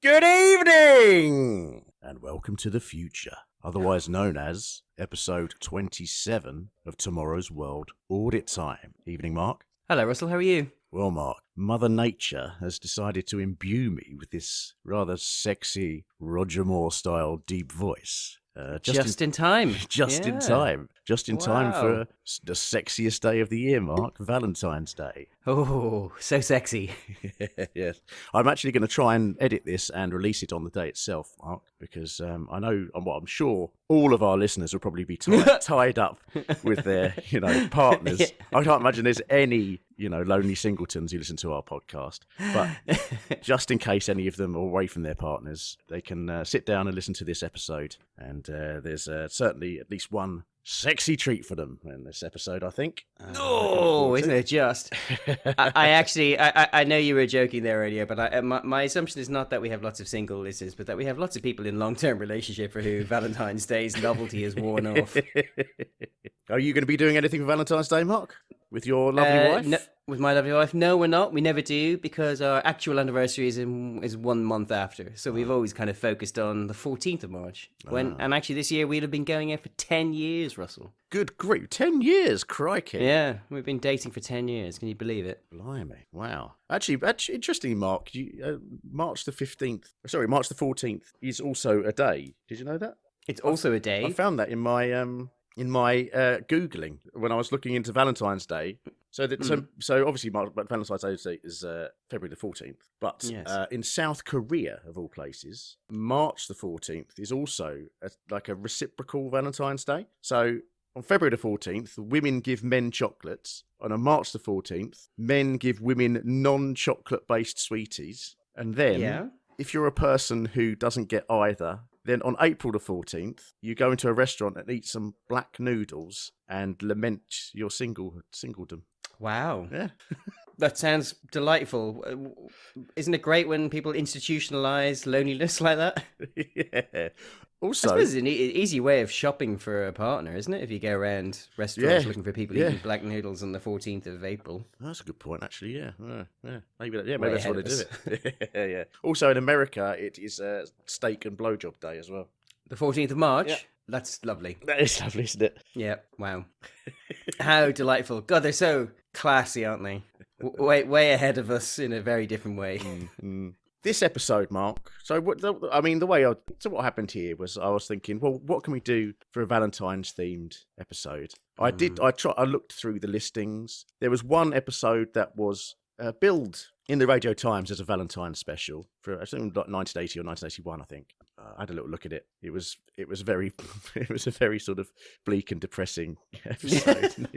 Good evening! And welcome to the future, otherwise known as episode 27 of tomorrow's world audit time. Evening, Mark. Hello, Russell. How are you? Well, Mark, Mother Nature has decided to imbue me with this rather sexy Roger Moore-style deep voice. Just in time. Just in time. Just in time for the sexiest day of the year, Mark, Valentine's Day. Oh, so sexy. Yes. I'm actually going to try and edit this and release it on the day itself, Mark, because I'm sure all of our listeners will probably be tied up with their, partners. Yeah. I can't imagine there's any, lonely singletons who listen to our podcast. But just in case any of them are away from their partners, they can sit down and listen to this episode. And there's certainly at least one sexy treat for them in this episode, I think. Isn't it just? I know you were joking there earlier, but my assumption is not that we have lots of single listeners, but that we have lots of people in long-term relationship for who Valentine's Day's novelty is worn off. Are you going to be doing anything for Valentine's Day, Mark? With your lovely wife? No, with my lovely wife? No, we're not. We never do, because our actual anniversary is 1 month after. So we've always kind of focused on the 14th of March. And actually this year we'd have been going out for 10 years, Russell. Good grief, 10 years, crikey. Yeah, we've been dating for 10 years. Can you believe it? Blimey, wow. Actually interestingly, Mark, March the 14th is also a day. Did you know that? It's also a day. I found that in my Googling when I was looking into Valentine's Day. So obviously Valentine's Day is February the 14th. But yes. In South Korea, of all places, March the 14th is also a reciprocal Valentine's Day. So on February the 14th, women give men chocolates. And on March the 14th, men give women non-chocolate-based sweeties. And then, if you're a person who doesn't get either, then on April the 14th, you go into a restaurant and eat some black noodles and lament your singledom. Wow. Yeah. That sounds delightful. Isn't it great when people institutionalize loneliness like that? Yeah. Also, I suppose it's an easy way of shopping for a partner, isn't it? If you go around restaurants looking for people eating black noodles on the 14th of April. That's a good point, actually. Yeah. Maybe that's what they do it. Yeah. Also, in America, it is steak and blowjob day as well. The 14th of March? Yeah. That's lovely. That is lovely, isn't it? Yeah. Wow. How delightful. God, they're so classy, aren't they? Way ahead of us in a very different way. Mm-hmm. This episode, Mark, what happened here was I was thinking, well, what can we do for a Valentine's themed episode? I looked through the listings. There was one episode that was billed in the Radio Times as a Valentine's special for I think 1980 or 1981, I think. I had a little look at it. It was a very sort of bleak and depressing episode.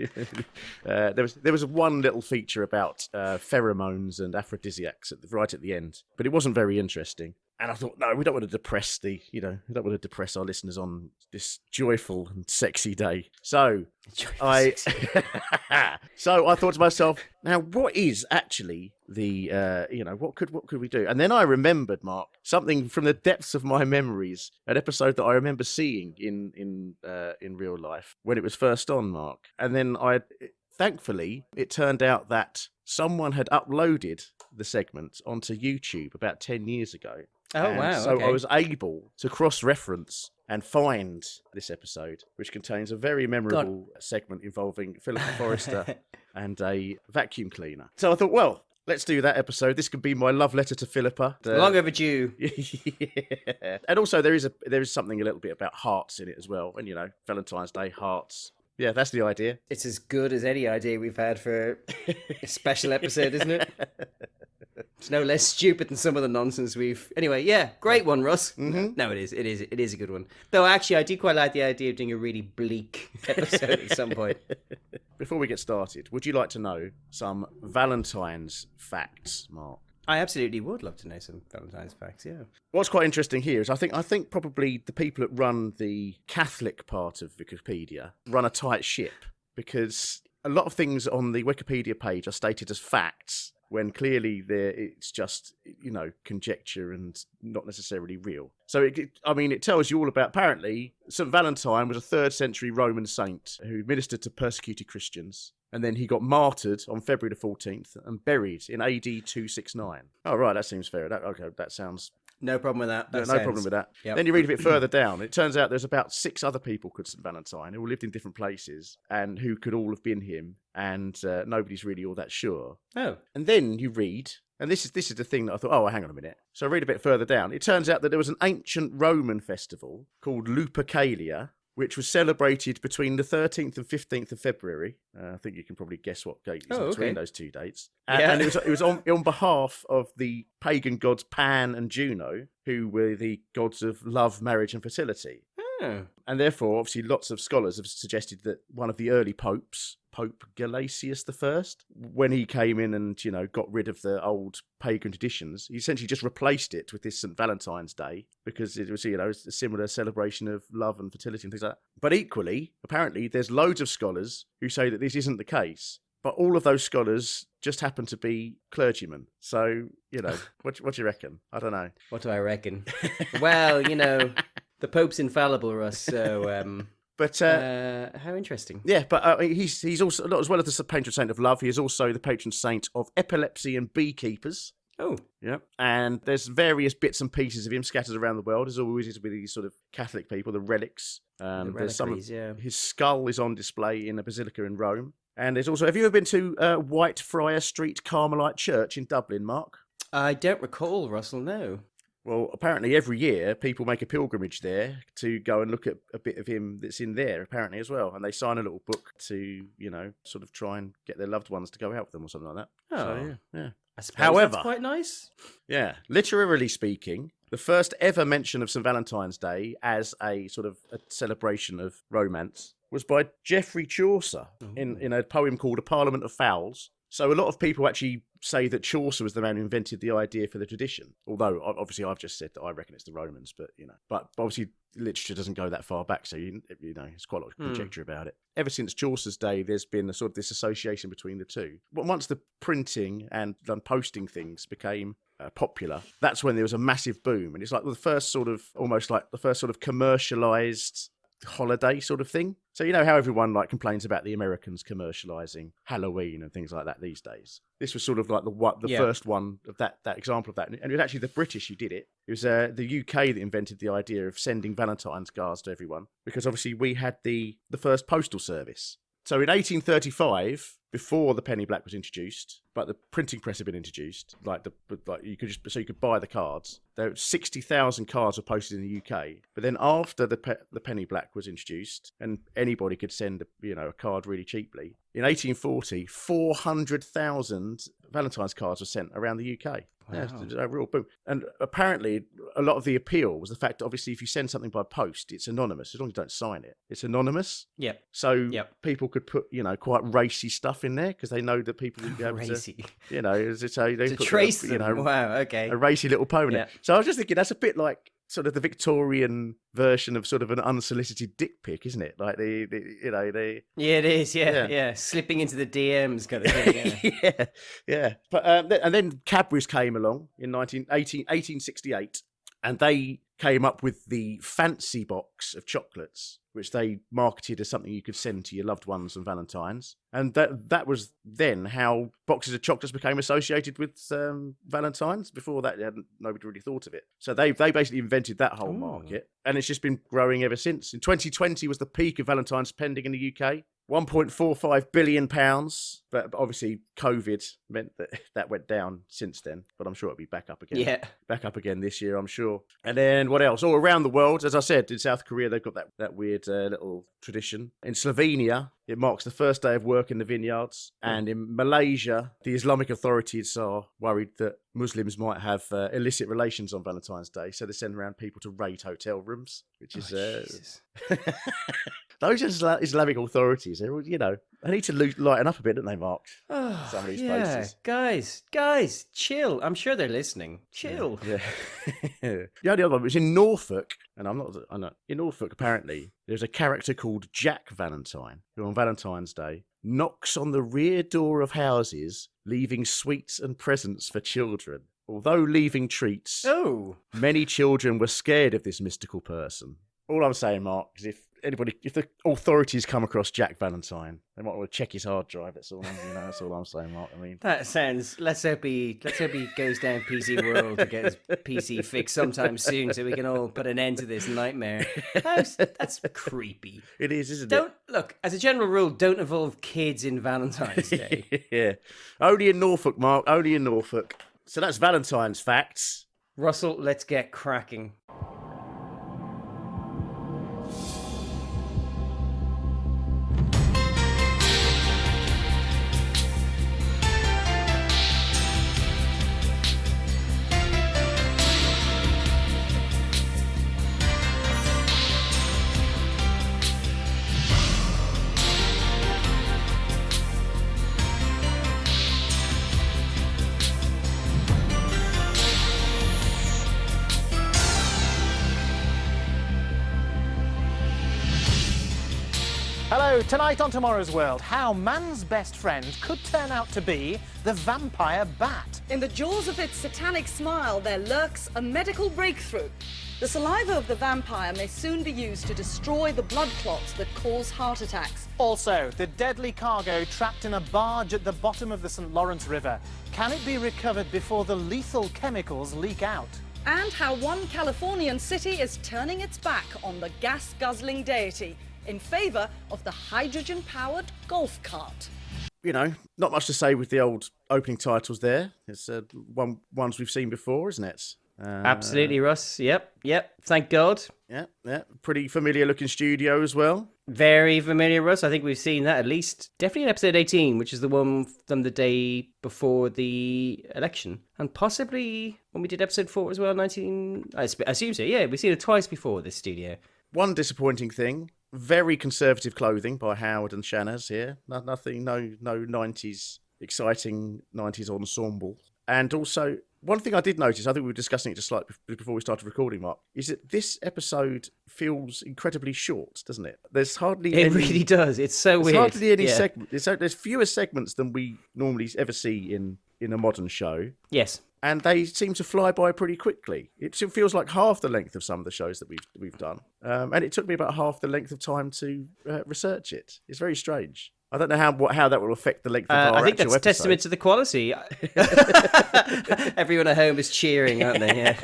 There was one little feature about pheromones and aphrodisiacs right at the end, but it wasn't very interesting. And I thought, no, we don't want to depress our listeners on this joyful and sexy day. So I thought to myself, now what is actually the what could we do? And then I remembered, Mark, something from the depths of my memories, an episode that I remember seeing in real life when it was first on, Mark. And then thankfully, it turned out that someone had uploaded the segment onto YouTube about 10 years ago. Oh, wow. So I was able to cross-reference and find this episode, which contains a very memorable segment involving Philippa Forrester and a vacuum cleaner. So I thought, well, let's do that episode. This could be my love letter to Philippa. Long overdue. Yeah. And also there is something a little bit about hearts in it as well. And, Valentine's Day, hearts. Yeah, that's the idea. It's as good as any idea we've had for a special episode, isn't it? It's no less stupid than some of the nonsense we've... Anyway, yeah, great one, Russ. Mm-hmm. No, it is a good one. Though, actually, I do quite like the idea of doing a really bleak episode at some point. Before we get started, would you like to know some Valentine's facts, Mark? I absolutely would love to know some Valentine's facts, yeah. What's quite interesting here is I think probably the people that run the Catholic part of Wikipedia run a tight ship, because a lot of things on the Wikipedia page are stated as facts when clearly it's just, conjecture and not necessarily real. So, it tells you all about, apparently, St. Valentine was a 3rd century Roman saint who ministered to persecuted Christians. And then he got martyred on February the 14th and buried in AD 269. Oh, right, that seems fair. That sounds No problem with that. No problem with that. Yep. Then you read a bit further down. It turns out there's about 6 other people called St. Valentine who all lived in different places and who could all have been him. And nobody's really all that sure. Oh. And then you read, and this is the thing that I thought, oh, hang on a minute. So I read a bit further down. It turns out that there was an ancient Roman festival called Lupercalia, which was celebrated between the 13th and 15th of February. I think you can probably guess what date is between those 2 dates. And it was on behalf of the pagan gods Pan and Juno, who were the gods of love, marriage, and fertility. Oh. And therefore, obviously, lots of scholars have suggested that one of the early popes, Pope Gelasius I, when he came in and, got rid of the old pagan traditions, he essentially just replaced it with this St. Valentine's Day because it was, a similar celebration of love and fertility and things like that. But equally, apparently, there's loads of scholars who say that this isn't the case. But all of those scholars just happen to be clergymen. So, what do you reckon? I don't know. What do I reckon? Well, the Pope's infallible, Russ, so... But how interesting. Yeah, but he's also, as well as the patron saint of love, he is also the patron saint of epilepsy and beekeepers. Oh. Yeah. And there's various bits and pieces of him scattered around the world. There's always with these sort of Catholic people, the relics. There's his skull is on display in a basilica in Rome. And there's also, have you ever been to Whitefriar Street Carmelite Church in Dublin, Mark? I don't recall, Russell, no. Well, apparently every year people make a pilgrimage there to go and look at a bit of him that's in there, apparently, as well. And they sign a little book to, sort of try and get their loved ones to go out with them or something like that. Oh. So, yeah. I suppose However, that's quite nice. Yeah. Literarily speaking, the first ever mention of St. Valentine's Day as a sort of a celebration of romance was by Geoffrey Chaucer in a poem called A Parliament of Fowls. So a lot of people actually say that Chaucer was the man who invented the idea for the tradition. Although, obviously, I've just said that I reckon it's the Romans, but, But obviously, literature doesn't go that far back, so, there's quite a lot of conjecture about it. Ever since Chaucer's day, there's been a sort of this association between the two. But once the printing and posting things became popular, that's when there was a massive boom. And it's like the first sort of, almost like the first sort of commercialised holiday sort of thing. So how everyone complains about the Americans commercializing Halloween and things like that these days. This was sort of like the first one of that example of that, and it was actually the British who did it. It was the UK that invented the idea of sending Valentine's cards to everyone because obviously we had the first postal service. So in 1835, before the penny black was introduced, but the printing press had been introduced, you could buy the cards. There were 60,000 cards were posted in the UK. But then after the penny black was introduced, and anybody could send a card really cheaply, in 1840, 400,000 Valentine's cards were sent around the UK. Wow. Yeah, it's a real boom. And apparently, a lot of the appeal was the fact that obviously if you send something by post, it's anonymous. As long as you don't sign it, it's anonymous. Yep. So people could put, quite racy stuff in there because they know that people would be able racy. To trace them. Wow, okay. A racy little poem in it. So I was just thinking that's a bit like sort of the Victorian version of sort of an unsolicited dick pic, isn't it? Like the Yeah, it is. Yeah. Slipping into the DMs kind of thing. Yeah. But and then Cadbury's came along in 1868, and they came up with the fancy box of chocolates, which they marketed as something you could send to your loved ones on Valentine's. And that was then how boxes of chocolates became associated with Valentine's. Before that, nobody really thought of it. So they basically invented that whole market, and it's just been growing ever since. In 2020 was the peak of Valentine's spending in the UK. £1.45 billion, but obviously COVID meant that went down since then, but I'm sure it'll be back up again. Yeah. Back up again this year, I'm sure. And then what else? All around the world, as I said, in South Korea, they've got that weird little tradition. In Slovenia, it marks the first day of work in the vineyards. And in Malaysia, the Islamic authorities are worried that Muslims might have illicit relations on Valentine's Day, so they send around people to raid hotel rooms, which is... Jesus. Those Islamic authorities, they need to lighten up a bit, don't they, Mark? Some of these places. Guys, chill. I'm sure they're listening. Chill. Yeah. The only other one was in Norfolk, and I'm not. In Norfolk, apparently, there's a character called Jack Valentine, who on Valentine's Day knocks on the rear door of houses, leaving sweets and presents for children. Although leaving treats, many children were scared of this mystical person. All I'm saying, Mark, is if the authorities come across Jack Valentine, they might want to check his hard drive. That's all. That's all I'm saying, Mark. I mean, that sounds. Let's hope he goes down PC World to get his PC fixed sometime soon, so we can all put an end to this nightmare. That's creepy. It is, isn't it? Look, as a general rule, don't involve kids in Valentine's Day. Yeah, only in Norfolk, Mark. Only in Norfolk. So that's Valentine's facts. Russell, let's get cracking. Hello, tonight on Tomorrow's World, how man's best friend could turn out to be the vampire bat. In the jaws of its satanic smile, there lurks a medical breakthrough. The saliva of the vampire may soon be used to destroy the blood clots that cause heart attacks. Also, the deadly cargo trapped in a barge at the bottom of the St. Lawrence River. Can it be recovered before the lethal chemicals leak out? And how one Californian city is turning its back on the gas-guzzling deity in favour of the hydrogen-powered golf cart. Not much to say with the old opening titles there. It's ones we've seen before, isn't it? Absolutely, Russ. Yep. Thank God. Yeah. Pretty familiar looking studio as well. Very familiar, Russ. I think we've seen that at least. Definitely in episode 18, which is the one from the day before the election. And possibly when we did episode 4 as well, 19... I assume so, yeah. We've seen it twice before, this studio. One disappointing thing. Very conservative clothing by Howard and Shahnaz here. Nothing, no 90s, exciting 90s ensemble. And also, one thing I did notice, I think we were discussing it just like before we started recording, Mark, is that this episode feels incredibly short, doesn't it? There's hardly It really does. It's so weird. There's hardly any segments. There's fewer segments than we normally ever see in a modern show. Yes. And they seem to fly by pretty quickly. It feels like half the length of some of the shows that we've done. And it took me about half the length of time to research it. It's very strange. I don't know how that will affect the length of our I think actual that's episode. testament to the quality. Everyone at home is cheering, aren't they? Yeah.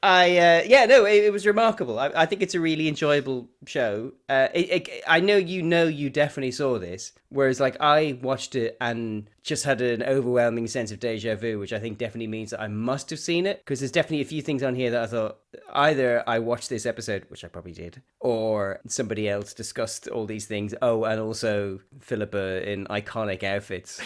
It was remarkable. I think it's a really enjoyable show. I know you definitely saw this, whereas like I watched it and just had an overwhelming sense of deja vu, which I think definitely means that I must have seen it, because there's definitely a few things on here that I thought either I watched this episode, which I probably did, or somebody else discussed all these things. Oh, and also Philippa in iconic outfits.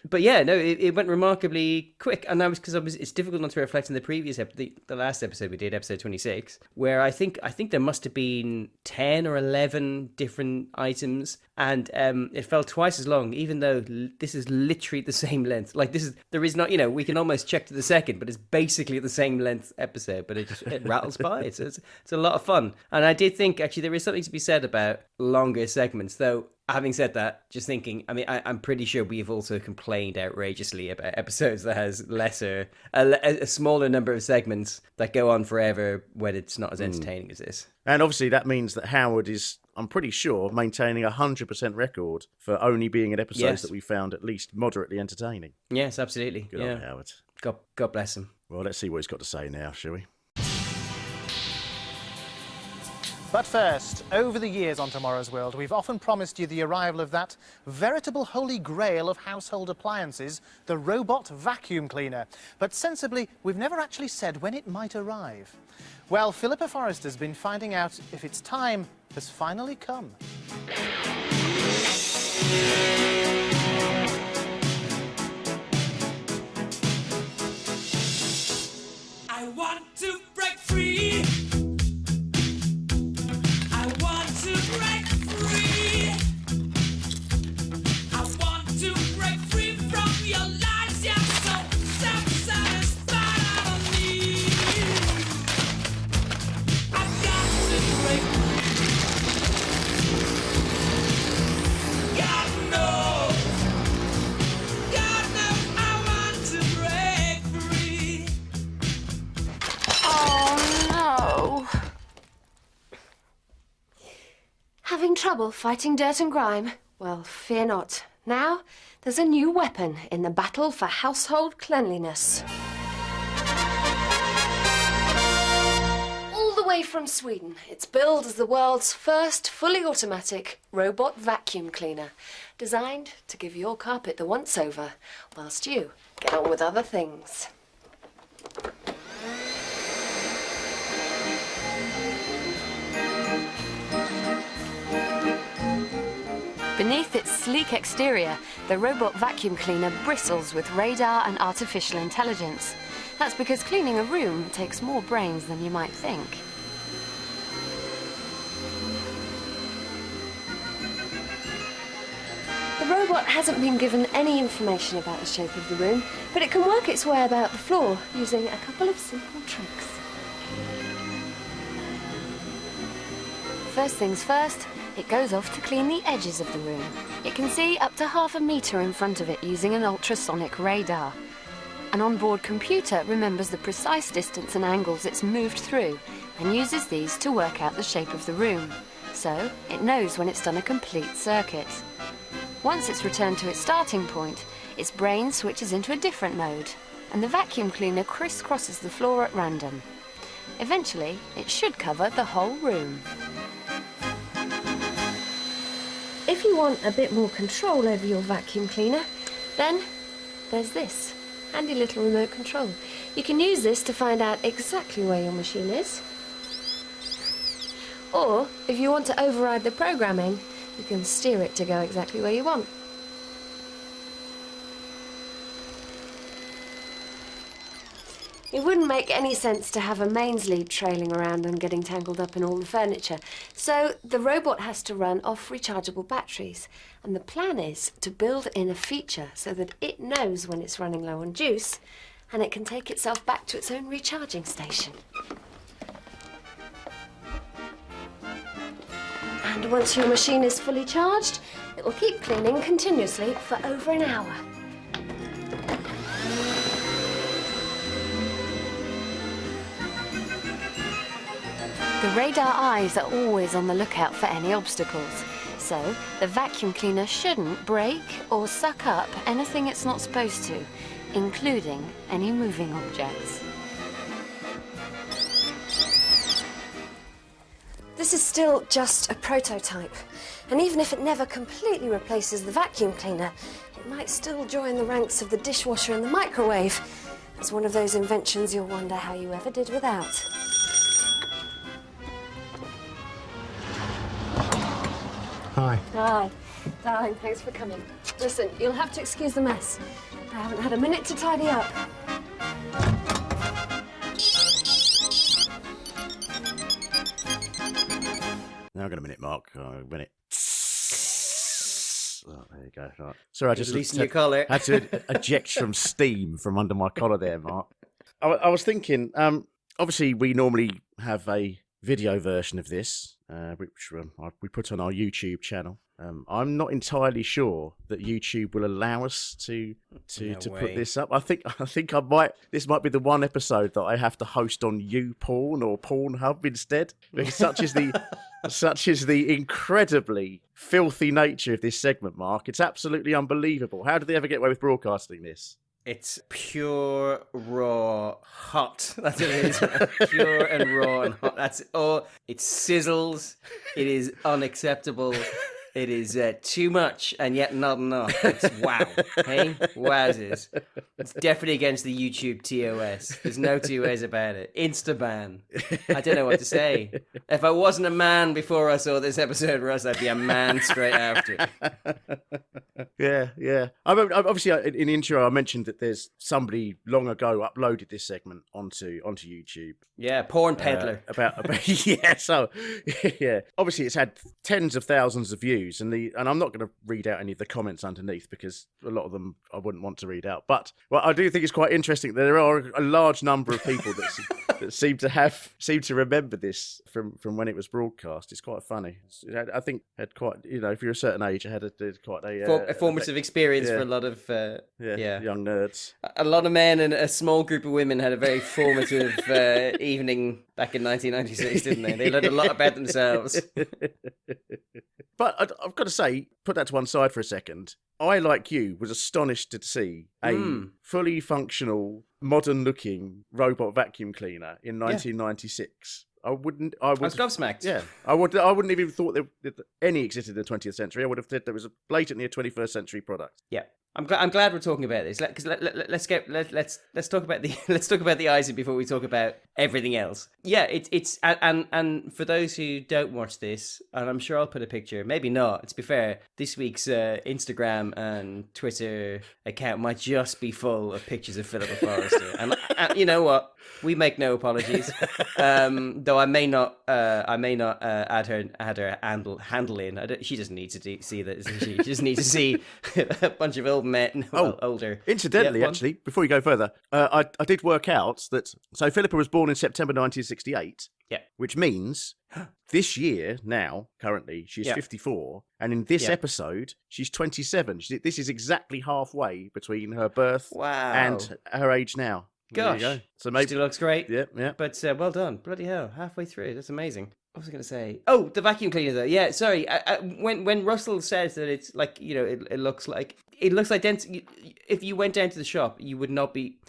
But yeah, no, it went remarkably quick, and that was because it's difficult not to reflect on the previous the last episode we did, episode 26, where I think there must have been 10 or 11 different items, and it felt twice as long, even though this is literally the same length. Like there is not, we can almost check to the second, but it's basically the same length episode, but it rattles by. It's a lot of fun. And I did think actually there is something to be said about longer segments, though. Having said that, just thinking, I mean, I'm pretty sure we've also complained outrageously about episodes that has a smaller number of segments that go on forever when it's not as entertaining as this. And obviously that means that Howard is, I'm pretty sure, maintaining 100% record for only being in episodes that we found at least moderately entertaining. Yes, absolutely. Good on Howard. God bless him. Well, let's see what he's got to say now, shall we? But first, over the years on Tomorrow's World, we've often promised you the arrival of that veritable holy grail of household appliances, the robot vacuum cleaner. But sensibly, we've never actually said when it might arrive. Well, Philippa Forrester's been finding out if its time has finally come. I want to break free. trouble fighting dirt and grime? Well, fear not. Now, there's a new weapon in the battle for household cleanliness. All the way from Sweden, it's billed as the world's first fully automatic robot vacuum cleaner, designed to give your carpet the once-over, whilst you get on with other things. Beneath its sleek exterior, the robot vacuum cleaner bristles with radar and artificial intelligence. That's because cleaning a room takes more brains than you might think. The robot hasn't been given any information about the shape of the room, but it can work its way about the floor using a couple of simple tricks. First things first, it goes off to clean the edges of the room. It can see up to 1/2 metre in front of it using an ultrasonic radar. An onboard computer remembers the precise distance and angles it's moved through and uses these to work out the shape of the room. So it knows when it's done a complete circuit. Once it's returned to its starting point, its brain switches into a different mode, and the vacuum cleaner crisscrosses the floor at random. Eventually, it should cover the whole room. If you want a bit more control over your vacuum cleaner, then there's this handy little remote control. You can use this to find out exactly where your machine is. Or, if you want to override the programming, you can steer it to go exactly where you want. It wouldn't make any sense to have a mains lead trailing around and getting tangled up in all the furniture, so the robot has to run off rechargeable batteries, and the plan is to build in a feature so that it knows when it's running low on juice, and it can take itself back to its own recharging station. And once your machine is fully charged, it will keep cleaning continuously for over an hour. The radar eyes are always on the lookout for any obstacles, so the vacuum cleaner shouldn't break or suck up anything it's not supposed to, including any moving objects. This is still just a prototype, and even if it never completely replaces the vacuum cleaner, it might still join the ranks of the dishwasher and the microwave. It's one of those inventions you'll wonder how you ever did without. Hi. Hi. Darling, thanks for coming. Listen, you'll have to excuse the mess. I haven't had a minute to tidy up. Now, got a minute, Mark. A minute. Oh, there you go. Right. Sorry, I just Loosen your collar. had to eject some steam from under my collar there, Mark. I was thinking, obviously, we normally have a video version of this, which we put on our YouTube channel. I'm not entirely sure that YouTube will allow us to put this up. I think I might. This might be the one episode that I have to host on YouPorn or Pornhub instead. Because such is the incredibly filthy nature of this segment, Mark. It's absolutely unbelievable. How did they ever get away with broadcasting this? It's pure, raw, hot. That's what it is. Pure and raw and hot. That's all. It sizzles. It is unacceptable. It is too much and yet not enough. It's wow. Hey? Wowzers. It's definitely against the YouTube TOS. There's no two ways about it. Insta-ban. I don't know what to say. If I wasn't a man before I saw this episode, Russ, I'd be a man straight after. Yeah. Obviously, in the intro, I mentioned that there's somebody long ago uploaded this segment onto YouTube. Yeah, porn peddler. Yeah. So, yeah. Obviously, it's had tens of thousands of views, and I'm not going to read out any of the comments underneath because a lot of them I wouldn't want to read out. But I do think it's quite interesting that there are a large number of people that seem to remember this from when it was broadcast. It's quite funny. I think had quite, if you're a certain age, it had quite a formative experience for a lot of young nerds. A lot of men and a small group of women had a very formative evening back in 1996, didn't they? They learned a lot about themselves. But I've got to say, put that to one side for a second. I, like you, was astonished to see a fully functional, modern-looking robot vacuum cleaner in 1996. I was gobsmacked. Yeah, I wouldn't even thought that any existed in the 20th century. I would have said there was blatantly a 21st century product. Yeah. I'm glad we're talking about this because let's talk about the icing before we talk about everything else. Yeah, it's and for those who don't watch this, and I'm sure I'll put a picture, maybe not. To be fair, this week's Instagram and Twitter account might just be full of pictures of Philippa Forrester, and you know what? We make no apologies. Though I may not add her handle in. She doesn't need to see that, doesn't she? She just needs to see a bunch of old men, older. Incidentally, actually, before you go further, I did work out that. So Philippa was born in September 1968. Yeah. Which means this year, currently, she's 54. And in this episode, she's 27. This is exactly halfway between her birth and her age now. Gosh. There you go. So maybe Still looks great. Yeah. But well done. Bloody hell. Halfway through. That's amazing. What was I going to say? Oh, the vacuum cleaner though. Yeah, sorry. When Russell says that it's like, it looks like if you went down to the shop, you would not be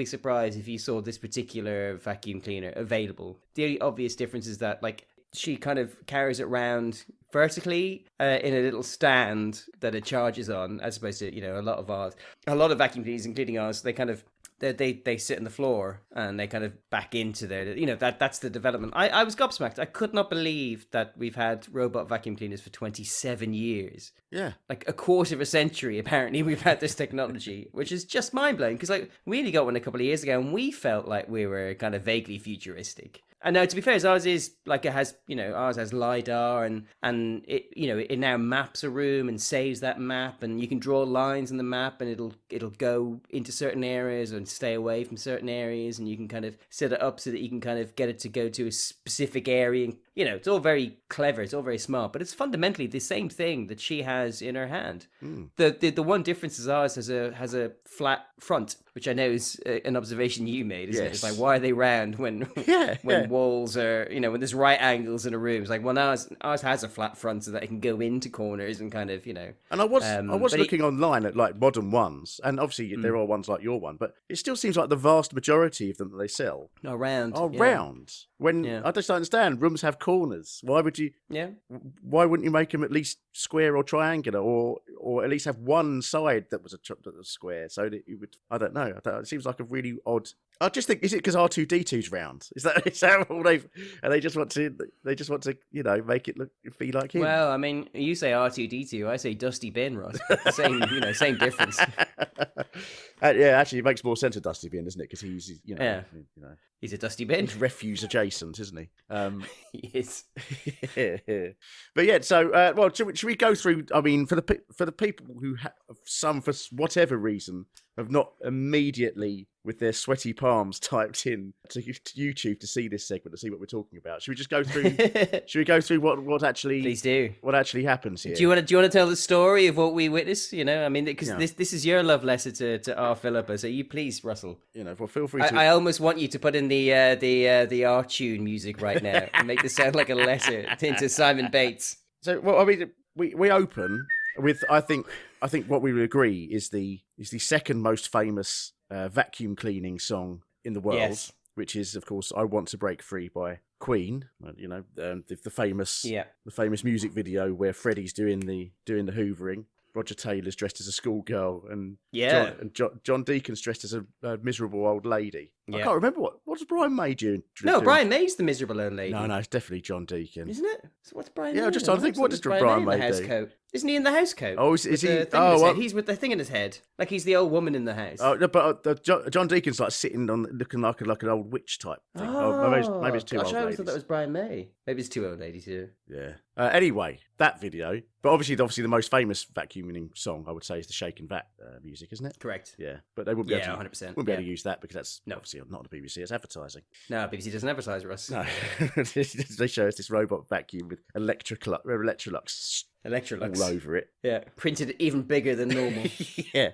surprised if you saw this particular vacuum cleaner available. The obvious difference is that like she kind of carries it around vertically in a little stand that it charges on, as opposed to a lot of vacuum cleaners, including ours, they sit on the floor and they kind of back into their, that's the development. I was gobsmacked. I could not believe that we've had robot vacuum cleaners for 27 years. Yeah. Like a quarter of a century, apparently, we've had this technology, which is just mind-blowing. Because like we only got one a couple of years ago and we felt like we were kind of vaguely futuristic. And now, to be fair, ours is like ours has LiDAR and it, it now maps a room and saves that map, and you can draw lines in the map and it'll go into certain areas and stay away from certain areas, and you can kind of set it up so that you can kind of get it to go to a specific area. And, it's all very clever, it's all very smart, but it's fundamentally the same thing that she has in her hand. The one difference is ours has a flat front, which I know is an observation you made, isn't it? It's like, why are they round when walls are, when there's right angles in a room? It's like, well, ours has a flat front so that it can go into corners and kind of, And I was looking online at like modern ones, and obviously there are ones like your one, but it still seems like the vast majority of them that they sell are round. Round. When I just don't understand, rooms have corners. Why would you? Yeah. Why wouldn't you make them at least square or triangular, or at least have one side that was square, so that you would? I don't know. It seems like a really odd. I just think, is it because R2D2's round? Is that all they've? And they just want to make it be like him. Well, I mean, you say R2D2, I say Dusty Bin, Ross. Same difference. Actually, it makes more sense of Dusty Bin, doesn't it? Because he's he's a Dusty Bin. He's refuse adjacent, isn't he? He is. But yeah, so should we go through? I mean, for the people who some for whatever reason have not immediately with their sweaty palms typed in to YouTube to see this segment, to see what we're talking about. Should we just go through? Should we go through what actually? Please do. What actually happens here? Do you want to tell the story of what we witnessed? I mean, because this is your love letter to our Philippa. So you please, Russell. Well, feel free to. I almost want you to put in the R tune music right now and make this sound like a letter into Simon Bates. So, well, I mean, we open with I think what we would agree is the second most famous vacuum cleaning song in the world, which is, of course, "I Want to Break Free" by Queen. The famous music video where Freddie's doing the hoovering. Roger Taylor's dressed as a schoolgirl, and John Deacon's dressed as a miserable old lady. I can't remember what does Brian May do. No, Brian May's the miserable old lady. No, it's definitely John Deacon, isn't it? So what's Brian? May I'm just trying to think. What does Brian May do? Coat? Isn't he in the house coat? Oh, is he? He's with the thing in his head, like he's the old woman in the house. Oh, no, but John Deacon's like sitting on, looking like an old witch type thing. Maybe it's two old ladies. I thought that was Brian May. Maybe it's two old ladies here. Yeah. Anyway, that video, but obviously the most famous vacuuming song I would say is the Shake and Vac music, isn't it? Correct. Yeah, but they wouldn't be able to. 100%. Wouldn't be able to use that because that's obviously not the BBC. It's advertising. No, BBC doesn't advertise, Russ. No, they show us this robot vacuum with Electrolux all over it. Yeah, printed even bigger than normal. Yeah.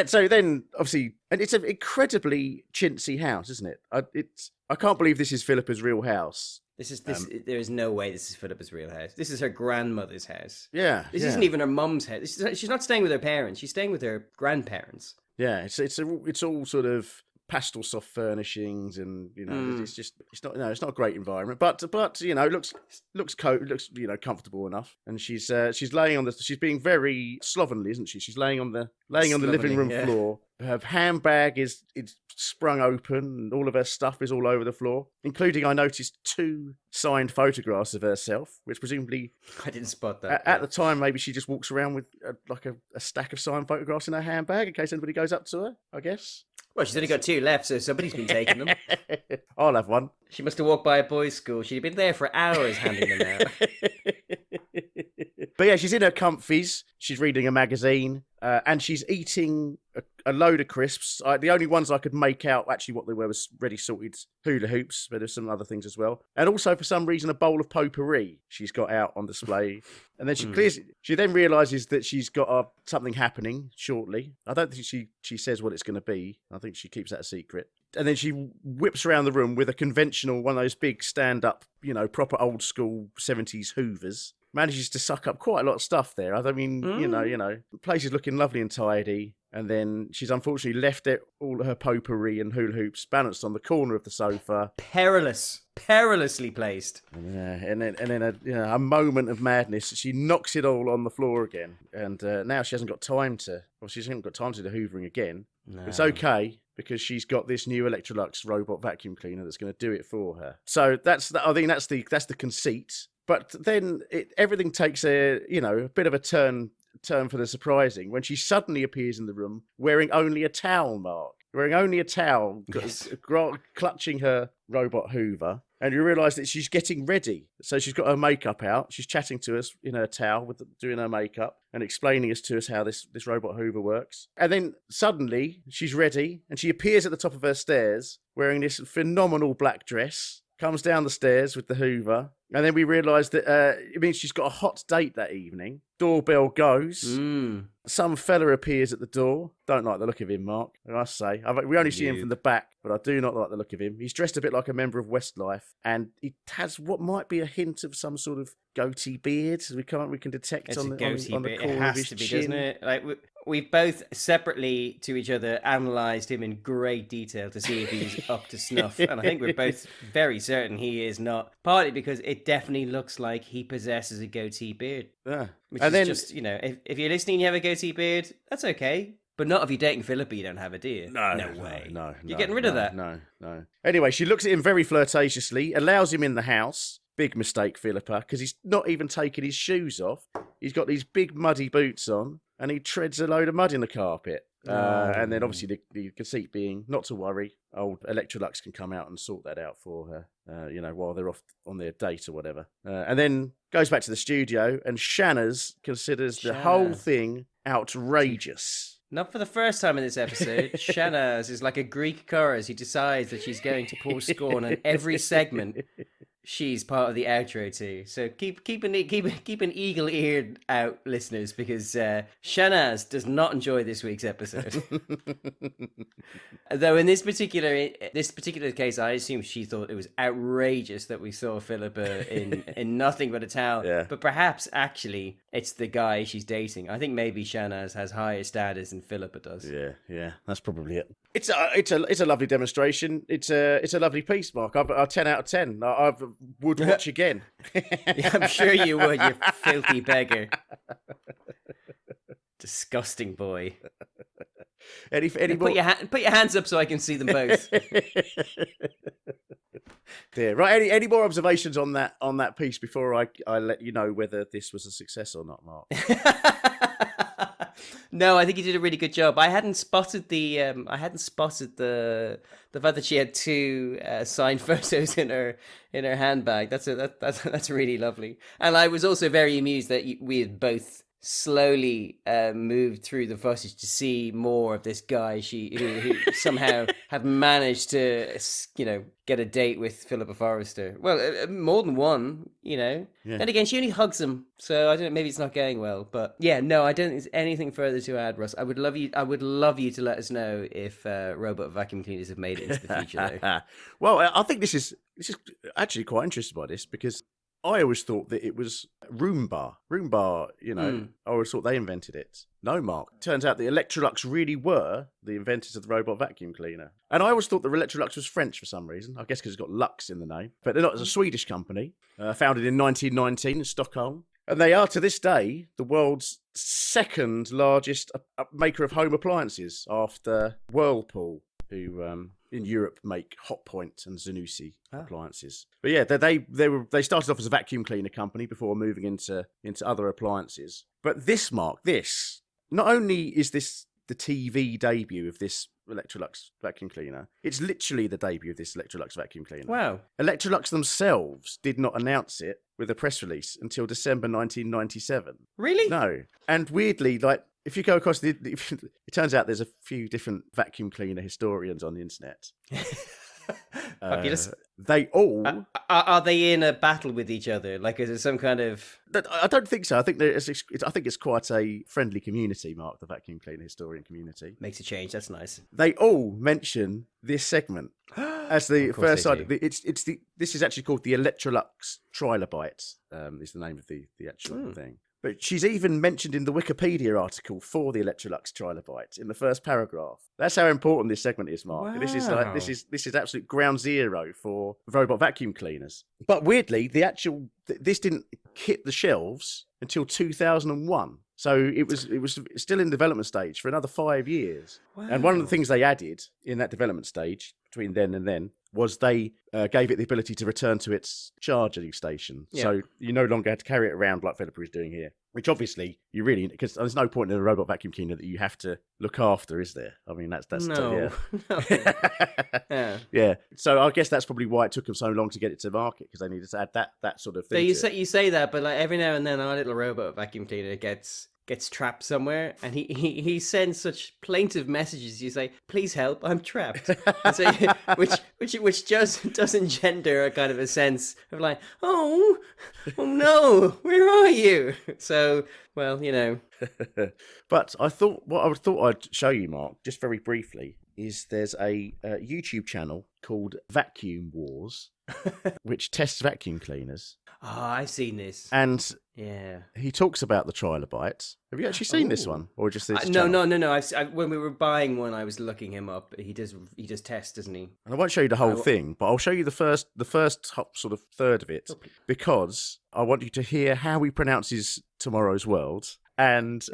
So then, obviously, and it's an incredibly chintzy house, isn't it? I can't believe this is Philippa's real house. There is no way this is Philippa's real house. This is her grandmother's house. Yeah. This isn't even her mum's house. She's not staying with her parents. She's staying with her grandparents. Yeah, it's all sort of pastel soft furnishings, and it's not a great environment, but looks comfortable enough. And she's being very slovenly, isn't she? She's laying on the living room floor. Her handbag is sprung open, and all of her stuff is all over the floor, including, I noticed, 2 signed photographs of herself, which presumably I didn't spot that. At the time, maybe she just walks around with a stack of signed photographs in her handbag in case anybody goes up to her, I guess. Well, she's only got 2 left, so somebody's been taking them. I'll have one. She must have walked by a boys' school. She'd been there for hours handing them out. But yeah, she's in her comfies. She's reading a magazine, and she's eating a load of crisps. The only ones I could make out actually what they were was ready salted hula hoops, but there's some other things as well. And also, for some reason, a bowl of potpourri she's got out on display. And then she then realises that she's got something happening shortly. I don't think she says what it's going to be. I think she keeps that a secret. And then she whips around the room with a conventional, one of those big stand-up, proper old school 70s hoovers. Manages to suck up quite a lot of stuff there. I mean, the place is looking lovely and tidy. And then she's unfortunately left all her potpourri and hula hoops balanced on the corner of the sofa. Perilously placed. And then a moment of madness, she knocks it all on the floor again. And now she hasn't got time to do the hoovering again. No. It's okay, because she's got this new Electrolux robot vacuum cleaner that's going to do it for her. So I think that's the conceit. But then everything takes a bit of a turn for the surprising when she suddenly appears in the room wearing only a towel, Mark. Wearing only a towel, yes. Clutching her robot hoover. And you realise that she's getting ready. So she's got her makeup out. She's chatting to us in her towel, doing her makeup and explaining to us how this robot hoover works. And then suddenly she's ready and she appears at the top of her stairs wearing this phenomenal black dress. Comes down the stairs with the hoover. And then we realise that it means she's got a hot date that evening. Doorbell goes. Some fella appears at the door. Don't like the look of him, Mark, I must say. We only see him from the back, but I do not like the look of him. He's dressed a bit like a member of Westlife, and he has what might be a hint of some sort of goatee beard. We can detect on the corner of his chin. Doesn't it? Like we've both separately to each other analysed him in great detail to see if he's up to snuff, and I think we're both very certain he is not. Partly because it definitely looks like he possesses a goatee beard. Yeah. Which and is then, just, if you're listening and you have a goatee beard, that's okay. But not if you're dating Philippa, you don't have a, do you? No way. No. You're getting rid of that? No. Anyway, she looks at him very flirtatiously, allows him in the house. Big mistake, Philippa, because he's not even taken his shoes off. He's got these big muddy boots on, and he treads a load of mud in the carpet. And then obviously the conceit being, not to worry, old Electrolux can come out and sort that out for her, while they're off on their date or whatever. And then goes back to the studio, and Shahnaz considers the whole thing outrageous. Not for the first time in this episode. Shahnaz is like a Greek chorus who decides that she's going to pour scorn on every segment she's part of the outro to. So keep an eagle-eared out, listeners, because Shahnaz does not enjoy this week's episode. Though in this particular case, I assume she thought it was outrageous that we saw Philippa in nothing but a towel. Yeah. But perhaps actually it's the guy she's dating. I think maybe Shahnaz has higher status than Philippa does. Yeah, that's probably it. It's a lovely demonstration. It's a lovely piece, Mark. A 10 out of 10. I would watch again. Yeah, I'm sure you would, you filthy beggar. Disgusting boy. Any more... Put your hands up so I can see them both. Yeah, right. Any more observations on that piece before I let you know whether this was a success or not, Mark? No, I think you did a really good job. I hadn't spotted the fact that she had 2 signed photos in her handbag. That's really lovely. And I was also very amused that we had both slowly moved through the footage to see more of this guy who somehow had managed to get a date with Philippa Forrester. Well, more than one, Yeah. Then again, she only hugs him, so I don't know, maybe it's not going well. But yeah, no, I don't think there's anything further to add, Russ. I would love you to let us know if robot vacuum cleaners have made it into the future, though. Well, I think this is actually quite interested by this because I always thought that it was Roomba. Roomba, I always thought they invented it. No, Mark. Turns out the Electrolux really were the inventors of the robot vacuum cleaner. And I always thought the Electrolux was French for some reason. I guess because it's got Lux in the name. But they're not. It's a Swedish company, founded in 1919 in Stockholm. And they are, to this day, the world's second largest maker of home appliances after Whirlpool, who in Europe make Hotpoint and Zanussi appliances. But yeah, they started off as a vacuum cleaner company before moving into other appliances. But this, Mark, not only is this the TV debut of this Electrolux vacuum cleaner, it's literally the debut of this Electrolux vacuum cleaner. Wow. Electrolux themselves did not announce it with a press release until December 1997. Really? No. And weirdly, if you go across it turns out there's a few different vacuum cleaner historians on the internet. Fabulous. They all are they in a battle with each other? Like, is it some kind of? I don't think so. I think it's quite a friendly community, Mark. The vacuum cleaner historian community makes a change. That's nice. They all mention this segment as the first side. This is actually called the Electrolux Trilobite. Is the name of the actual thing. But she's even mentioned in the Wikipedia article for the Electrolux Trilobite in the first paragraph. That's how important this segment is, Mark. Wow. This is absolute ground zero for robot vacuum cleaners. But weirdly, this didn't hit the shelves until 2001. So it was still in development stage for another 5 years. Wow. And one of the things they added in that development stage between then and then was they gave it the ability to return to its charging station. Yeah. So you no longer had to carry it around like Philippa is doing here. Which obviously you really, because there's no point in a robot vacuum cleaner that you have to look after, is there? I mean, that's no. Yeah. Yeah. So I guess that's probably why it took them so long to get it to market, because they needed to add that sort of thing. So you say that, but like every now and then our little robot vacuum cleaner gets trapped somewhere, and he sends such plaintive messages. You say, "Please help, I'm trapped," and so, which just does engender a kind of a sense of like, oh no, where are you? So, well, But I thought I'd show you, Mark, just very briefly, is there's a YouTube channel called Vacuum Wars, which tests vacuum cleaners. Oh, I've seen this. And yeah, he talks about the Trilobite. Have you actually seen this one, or just this? No. When we were buying one, I was looking him up. He does test, doesn't he? And I won't show you the whole thing, but I'll show you the first sort of third of it, because I want you to hear how he pronounces Tomorrow's World, and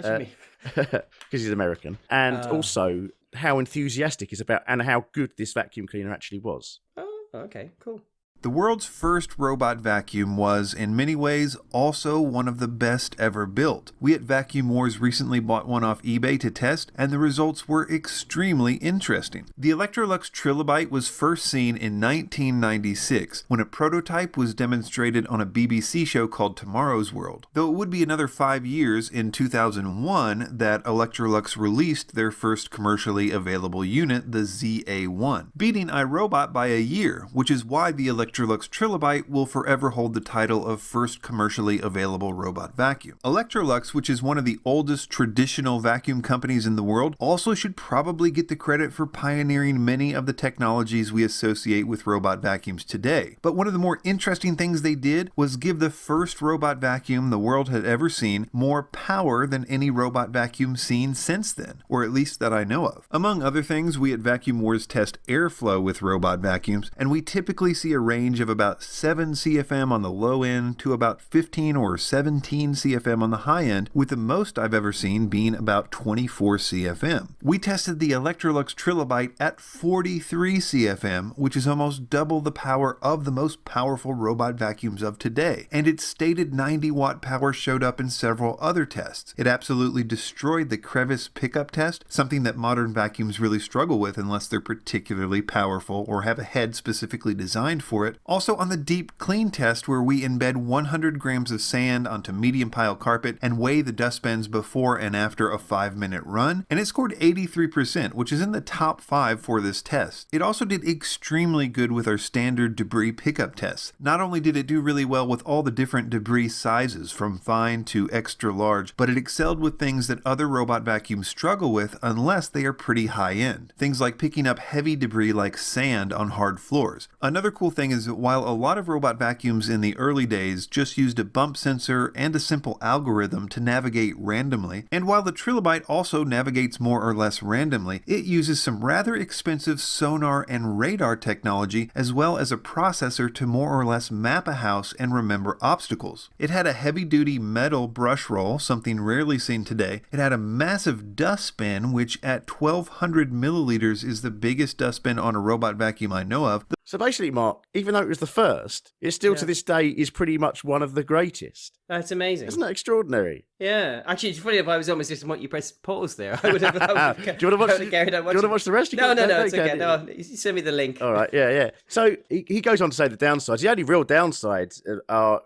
because he's American, and also how enthusiastic he's about and how good this vacuum cleaner actually was. Oh, okay, cool. The world's first robot vacuum was, in many ways, also one of the best ever built. We at Vacuum Wars recently bought one off eBay to test, and the results were extremely interesting. The Electrolux Trilobite was first seen in 1996, when a prototype was demonstrated on a BBC show called Tomorrow's World. Though it would be another 5 years, in 2001, that Electrolux released their first commercially available unit, the ZA1, beating iRobot by a year, which is why the Electrolux Trilobite will forever hold the title of first commercially available robot vacuum. Electrolux, which is one of the oldest traditional vacuum companies in the world, also should probably get the credit for pioneering many of the technologies we associate with robot vacuums today. But one of the more interesting things they did was give the first robot vacuum the world had ever seen more power than any robot vacuum seen since then, or at least that I know of. Among other things, we at Vacuum Wars test airflow with robot vacuums, and we typically see a range of about 7 CFM on the low end to about 15 or 17 CFM on the high end, with the most I've ever seen being about 24 CFM. We tested the Electrolux Trilobite at 43 CFM, which is almost double the power of the most powerful robot vacuums of today, and its stated 90 watt power showed up in several other tests. It absolutely destroyed the crevice pickup test, something that modern vacuums really struggle with unless they're particularly powerful or have a head specifically designed for it. Also on the deep clean test, where we embed 100 grams of sand onto medium pile carpet and weigh the dustbins before and after a 5-minute run, and it scored 83%, which is in the top 5 for this test. It also did extremely good with our standard debris pickup tests. Not only did it do really well with all the different debris sizes, from fine to extra large, but it excelled with things that other robot vacuums struggle with unless they are pretty high end. Things like picking up heavy debris like sand on hard floors. Another cool thing is is, while a lot of robot vacuums in the early days just used a bump sensor and a simple algorithm to navigate randomly, and while the Trilobite also navigates more or less randomly, it uses some rather expensive sonar and radar technology as well as a processor to more or less map a house and remember obstacles. It had a heavy-duty metal brush roll, something rarely seen today. It had a massive dustbin, which at 1,200 milliliters is the biggest dustbin on a robot vacuum I know of. So basically, Mark, even though it was the first, it still to this day is pretty much one of the greatest. That's amazing. Isn't that extraordinary? Yeah. Actually, it's funny if I was almost just want you press pause there. I would have. Do you want to watch? Do you want to watch the rest? No, it's okay. No, you send me the link. All right. Yeah. So he goes on to say the downsides. The only real downsides are,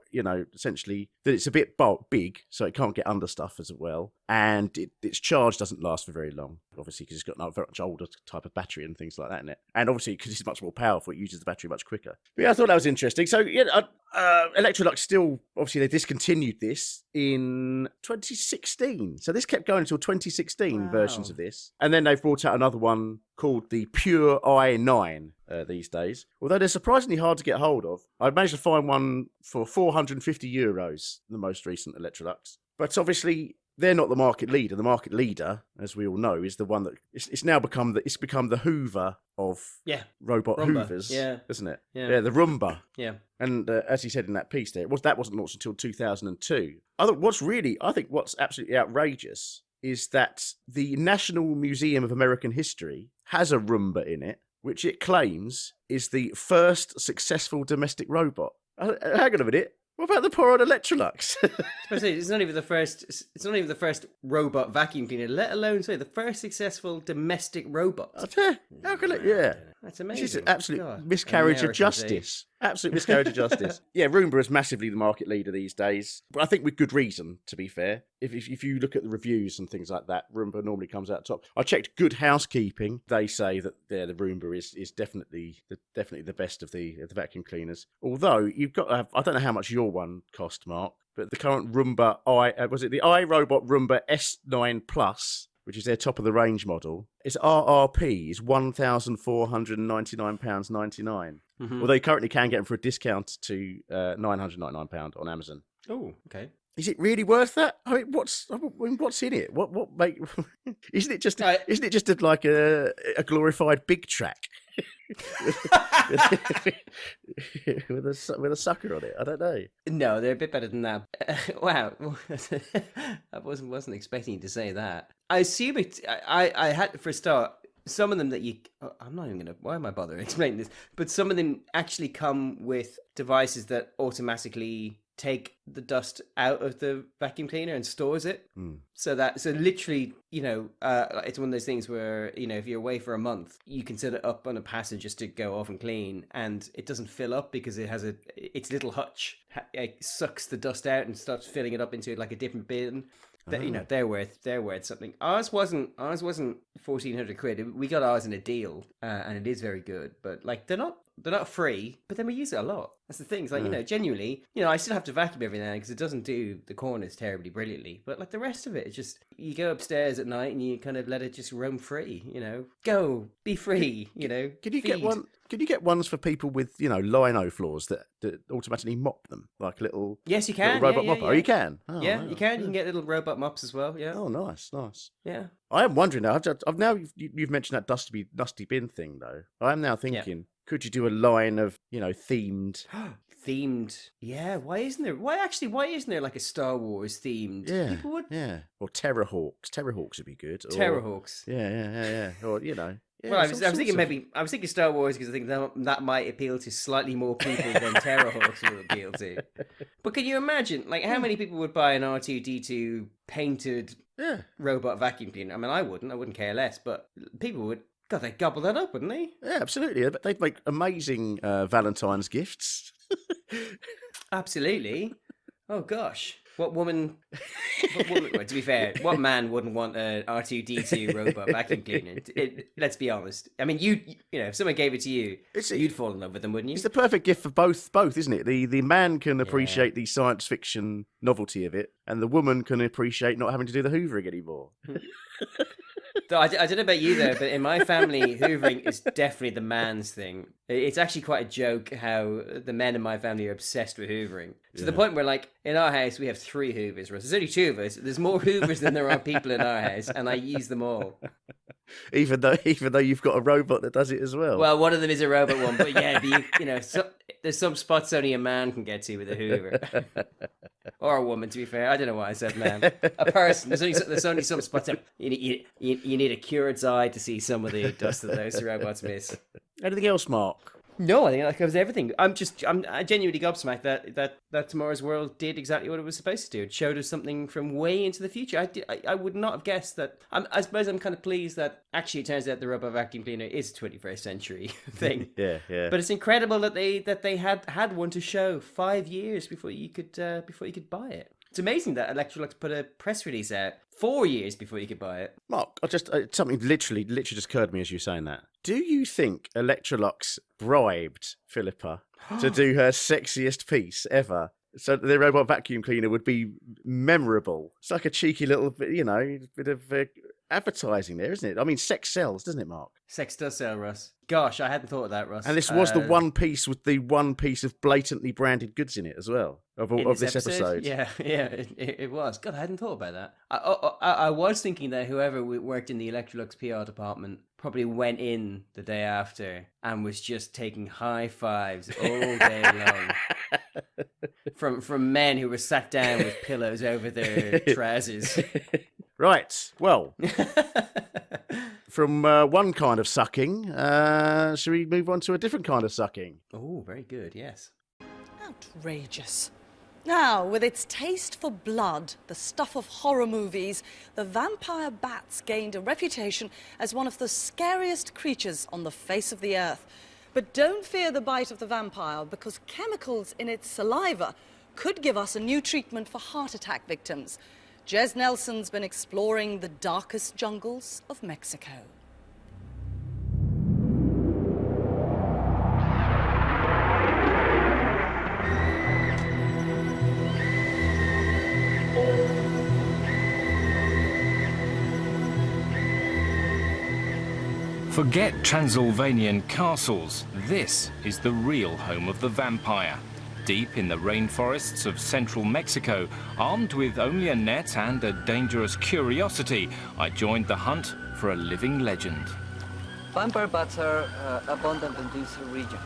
essentially that it's a bit big, so it can't get under stuff as well, and its charge doesn't last for very long. Obviously, because it's got a very much older type of battery and things like that in it, and obviously because it's much more powerful, it uses the battery much quicker. But yeah, I thought that was interesting. So Electrolux still, obviously, they discontinued this in 2016. So this kept going until 2016 versions of this, and then they've brought out another one called the Pure i9 these days. Although they're surprisingly hard to get hold of. I managed to find one for €450, the most recent Electrolux. But obviously, they're not the market leader. The market leader, as we all know, is the one that it's now become the Hoover of robot Roomba. Hoovers, isn't it? Yeah, the Roomba. Yeah. And as he said in that piece there, that wasn't launched until 2002. I think what's absolutely outrageous is that the National Museum of American History has a Roomba in it, which it claims is the first successful domestic robot. Hang on a minute. What about the poor old Electrolux? It's not even the first. It's not even the first robot vacuum cleaner, let alone the first successful domestic robot. How can it? Yeah, that's amazing. It's an absolute miscarriage of justice. Absolute miscarriage of justice. Yeah, Roomba is massively the market leader these days, but I think with good reason. To be fair, if you look at the reviews and things like that, Roomba normally comes out top. I checked Good Housekeeping. They say that the Roomba is definitely the best of the vacuum cleaners. Although you've got to have, I don't know how much your one cost, Mark, but the current Roomba the iRobot Roomba S9 Plus, which is their top of the range model, its RRP is £1,499.99. Mm-hmm. Although you currently can get them for a discount to £999 on Amazon. Oh, okay. Is it really worth that? I mean, what's in it? What make? Isn't it just like a glorified big track with a sucker on it? I don't know. No, they're a bit better than that. Wow, I wasn't expecting you to say that. I assume it. I had for a start. Some of them that I'm not even gonna. Why am I bothering explaining this? But some of them actually come with devices that automatically take the dust out of the vacuum cleaner and stores it. So literally, it's one of those things where, if you're away for a month, you can set it up on a passage just to go off and clean, and it doesn't fill up because it has its little hutch. It sucks the dust out and starts filling it up into like a different bin. They're worth something. Ours wasn't £1,400. We got ours in a deal, and it is very good. But they're not free. But then we use it a lot. That's the thing. It's genuinely, I still have to vacuum every now and then because it doesn't do the corners terribly brilliantly. But the rest of it, it's just you go upstairs at night and you kind of let it just roam free. Go be free. Can you get one? Can you get ones for people with lino floors that automatically mop them like little? Yes, you can. Robot mopper. Oh, you can. Oh, yeah, wow. you can. You can get little robot mops as well. Yeah. Oh, nice. Yeah. I am wondering now. I've now you've mentioned that dusty bin thing though. I am now thinking, could you do a line of themed? Themed, yeah. Why isn't there like a Star Wars themed? Yeah, people would. Yeah, or Terrorhawks. Terrorhawks would be good. Terrorhawks. Yeah. Or Yeah, well, I was thinking Star Wars because I think that might appeal to slightly more people than Terrorhawks will appeal to. But can you imagine, how many people would buy an R2-D2 painted robot vacuum cleaner? I mean, I wouldn't care less, but people would. God, they'd gobble that up, wouldn't they? Yeah, absolutely. They'd make amazing Valentine's gifts. Absolutely. Oh gosh. What woman, to be fair, what man wouldn't want an R2-D2 robot vacuum cleaner? Let's be honest. I mean, if someone gave it to you, you'd fall in love with them, wouldn't you? It's the perfect gift for both, isn't it? The man can appreciate the science fiction novelty of it, and the woman can appreciate not having to do the hoovering anymore. So I don't know about you though, but in my family, hoovering is definitely the man's thing. It's actually quite a joke how the men in my family are obsessed with hoovering. To the point where, like, in our house, we have 3 hoovers. There's only 2 of us. There's more hoovers than there are people in our house, and I use them all. Even though you've got a robot that does it as well. Well, one of them is a robot one, but yeah, there's some spots only a man can get to with a hoover. Or a woman, to be fair. I don't know why I said man. A person. There's only some spots. You need a curate's eye to see some of the dust that those robots miss. Anything else, Mark? No, I think that covers everything. I genuinely gobsmacked that Tomorrow's World did exactly what it was supposed to do. It showed us something from way into the future. I would not have guessed that. I suppose I'm kind of pleased that actually it turns out the robot vacuum cleaner is a 21st century thing. Yeah. But it's incredible that they had one to show 5 years before you could buy it. It's amazing that Electrolux put a press release out 4 years before you could buy it. Mark, something literally just occurred to me as you were saying that. Do you think Electrolux bribed Philippa to do her sexiest piece ever? So the robot vacuum cleaner would be memorable. It's like a cheeky little bit of advertising there, isn't it? I mean, sex sells, doesn't it, Mark? Sex does sell, Russ. Gosh, I hadn't thought of that, Russ. And this was the one piece with the one piece of blatantly branded goods in it as well of this episode. Yeah, it was. God, I hadn't thought about that. I was thinking that whoever worked in the Electrolux PR department probably went in the day after and was just taking high fives all day long from men who were sat down with pillows over their trousers. Right. Well, from one kind of sucking, should we move on to a different kind of sucking? Oh, very good. Yes. Outrageous. Now, with its taste for blood, the stuff of horror movies, the vampire bats gained a reputation as one of the scariest creatures on the face of the earth. But don't fear the bite of the vampire, because chemicals in its saliva could give us a new treatment for heart attack victims. Jez Nelson's been exploring the darkest jungles of Mexico. Forget Transylvanian castles. This is the real home of the vampire. Deep in the rainforests of central Mexico, armed with only a net and a dangerous curiosity, I joined the hunt for a living legend. Vampire bats are abundant in this region.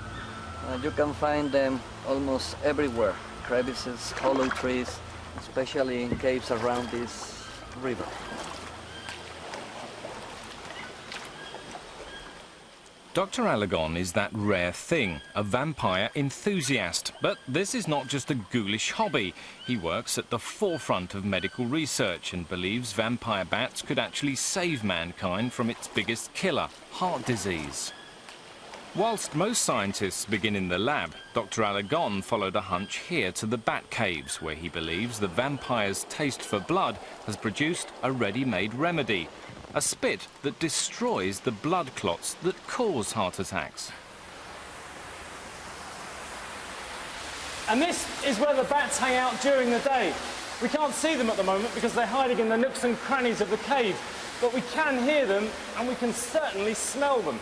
You can find them almost everywhere. Crevices, hollow trees, especially in caves around this river. Dr. Alagon is that rare thing, a vampire enthusiast. But this is not just a ghoulish hobby. He works at the forefront of medical research and believes vampire bats could actually save mankind from its biggest killer, heart disease. Whilst most scientists begin in the lab, Dr. Alagon followed a hunch here to the bat caves, where he believes the vampire's taste for blood has produced a ready-made remedy. A spit that destroys the blood clots that cause heart attacks. And this is where the bats hang out during the day. We can't see them at the moment because they're hiding in the nooks and crannies of the cave, but we can hear them and we can certainly smell them.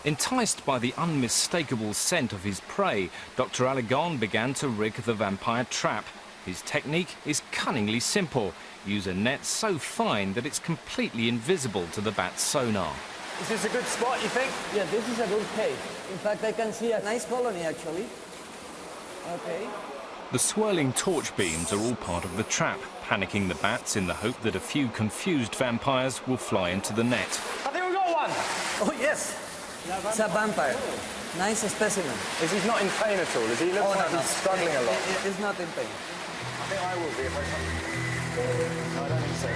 Enticed by the unmistakable scent of his prey, Dr. Alagon began to rig the vampire trap. His technique is cunningly simple. Use a net so fine that it's completely invisible to the bat's sonar. Is this a good spot, you think? Yeah, this is a good cave. In fact, I can see a nice colony, actually. Okay. The swirling torch beams are all part of the trap, panicking the bats in the hope that a few confused vampires will fly into the net. I think we got one! Oh, yes. It's a vampire. Nice specimen. Is he not in pain at all? Does he look like he's struggling a lot? He's not in pain. I think I will be if I come. No, I don't think so.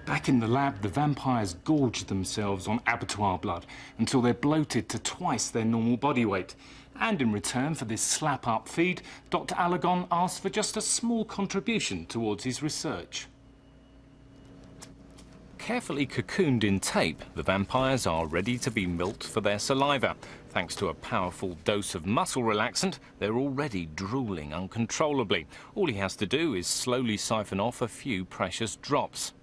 Back in the lab, the vampires gorge themselves on abattoir blood until they're bloated to twice their normal body weight. And in return for this slap-up feed, Dr. Alagon asked for just a small contribution towards his research. Carefully cocooned in tape, the vampires are ready to be milked for their saliva. Thanks to a powerful dose of muscle relaxant, they're already drooling uncontrollably. All he has to do is slowly siphon off a few precious drops.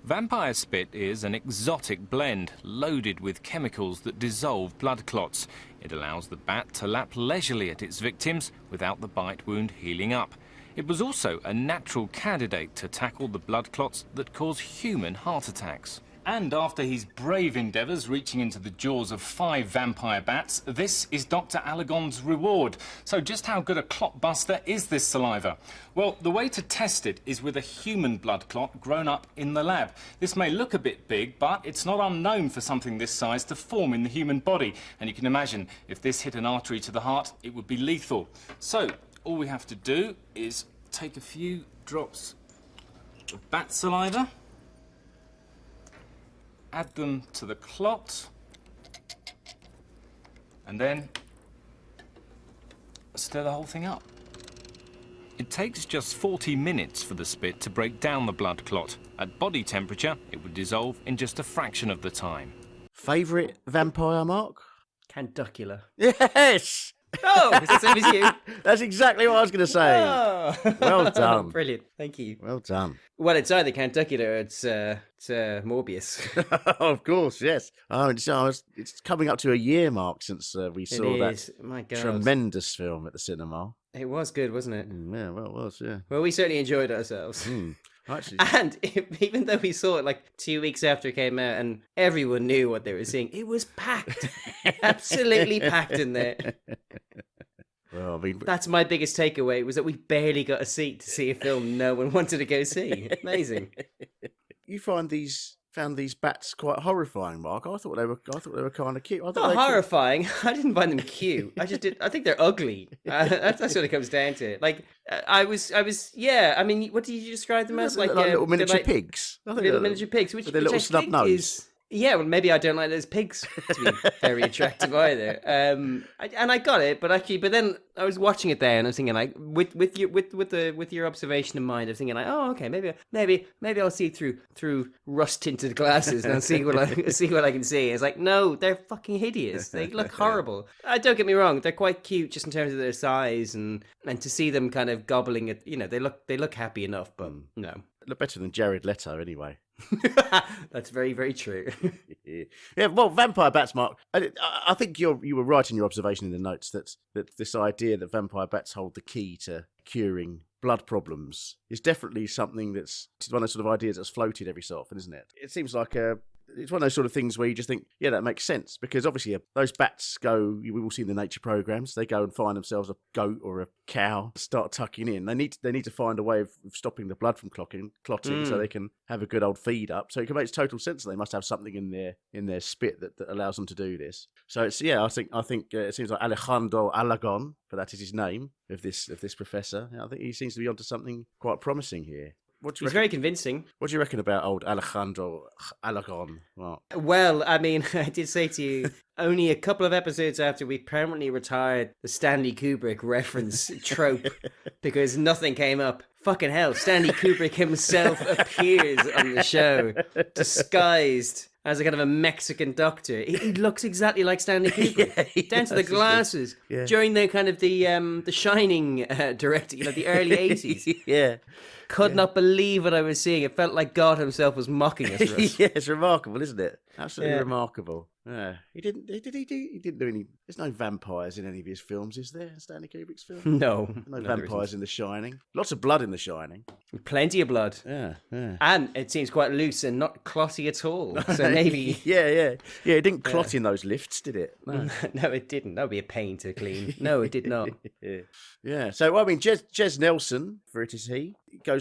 Vampire spit is an exotic blend, loaded with chemicals that dissolve blood clots. It allows the bat to lap leisurely at its victims without the bite wound healing up. It was also a natural candidate to tackle the blood clots that cause human heart attacks. And after his brave endeavours reaching into the jaws of 5 vampire bats, this is Dr. Alagon's reward. So just how good a clot buster is this saliva? Well, the way to test it is with a human blood clot grown up in the lab. This may look a bit big, but it's not unknown for something this size to form in the human body. And you can imagine, if this hit an artery to the heart, it would be lethal. So all we have to do is take a few drops of bat saliva, add them to the clot, and then stir the whole thing up. It takes just 40 minutes for the spit to break down the blood clot. At body temperature, it would dissolve in just a fraction of the time. Favourite vampire, Mark? Canducula. Yes! Oh, is that same as you? That's exactly what I was going to say. Oh. Well done. Brilliant. Thank you. Well done. Well, it's either Canducula or it's Morbius. Of course, yes. Oh, it's coming up to a year, Mark, since we saw that My God. tremendous film at the cinema. It was good, wasn't it? Yeah, well, it was, yeah. Well, we certainly enjoyed ourselves. Actually, And even though we saw it like 2 weeks after it came out and everyone knew what they were seeing, it was packed. Absolutely packed in there. well, I mean, That's my biggest takeaway, was that we barely got a seat to see a film no one wanted to go see. Amazing. you found these bats quite horrifying, Mark. I thought they were kind of cute. I thought Not they horrifying. I didn't find them cute. I think they're ugly. That's what it comes down to. Like, I was. Yeah. I mean, what did you describe them as? Like little miniature pigs. I think Little miniature pigs, which with their which little I snub think nose. is. Yeah, well, maybe I don't like those pigs to be very attractive either. And I got it, but then I was watching it there, and I was thinking, like, with your observation in mind, I was thinking, like, oh, okay, maybe I'll see through rust tinted glasses and I'll see what I can see. It's like, no, they're fucking hideous. They look horrible. Don't get me wrong, they're quite cute just in terms of their size, and to see them kind of gobbling it, they look happy enough, but no. Look better than Jared Leto, anyway. That's very, very true. Yeah, well, vampire bats, Mark. I think you were right in your observation in the notes that this idea that vampire bats hold the key to curing blood problems is definitely something it's one of those sort of ideas that's floated every so often, isn't it? It seems like it's one of those sort of things where you just think, yeah, that makes sense, because obviously those bats go, we will see in the nature programs, they go and find themselves a goat or a cow, start tucking in. They need to find a way of stopping the blood from clotting so they can have a good old feed up. So it makes total sense that they must have something in their spit that allows them to do this. So it's, yeah, I think it seems like Alejandro Alagon, but that is his name, of this professor. I think he seems to be onto something quite promising here. He's very convincing. What do you reckon about old Alejandro Alagon? Well, I mean, I did say to you, only a couple of episodes after we permanently retired the Stanley Kubrick reference trope because nothing came up. Fucking hell, Stanley Kubrick himself appears on the show, disguised as a kind of a Mexican doctor. He looks exactly like Stanley Kubrick, down to the glasses. Yeah. During the kind of the Shining director, the early 80s. Yeah. Could not believe what I was seeing. It felt like God himself was mocking us. Russ. Yeah, it's remarkable, isn't it? Absolutely remarkable. Yeah. He didn't do any. There's no vampires in any of his films, is there? Stanley Kubrick's film? No. No vampires in The Shining. Lots of blood in The Shining. Plenty of blood. Yeah. And it seems quite loose and not clotty at all. So maybe. Yeah. It didn't clot in those lifts, did it? No. No, it didn't. That would be a pain to clean. No, it did not. Yeah. So, I mean, Jez Nelson, for it is he,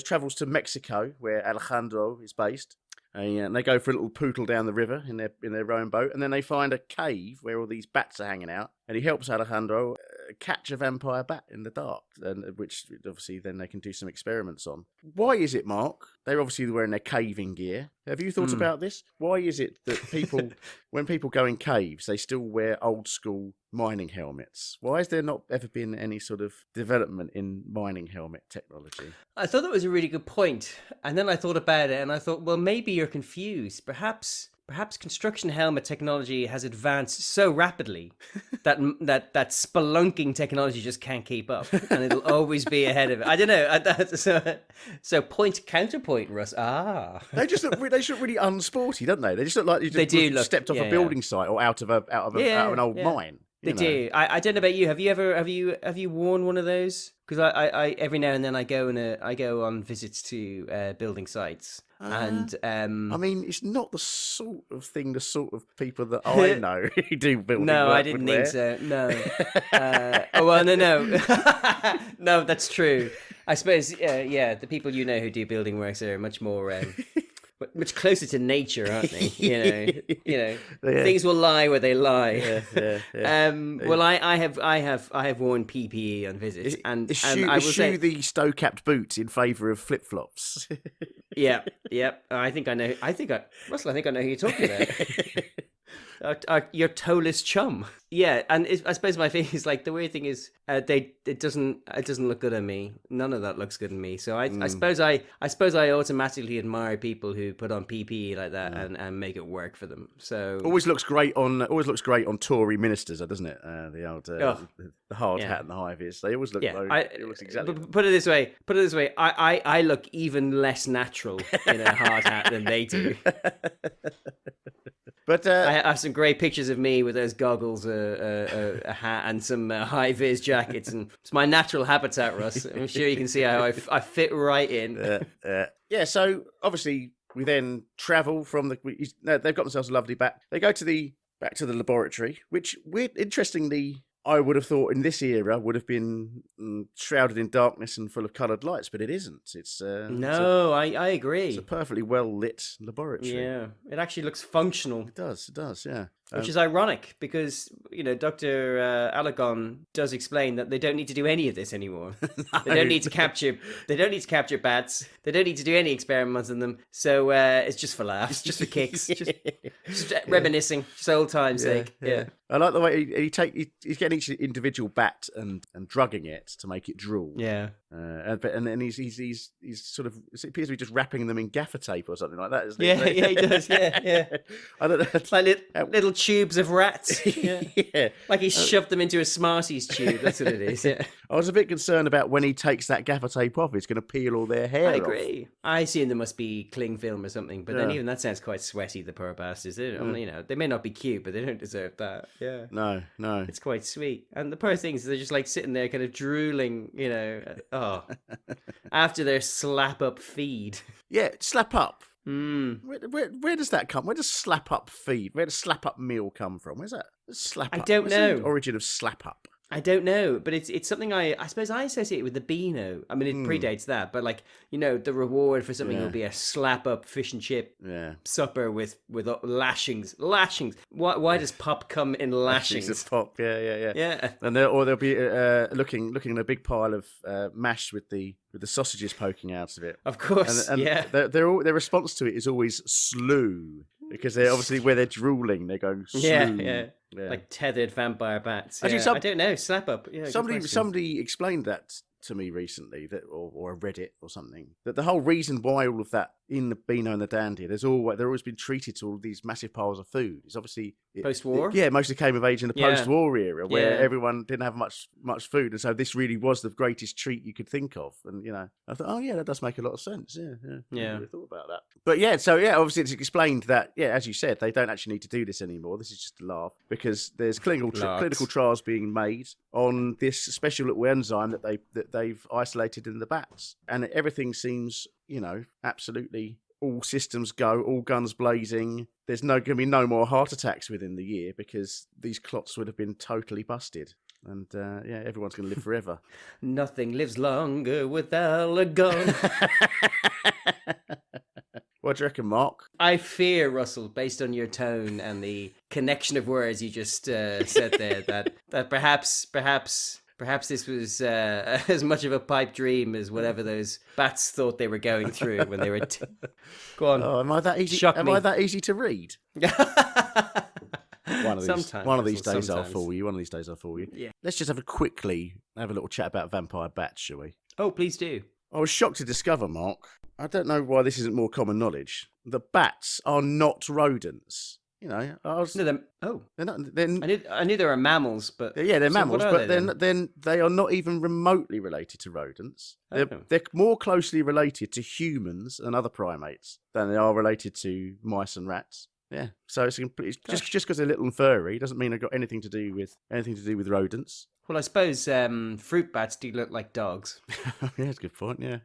travels to Mexico, where Alejandro is based. And they go for a little pootle down the river in their rowing boat, and then they find a cave where all these bats are hanging out, and he helps Alejandro catch a vampire bat in the dark, and which obviously then they can do some experiments on. Why is it, Mark? They're obviously wearing their caving gear. Have you thought about this? Why is it that when people go in caves, they still wear old school mining helmets? Why has there not ever been any sort of development in mining helmet technology? I thought that was a really good point. And then I thought about it and I thought, well, maybe you're confused. Perhaps perhaps construction helmet technology has advanced so rapidly that spelunking technology just can't keep up, and it'll always be ahead of it. I don't know. So point counterpoint, Russ. They just look really unsporty, don't they? They just look like you just stepped off a building site or out of an old mine. They do. I don't know about you. Have you worn one of those? Because I every now and then I go on visits to building sites. And I mean, it's not the sort of people that I know who do building No, work I didn't would think wear. so. No. No. No, that's true. I suppose, the people you know who do building works are much more, much closer to nature, aren't they? Things will lie where they lie. Well, I have worn PPE on visits, and I will say the stow-capped boots in favour of flip-flops. Yeah. I think I know. Russell, I think I know who you're talking about. Your toeless chum. Yeah, and I suppose my thing is like the weird thing is it doesn't look good on me. None of that looks good on me. So I suppose I automatically admire people who put on PPE like that and make it work for them. So always looks great on Tory ministers, doesn't it? The old the hard hat and the high vis. They always look. It looks exactly. Put it this way. I look even less natural in a hard hat than they do. But I have some great pictures of me with those goggles, a hat, and some high vis jackets, and it's my natural habitat, Russ. I'm sure you can see how I fit right in. Yeah. So obviously we then travel from they've got themselves a lovely back. They go back to the laboratory, which interestingly, I would have thought in this era would have been shrouded in darkness and full of coloured lights, but it isn't. I agree. It's a perfectly well lit laboratory. Yeah, it actually looks functional. It does. Yeah. Which is ironic because Dr. Alagon does explain that they don't need to do any of this anymore. No. They don't need to capture bats. They don't need to do any experiments on them. So it's just for laughs, just for kicks, just reminiscing, just old time's sake. Yeah. I like the way he's getting each individual bat and drugging it to make it drool. Yeah. And then he's sort of, it appears to be just wrapping them in gaffer tape or something like that, isn't it? Yeah, he does. Yeah. I don't know. It's like little tubes of rats. Yeah. Like he shoved them into a Smarties tube. That's what it is. Yeah. I was a bit concerned about when he takes that gaffer tape off, it's going to peel all their hair off. I agree. I assume there must be cling film or something, but then even that sounds quite sweaty, the poor bastards. They may not be cute, but they don't deserve that. Yeah. No. It's quite sweet. And the poor things, they're just like sitting there kind of drooling, after their slap up feed. Yeah, slap up. Where does that come? Where does slap up feed? Where does slap up meal come from? Where's that? Slap up. I don't know. The origin of slap up. I don't know, but it's something I suppose I associate with the Beano. I mean, it predates that, but the reward for something will be a slap up fish and chip supper with lashings. Why does pop come in lashings? Of pop, yeah. And they'll be looking at a big pile of mash with the sausages poking out of it. Of course, and their response to it is always slew. Because they're obviously where they're drooling, they're going slew. Yeah. Like tethered vampire bats. Actually, I don't know. Slap up. Yeah, somebody explained that to me recently, or I read it or something, that the whole reason why all of that in the Beano and the Dandy, they're always been treated to all these massive piles of food. It's obviously post-war. Mostly came of age in the post-war era where everyone didn't have much food, and so this really was the greatest treat you could think of. And I thought, that does make a lot of sense. Yeah. I really thought about that. But obviously it's explained that as you said, they don't actually need to do this anymore. This is just a laugh because there's clinical trials being made on this special little enzyme that they've isolated in the bats, and everything seems absolutely all systems go, all guns blazing. There's going to be no more heart attacks within the year because these clots would have been totally busted. And everyone's going to live forever. Nothing lives longer without a gun. What do you reckon, Mark? I fear, Russell, based on your tone and the connection of words you just said there, that perhaps this was as much of a pipe dream as whatever those bats thought they were going through when they were... Go on. Oh, am I that easy? Am I that easy to read? One of these days I'll fool you. Yeah. Let's just have a little chat about vampire bats, shall we? Oh, please do. I was shocked to discover, Mark, I don't know why this isn't more common knowledge, the bats are not rodents. You know, they're not. I knew there were mammals, but they're mammals, but then they are not even remotely related to rodents. They're more closely related to humans and other primates than they are related to mice and rats. Yeah, so it's just because they're little and furry doesn't mean they've got anything to do with rodents. Well, I suppose fruit bats do look like dogs. Yeah, that's a good point. Yeah.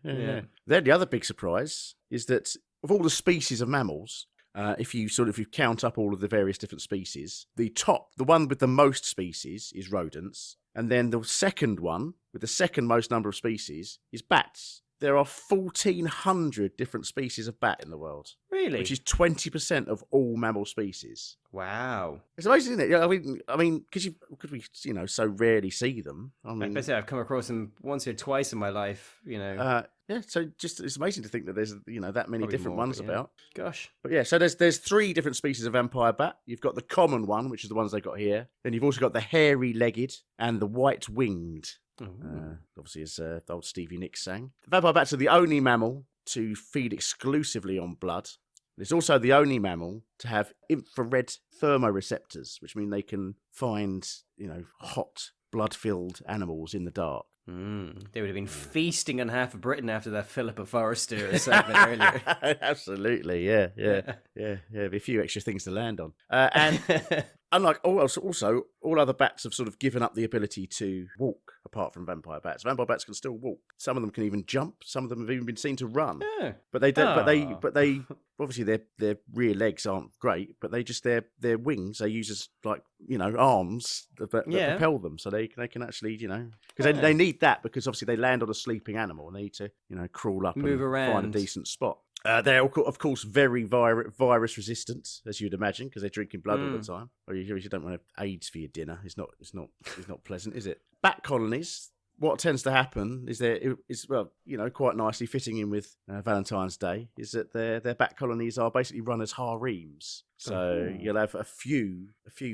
Then the other big surprise is that of all the species of mammals. If you count up all of the various different species, the one with the most species is rodents, and then the second one with the second most number of species is bats. There are 1,400 different species of bat in the world. Really? Which is 20% of all mammal species. Wow. It's amazing, isn't it? Yeah, I mean, because we so rarely see them. I mean, I've come across them once or twice in my life. So it's amazing to think that there's that many Probably different more, ones but yeah. about. Gosh. But yeah, so there's 3 different species of vampire bat. You've got the common one, which is the ones they got here. Then you've also got the hairy-legged and the white-winged. Obviously, as old Stevie Nicks sang. The vampire bats are the only mammal to feed exclusively on blood. It's also the only mammal to have infrared thermoreceptors, which mean they can find, hot, blood-filled animals in the dark. They would have been feasting on half of Britain after that Philippa Forrester segment earlier. Absolutely, yeah. A few extra things to land on. And unlike all other bats have sort of given up the ability to walk, apart from vampire bats. Vampire bats can still walk. Some of them can even jump. Some of them have even been seen to run. Yeah. But they don't. But they obviously their rear legs aren't great. But they just their wings they use as arms that propel them, so they can actually because they need that because obviously they land on a sleeping animal and they need to crawl up move and around, find a decent spot. They're of course very virus resistant, as you'd imagine, because they're drinking blood all the time. Or you don't want to have AIDS for your dinner. It's not pleasant, is it? Bat colonies. What tends to happen is quite nicely fitting in with Valentine's Day, is that their bat colonies are basically run as harems. So you'll have a few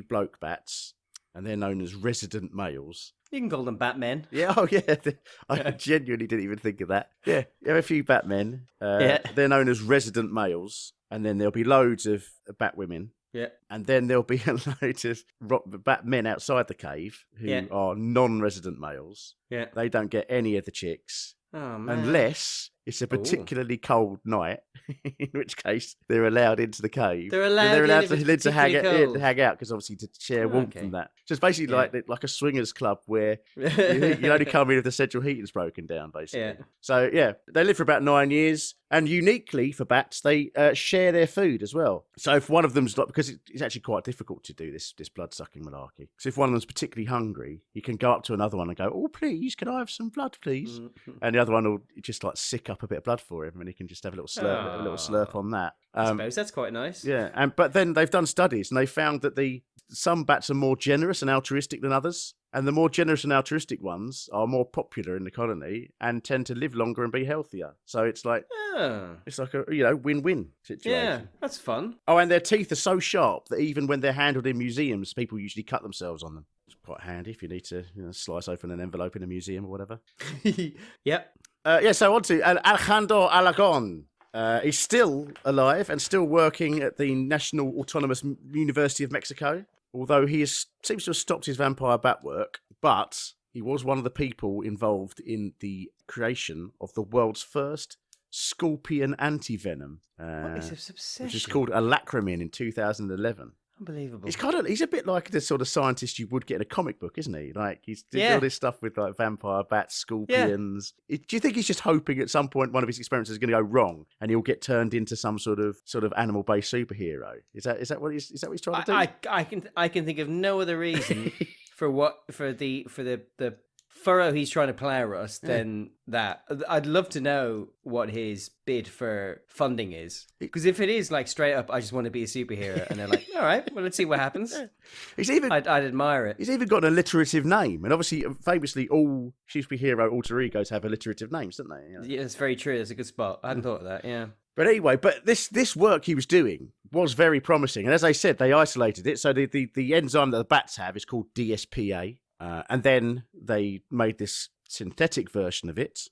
bloke bats, and they're known as resident males. You can call them Batmen. Yeah, I genuinely didn't even think of that. Yeah, you have a few Batmen. They're known as resident males, and then there'll be loads of bat women. Yeah. And then there'll be a load of Batmen outside the cave who are non-resident males. Yeah. They don't get any of the chicks. Oh, man. Unless it's a particularly cold night, in which case they're allowed into the cave. They're allowed to hang out because obviously to share warmth from that. So it's basically like a swingers club where you only come in if the central heating's broken down, basically. Yeah. So they live for about 9 years, and uniquely for bats, they share their food as well. So if one of them's because it's actually quite difficult to do this blood sucking malarkey. So if one of them's particularly hungry, you can go up to another one and go, "Oh, please, can I have some blood, please?" And the other one will just sick up a bit of blood for him, and he can just have a little slurp on that. I suppose that's quite nice. Yeah, but then they've done studies, and they found that some bats are more generous and altruistic than others, and the more generous and altruistic ones are more popular in the colony and tend to live longer and be healthier. So it's like it's like a win-win situation. Yeah, that's fun. Oh, and their teeth are so sharp that even when they're handled in museums, people usually cut themselves on them. It's quite handy if you need to slice open an envelope in a museum or whatever. Yep. So on to Alejandro Aragon. He's still alive and still working at the National Autonomous University of Mexico, although he seems to have stopped his vampire bat work, but he was one of the people involved in the creation of the world's first scorpion antivenom, what is this obsession? which is called alacrimin in 2011. Unbelievable. He's a bit like the sort of scientist you would get in a comic book, isn't he? Like he's doing all this stuff with vampire bats, scorpions. Do you think he's just hoping at some point one of his experiments is going to go wrong and he'll get turned into some sort of animal-based superhero? Is that what he's trying to do? I can think of no other reason for the furrow he's trying to plough us than that. I'd love to know what his bid for funding is, because if it is straight up, I just want to be a superhero, and they're like, all right, well, let's see what happens. I'd admire it. He's even got an alliterative name, and obviously, famously, all superhero alter egos have alliterative names, don't they? Yeah, it's very true. That's a good spot. I hadn't thought of that. Yeah. But anyway, this work he was doing was very promising, and as I said, they isolated it. So the enzyme that the bats have is called DSPA. And then they made this synthetic version of it,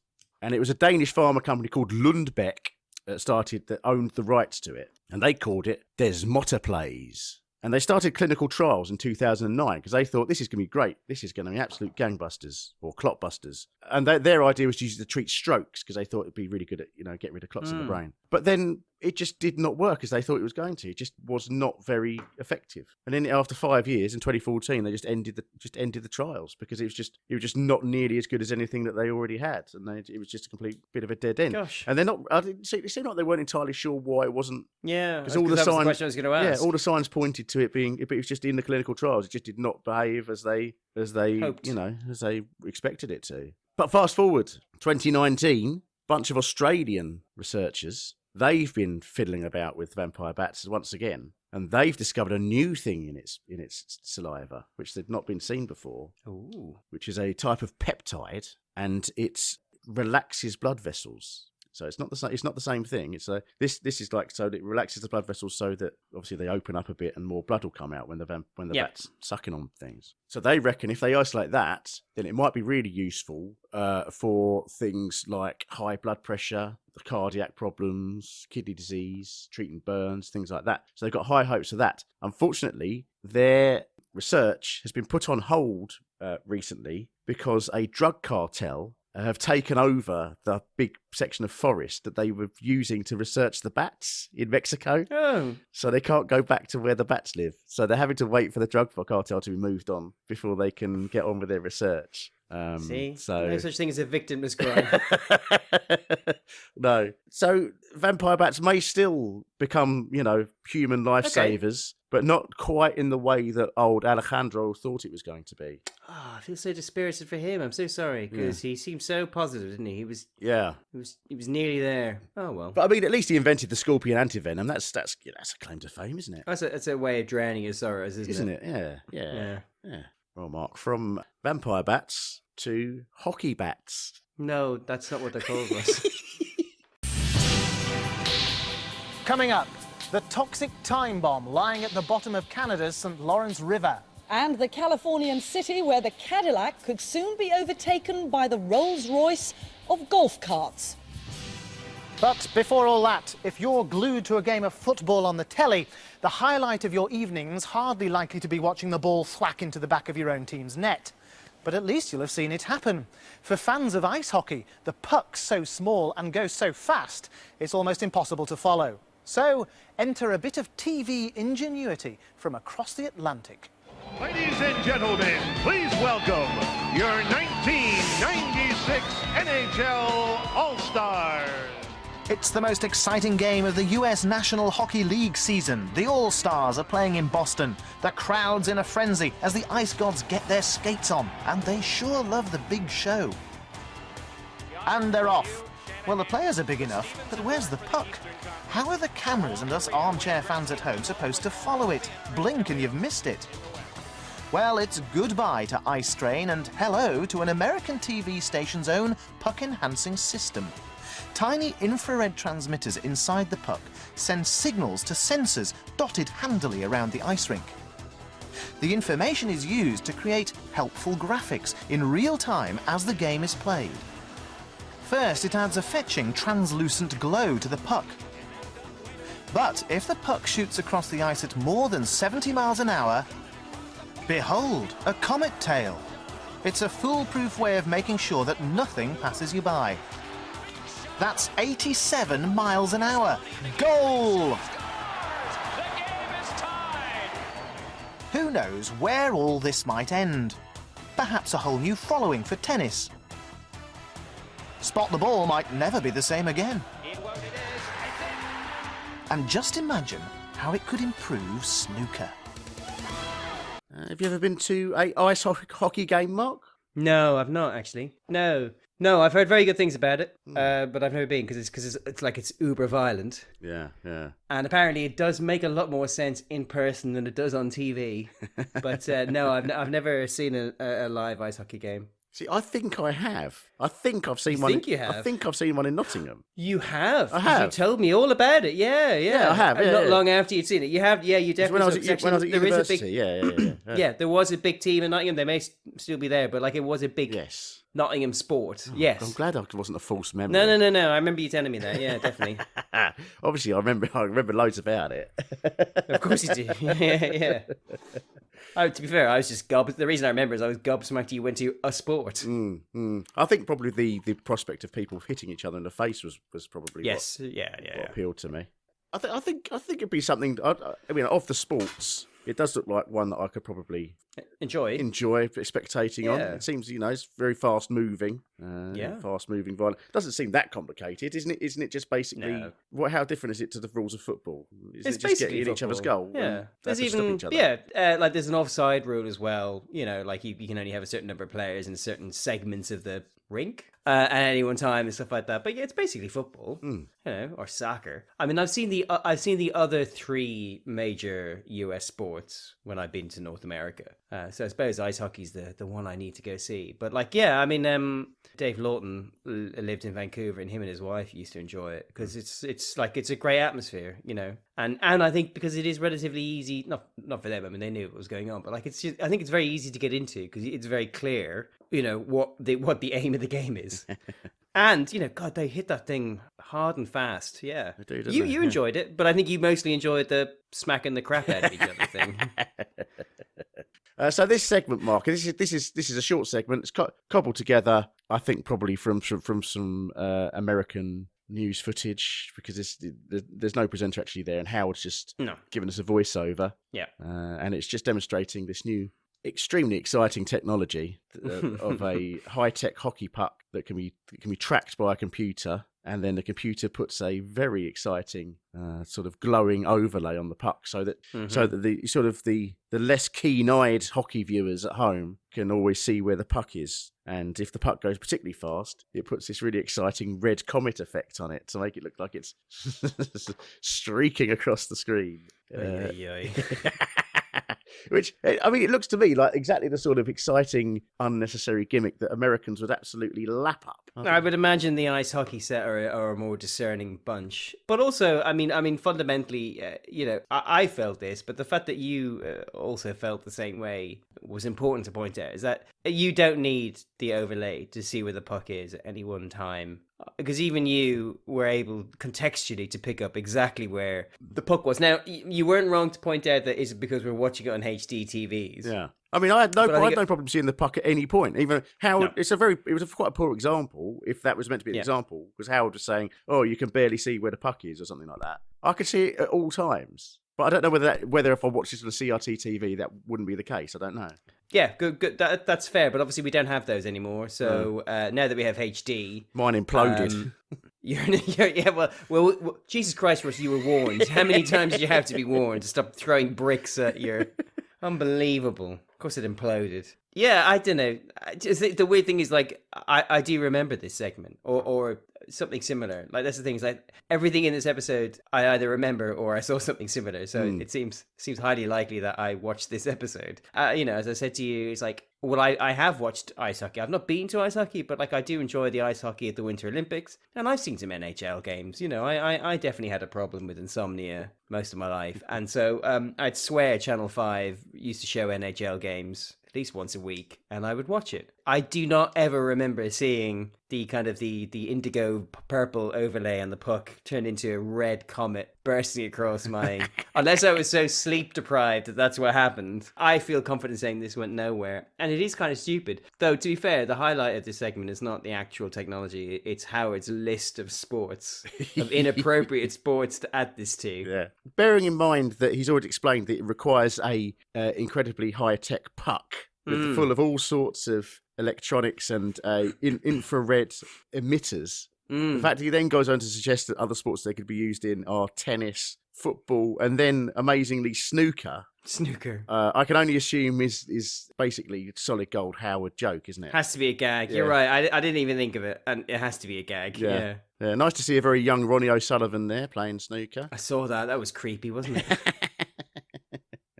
and it was a Danish pharma company called Lundbeck that owned the rights to it, and they called it Desmotter Plays. And they started clinical trials in 2009 because they thought this is going to be great. This is going to be absolute gangbusters or clotbusters. And their idea was to use it to treat strokes because they thought it'd be really good at, getting rid of clots in the brain. But then it just did not work as they thought it was going to. It just was not very effective. And then after 5 years, in 2014, they just ended the trials because it was just not nearly as good as anything that they already had, and it was just a complete bit of a dead end. Gosh. And they're not. It seemed like they weren't entirely sure why it wasn't. Yeah, because all the signs. That was the question I was going to ask. Yeah, all the signs pointed to it being. It was just in the clinical trials. It just did not behave as they hoped. as they expected it to. But fast forward 2019, bunch of Australian researchers. They've been fiddling about with vampire bats once again, and they've discovered a new thing in its saliva, which they'd not been seen before. Ooh. Which is a type of peptide, and it relaxes blood vessels. So it's not the same thing. It's this is like, so it relaxes the blood vessels so that obviously they open up a bit and more blood will come out when the bat's sucking on things. So they reckon if they isolate that, then it might be really useful for things like high blood pressure, cardiac problems, kidney disease, treating burns, things like that. So they've got high hopes of that. Unfortunately, their research has been put on hold recently because a drug cartel have taken over the big section of forest that they were using to research the bats in Mexico. Oh. So they can't go back to where the bats live. So they're having to wait for the drug cartel to be moved on before they can get on with their research. See? So No such thing as a victimless crime. No. So vampire bats may still become, human lifesavers, but not quite in the way that old Alejandro thought it was going to be. Oh, I feel so dispirited for him. I'm so sorry because he seemed so positive, didn't he? He was nearly there. Oh well. But I mean, at least he invented the scorpion antivenom. That's a claim to fame, isn't it? That's a way of drowning his sorrows, isn't it? Yeah. Well, Mark, from vampire bats to hockey bats. No, that's not what they're called, Russ. Coming up, the toxic time bomb lying at the bottom of Canada's St. Lawrence River. And the Californian city where the Cadillac could soon be overtaken by the Rolls-Royce of golf carts. But before all that, if you're glued to a game of football on the telly, the highlight of your evening's hardly likely to be watching the ball thwack into the back of your own team's net. But at least you'll have seen it happen. For fans of ice hockey, the puck's so small and goes so fast, it's almost impossible to follow. So, enter a bit of TV ingenuity from across the Atlantic. Ladies and gentlemen, please welcome your 1996 NHL All-Stars. It's the most exciting game of the US National Hockey League season. The All-Stars are playing in Boston. The crowd's in a frenzy as the ice gods get their skates on. And they sure love the big show. And they're off. Well, the players are big enough, but where's the puck? How are the cameras and us armchair fans at home supposed to follow it? Blink and you've missed it. Well, it's goodbye to ice strain and hello to an American TV station's own puck-enhancing system. Tiny infrared transmitters inside the puck send signals to sensors dotted handily around the ice rink. The information is used to create helpful graphics in real time as the game is played. First, it adds a fetching, translucent glow to the puck. But if the puck shoots across the ice at more than 70 miles an hour, behold, a comet tail. It's a foolproof way of making sure that nothing passes you by. That's 87 miles an hour. Goal! Who knows where all this might end? Perhaps a whole new following for tennis. Spot the ball might never be the same again. And just imagine how it could improve snooker. Have you ever been to a ice hockey game, Mark? No, I've not actually. No, I've heard very good things about it, but I've never been because it's uber violent. Yeah. And apparently it does make a lot more sense in person than it does on TV. But no, I've never seen a live ice hockey game. See, I think I have. I think I've seen one. Think you have? I think I've seen one in Nottingham. You have? I have. You told me all about it. Yeah, I have. And not long after you'd seen it. You have. Yeah, you definitely. When I was at university. Yeah. There was a big team in Nottingham. They may still be there, but it was a big. Yes. Nottingham Sport. Yes. I'm glad it wasn't a false memory. No. I remember you telling me that. Yeah, definitely. Obviously, I remember loads about it. Of course you do. Yeah. Oh, to be fair, I was just the reason I remember is I was gobsmacked you went to a sport. I think probably the prospect of people hitting each other in the face was probably Yes. what Yeah. appealed to me. I think it'd be something. I mean, of the sports, it does look like one that I could probably enjoy spectating on. It seems, it's very fast moving. Fast moving violent. Doesn't seem that complicated, isn't it? Isn't it just basically how different is it to the rules of football? Is It's it just basically getting in each other's goal? Yeah, There's even like there's an offside rule as well. Like you can only have a certain number of players in certain segments of the rink at any one time and stuff like that. But yeah, it's basically football, or soccer. I mean, I've seen the other three major US sports when I've been to North America. So I suppose ice hockey's the one I need to go see. But Dave Lawton lived in Vancouver, and him and his wife used to enjoy it because it's a great atmosphere, And I think because it is relatively easy, not for them. I mean, they knew what was going on, but I think it's very easy to get into because it's very clear, what the aim of the game is. And God, they hit that thing hard and fast. Yeah, they do, you enjoyed it, but I think you mostly enjoyed the smacking the crap out of each other thing. So this segment, Mark, this is a short segment. It's cobbled together, I think, probably from some American news footage because there's no presenter actually there, and Howard's just giving us a voiceover. Yeah, and it's just demonstrating this new, extremely exciting technology of a high-tech hockey puck that can be tracked by a computer, and then the computer puts a very exciting sort of glowing overlay on the puck, so that the less keen-eyed hockey viewers at home can always see where the puck is. And if the puck goes particularly fast, it puts this really exciting red comet effect on it to make it look like it's streaking across the screen. Which, I mean, it looks to me like exactly the sort of exciting, unnecessary gimmick that Americans would absolutely lap up. I would imagine the ice hockey set are a more discerning bunch. But also, I mean, fundamentally, I felt this, but the fact that you also felt the same way was important to point out, is that you don't need the overlay to see where the puck is at any one time. Because even you were able contextually to pick up exactly where the puck was. Now, you weren't wrong to point out that it's because we're watching it on HD TVs. Yeah. I mean, I had no problem seeing the puck at any point. Even Howard, it was quite a poor example, if that was meant to be an example, because Howard was saying, "Oh, you can barely see where the puck is," or something like that. I could see it at all times, but I don't know whether if I watched this on a CRT TV, that wouldn't be the case. I don't know. Yeah, good. That's fair, but obviously we don't have those anymore. So now that we have HD, mine imploded. Well, Jesus Christ, Russ, you were warned. How many times did you have to be warned to stop throwing bricks at your? Unbelievable. Of course, it imploded. Yeah, I don't know. The weird thing is, like, I do remember this segment or something similar. Like, that's the thing. Is like everything in this episode, I either remember or I saw something similar. So it seems highly likely that I watched this episode. As I said to you, it's like, well, I have watched ice hockey. I've not been to ice hockey, but like I do enjoy the ice hockey at the Winter Olympics, and I've seen some NHL games. I definitely had a problem with insomnia most of my life, and so I'd swear Channel 5 used to show NHL games at least once a week, and I would watch it. I do not ever remember seeing the kind of the indigo purple overlay on the puck turn into a red comet bursting across my... Unless I was so sleep deprived that that's what happened. I feel confident saying this went nowhere. And it is kind of stupid. Though, to be fair, the highlight of this segment is not the actual technology. It's Howard's list of sports, of inappropriate sports to add this to. Yeah. Bearing in mind that he's already explained that it requires a incredibly high-tech puck full of all sorts of electronics and infrared emitters. The fact that he then goes on to suggest that other sports they could be used in are tennis, football, and then amazingly snooker. I can only assume is basically solid gold Howard joke, isn't it? Has to be a gag. Yeah. You're right. I didn't even think of it, and it has to be a gag. Yeah. Nice to see a very young Ronnie O'Sullivan there playing snooker. I saw that. That was creepy, wasn't it?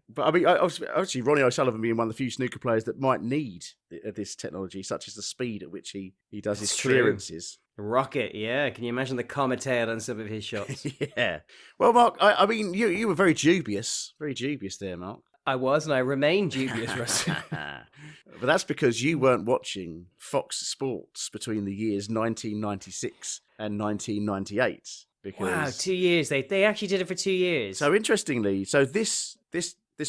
But I mean, obviously, Ronnie O'Sullivan being one of the few snooker players that might need this technology, such as the speed at which he does his clearances. Rocket, yeah. Can you imagine the comet tail on some of his shots? Yeah. Well, Mark, I mean, you were very dubious there, Mark. I was, and I remain dubious, Russ. But that's because you weren't watching Fox Sports between the years 1996 and 1998. Because... Wow, 2 years. They actually did it for 2 years. So interestingly, this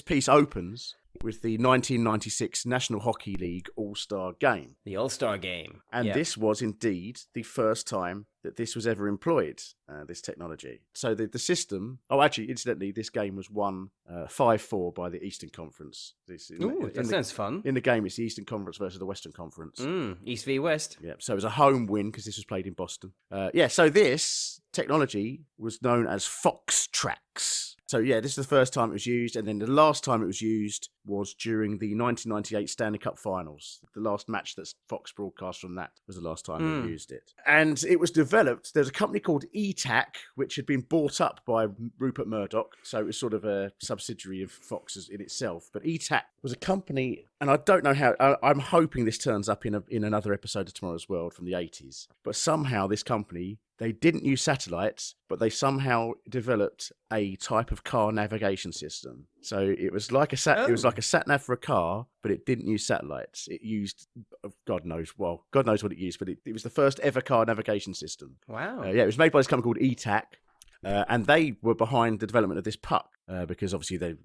piece opens with the 1996 National Hockey League All-Star Game. The All-Star Game. And this was indeed the first time that this was ever employed, this technology. So the system... Oh, actually, incidentally, this game was won 5-4 by the Eastern Conference. Sounds fun. In the game, it's the Eastern Conference versus the Western Conference. East v West. Yeah, so it was a home win because this was played in Boston. So this technology was known as Fox Tracks. So yeah, this is the first time it was used, and then the last time it was used was during the 1998 Stanley Cup Finals. The last match that Fox broadcast from that was the last time they used it. And it was developed, there's a company called ETAC, which had been bought up by Rupert Murdoch, so it was sort of a subsidiary of Fox in itself. But ETAC was a company, and I don't know how, I'm hoping this turns up in another episode of Tomorrow's World from the 80s, but somehow this company... They didn't use satellites, but they somehow developed a type of car navigation system. So it was like a sat nav for a car, but it didn't use satellites. It used God knows what it used, but it was the first ever car navigation system. Wow. It was made by this company called ETAC. And they were behind the development of this puck because obviously they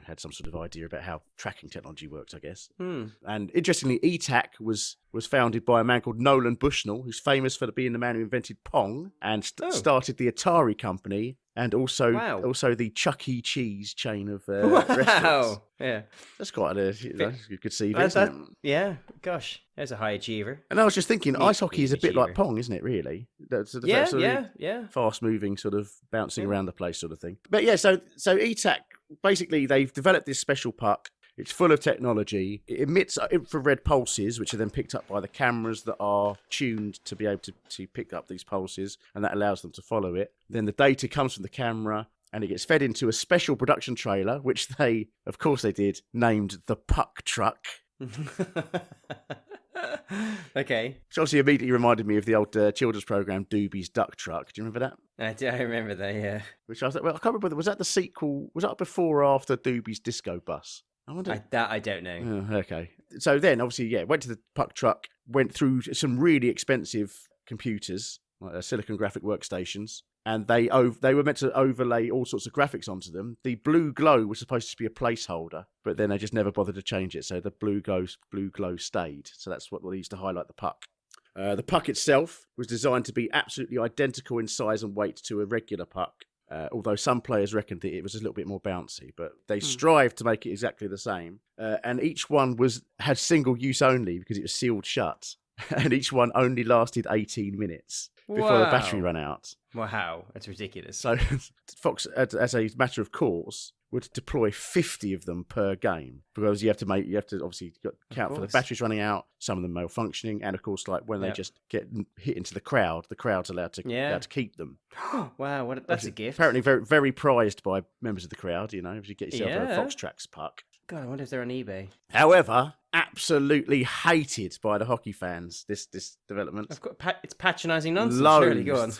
had some sort of idea about how tracking technology works, I guess. And interestingly, ETAC was founded by a man called Nolan Bushnell, who's famous for being the man who invented Pong and started the Atari company and also the Chuck E. Cheese chain of restaurants. Yeah. That's quite a good CV, isn't it? Yeah, gosh, there's a high achiever. And I was just thinking, ice hockey is a bit like Pong, isn't it, really? Yeah. Fast-moving, sort of bouncing around the place sort of thing. But yeah, so ETAC, basically, they've developed this special puck. It's full of technology. It emits infrared pulses, which are then picked up by the cameras that are tuned to be able to pick up these pulses, and that allows them to follow it. Then the data comes from the camera, and it gets fed into a special production trailer, which they, of course they did, named the Puck Truck. Okay. Which obviously immediately reminded me of the old children's programme Doobie's Duck Truck. Do you remember that? I remember that, yeah. Which I was like, well, I can't remember, was that the sequel? Was that before or after Doobie's Disco Bus? I don't know. Oh, okay. So then, obviously, went to the Puck Truck, went through some really expensive computers, like Silicon Graphic workstations, and they were meant to overlay all sorts of graphics onto them. The blue glow was supposed to be a placeholder, but then they just never bothered to change it, so the blue glow stayed. So that's what they used to highlight the puck. The puck itself was designed to be absolutely identical in size and weight to a regular puck. Although some players reckoned that it was a little bit more bouncy, but they strived to make it exactly the same. And each one had single use only because it was sealed shut. And each one only lasted 18 minutes before the battery ran out. Wow, that's ridiculous. So Fox, as a matter of course, would deploy 50 of them per game because you have to obviously count for the batteries running out, some of them malfunctioning, and of course, like when they just get hit into the crowd's allowed to keep them. Wow, that's a gift. Apparently, very very prized by members of the crowd. If you get yourself a Fox Tracks puck. God, I wonder if they're on eBay. However, absolutely hated by the hockey fans, this development. Of course, it's patronising nonsense. Loathed. Surely, go on.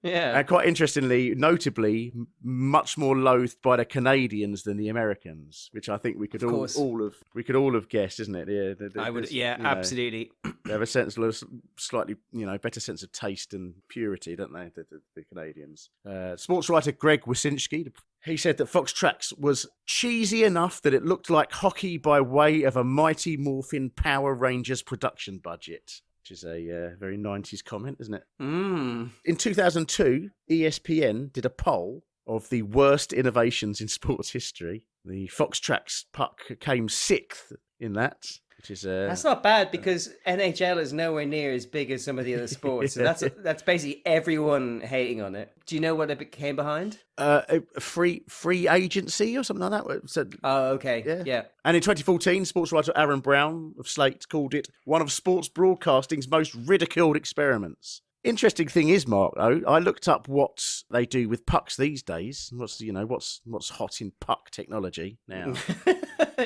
Yeah. And quite interestingly, notably, much more loathed by the Canadians than the Americans, which I think we could all have guessed, isn't it? Yeah, I would. Yeah, absolutely. They have a slightly, better sense of taste and purity, don't they? The Canadians. Sports writer Greg Wyszynski, he said that Fox Tracks was cheesy enough that it looked like hockey by way of a Mighty Morphin Power Rangers production budget. Which is a very 90s comment, isn't it? In 2002, ESPN did a poll of the worst innovations in sports history. The Fox Tracks puck came 6th in that. Which is, that's not bad because NHL is nowhere near as big as some of the other sports. So that's basically everyone hating on it. Do you know what it came behind? A free agency or something like that. So, okay. Yeah. And in 2014, sports writer Aaron Brown of Slate called it one of sports broadcasting's most ridiculed experiments. Interesting thing is, Mark, though, I looked up what they do with pucks these days. What's hot in puck technology now.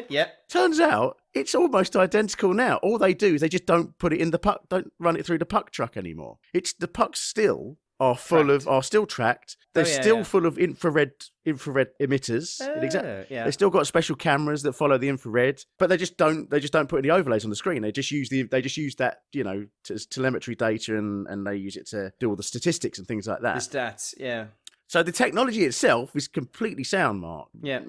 Yep. Turns out it's almost identical now. All they do is they just don't put it in the puck, don't run it through the puck truck anymore. It's the puck's still are still tracked. They're still full of infrared emitters. Yeah. They still got special cameras that follow the infrared, but they just don't put any overlays on the screen. They just use that, telemetry data and they use it to do all the statistics and things like that. The stats, yeah. So the technology itself is completely sound, Mark. Yeah.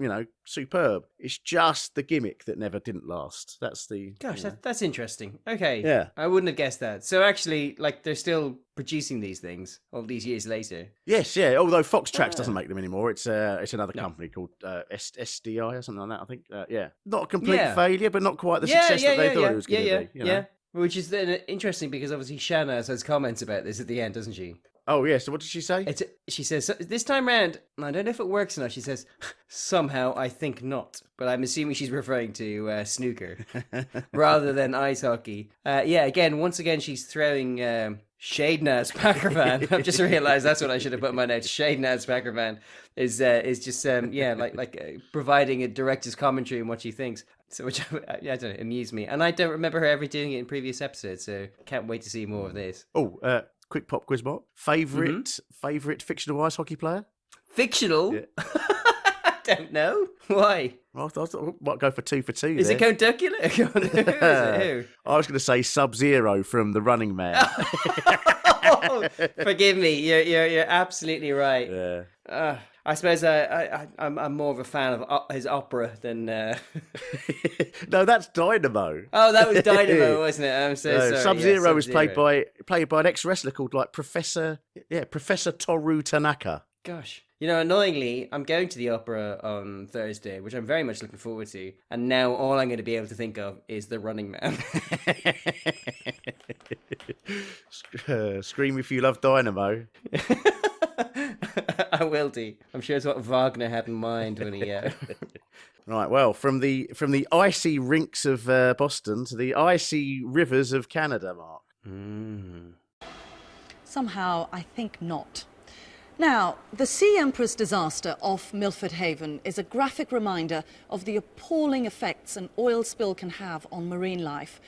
Superb. It's just the gimmick that didn't last. That's the... Gosh, that's interesting. Okay. Yeah. I wouldn't have guessed that. So actually, they're still producing these things all these years later. Yes, yeah. Although Fox Tracks doesn't make them anymore. It's another company called SDI or something like that, I think. Not a complete failure, but not quite the success that they thought it was going to be. Yeah. Which is then interesting because obviously Shahnaz has comments about this at the end, doesn't she? Oh, yeah. So what did she say? She says, this time round, I don't know if it works or not, she says, somehow I think not. But I'm assuming she's referring to snooker rather than ice hockey. Once again, she's throwing Shahnaz Pakravan. I've just realised that's what I should have put in my notes. Shahnaz Pakravan is just, providing a director's commentary on what she thinks. So, which, I don't know, amused me. And I don't remember her ever doing it in previous episodes, so can't wait to see more of this. Oh, quick pop quiz, Mark. Favourite fictional ice hockey player? Fictional? Yeah. I don't know. Why? Well, I might go for 2 for 2. Is it Count Duckula? Who? I was going to say Sub-Zero from The Running Man. Oh, forgive me. You're absolutely right. Yeah. I suppose I'm more of a fan of his opera than... No, that's Dynamo. Oh, that was Dynamo, wasn't it? I'm so sorry. Sub-Zero was played by an ex-wrestler called Professor Toru Tanaka. Gosh. Annoyingly, I'm going to the opera on Thursday, which I'm very much looking forward to. And now all I'm going to be able to think of is The Running Man. Scream if you love Dynamo. I will do. I'm sure it's what Wagner had in mind when he... Right, well, from the icy rinks of Boston to the icy rivers of Canada, Mark. Somehow, I think not. Now, the Sea Empress disaster off Milford Haven is a graphic reminder of the appalling effects an oil spill can have on marine life.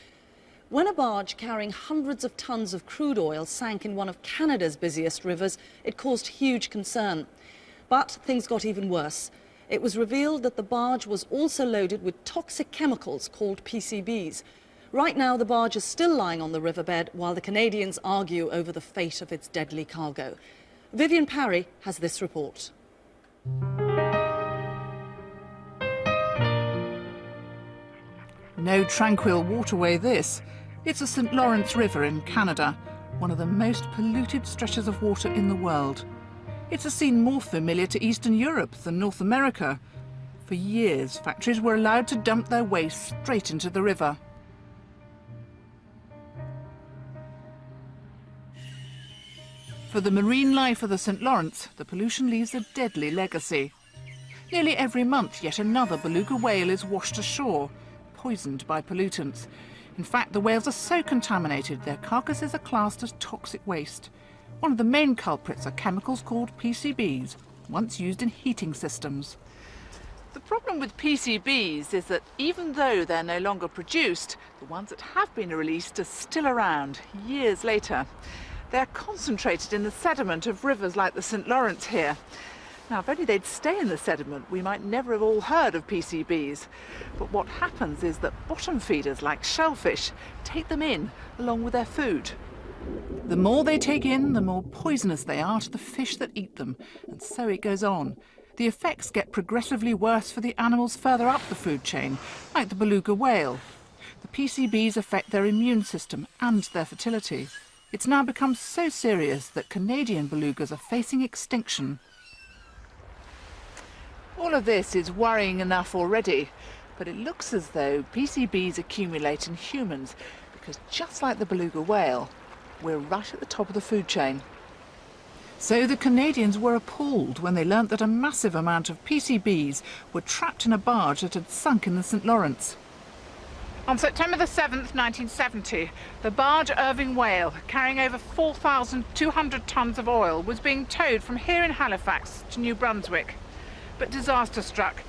When a barge carrying hundreds of tons of crude oil sank in one of Canada's busiest rivers, it caused huge concern. But things got even worse. It was revealed that the barge was also loaded with toxic chemicals called PCBs. Right now, the barge is still lying on the riverbed while the Canadians argue over the fate of its deadly cargo. Vivienne Parry has this report. No tranquil waterway this. It's the St. Lawrence River in Canada, one of the most polluted stretches of water in the world. It's a scene more familiar to Eastern Europe than North America. For years, factories were allowed to dump their waste straight into the river. For the marine life of the St. Lawrence, the pollution leaves a deadly legacy. Nearly every month, yet another beluga whale is washed ashore, poisoned by pollutants. In fact, the whales are so contaminated, their carcasses are classed as toxic waste. One of the main culprits are chemicals called PCBs, once used in heating systems. The problem with PCBs is that even though they're no longer produced, the ones that have been released are still around years later. They're concentrated in the sediment of rivers like the St. Lawrence here. Now, if only they'd stay in the sediment, we might never have all heard of PCBs. But what happens is that bottom feeders like shellfish take them in along with their food. The more they take in, the more poisonous they are to the fish that eat them, and so it goes on. The effects get progressively worse for the animals further up the food chain, like the beluga whale. The PCBs affect their immune system and their fertility. It's now become so serious that Canadian belugas are facing extinction. All of this is worrying enough already, but it looks as though PCBs accumulate in humans because, just like the beluga whale, we're right at the top of the food chain. So the Canadians were appalled when they learnt that a massive amount of PCBs were trapped in a barge that had sunk in the St. Lawrence. On September the 7th, 1970, the barge Irving Whale, carrying over 4,200 tonnes of oil, was being towed from here in Halifax to New Brunswick. But disaster struck.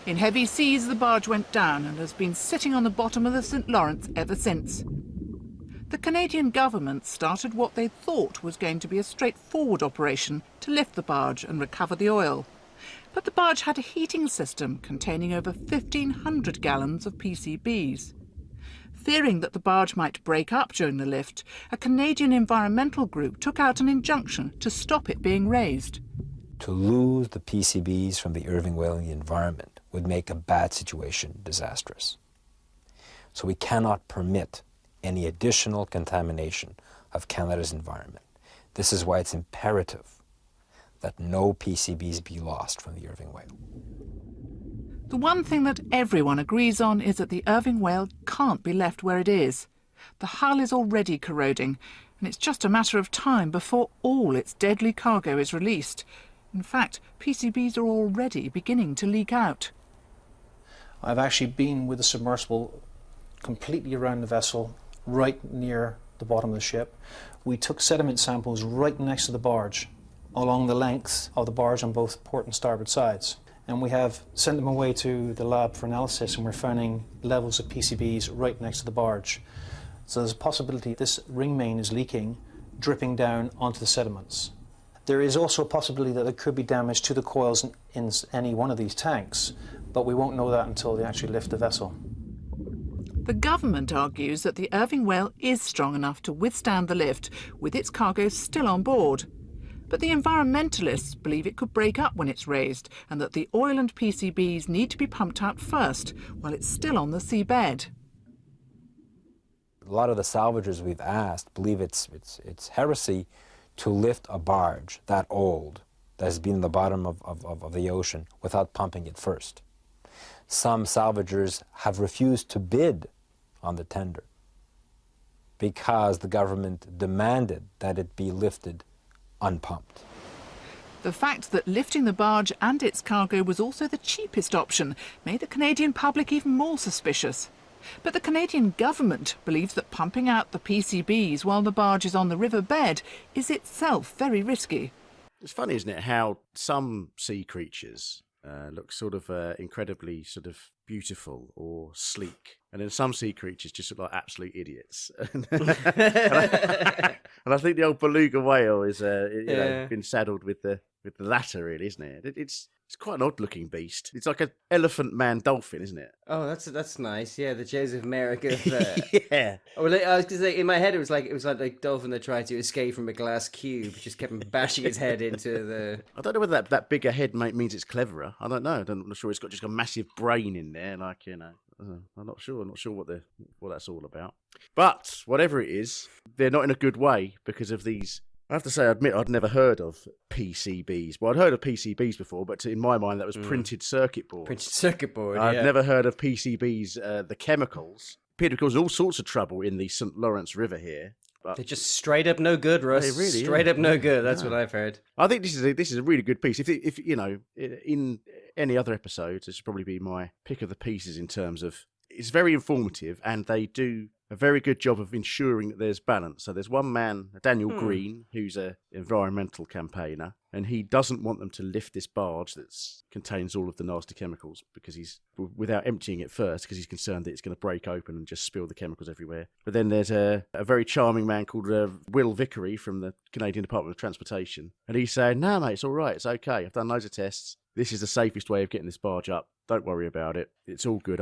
In heavy seas, the barge went down and has been sitting on the bottom of the St. Lawrence ever since. The Canadian government started what they thought was going to be a straightforward operation to lift the barge and recover the oil. But the barge had a heating system containing over 1,500 gallons of PCBs. Fearing that the barge might break up during the lift, a Canadian environmental group took out an injunction to stop it being raised. To lose the PCBs from the Irving Whale in the environment would make a bad situation disastrous. So we cannot permit any additional contamination of Canada's environment. This is why it's imperative that no PCBs be lost from the Irving Whale. The one thing that everyone agrees on is that the Irving Whale can't be left where it is. The hull is already corroding, and it's just a matter of time before all its deadly cargo is released. In fact, PCBs are already beginning to leak out. I've actually been with the submersible completely around the vessel, right near the bottom of the ship. We took sediment samples right next to the barge, along the length of the barge on both port and starboard sides. And we have sent them away to the lab for analysis, and we're finding levels of PCBs right next to the barge. So there's a possibility this ring main is leaking, dripping down onto the sediments. There is also a possibility that there could be damage to the coils in any one of these tanks, but we won't know that until they actually lift the vessel. The government argues that the Irving Whale is strong enough to withstand the lift, with its cargo still on board. But the environmentalists believe it could break up when it's raised, and that the oil and PCBs need to be pumped out first, while it's still on the seabed. A lot of the salvagers we've asked believe it's heresy to lift a barge that old, that has been in the bottom of the ocean, without pumping it first. Some salvagers have refused to bid on the tender because the government demanded that it be lifted unpumped. The fact that lifting the barge and its cargo was also the cheapest option made the Canadian public even more suspicious. But the Canadian government believes that pumping out the PCBs while the barge is on the riverbed is itself very risky. It's funny, isn't it, how some sea creatures look sort of incredibly sort of beautiful or sleek, and then some sea creatures just look like absolute idiots. and I think the old beluga whale is been saddled with the latter, really, isn't it? It's quite an odd-looking beast. It's like an elephant man dolphin, isn't it? Oh, that's nice. Yeah, the Joseph Merrick of yeah. Oh, well, I was gonna say, in my head it was like a dolphin that tried to escape from a glass cube, just kept bashing its head into the. I don't know whether that bigger head means it's cleverer. I don't know. I'm not sure. It's got just a massive brain in there, like, you know. I'm not sure. I'm not sure what that's all about. But whatever it is, they're not in a good way because of these. I have to say, I admit I'd never heard of PCBs. Well, I'd heard of PCBs before, but in my mind that was printed circuit boards. Printed circuit board, I'd never heard of PCBs, the chemicals. People cause all sorts of trouble in the St. Lawrence River here. But they're just straight up no good, Russ. They really straight up no good. That's what I've heard. I think this is a really good piece. If you know, in any other episodes, this would probably be my pick of the pieces in terms of it's very informative, and they do a very good job of ensuring that there's balance. So there's one man, Daniel Green, who's an environmental campaigner, and he doesn't want them to lift this barge that contains all of the nasty chemicals because without emptying it first, because he's concerned that it's going to break open and just spill the chemicals everywhere. But then there's a very charming man called Will Vickery from the Canadian Department of Transportation, and he's saying, no, mate, it's all right, it's okay. I've done loads of tests. This is the safest way of getting this barge up. Don't worry about it. It's all good.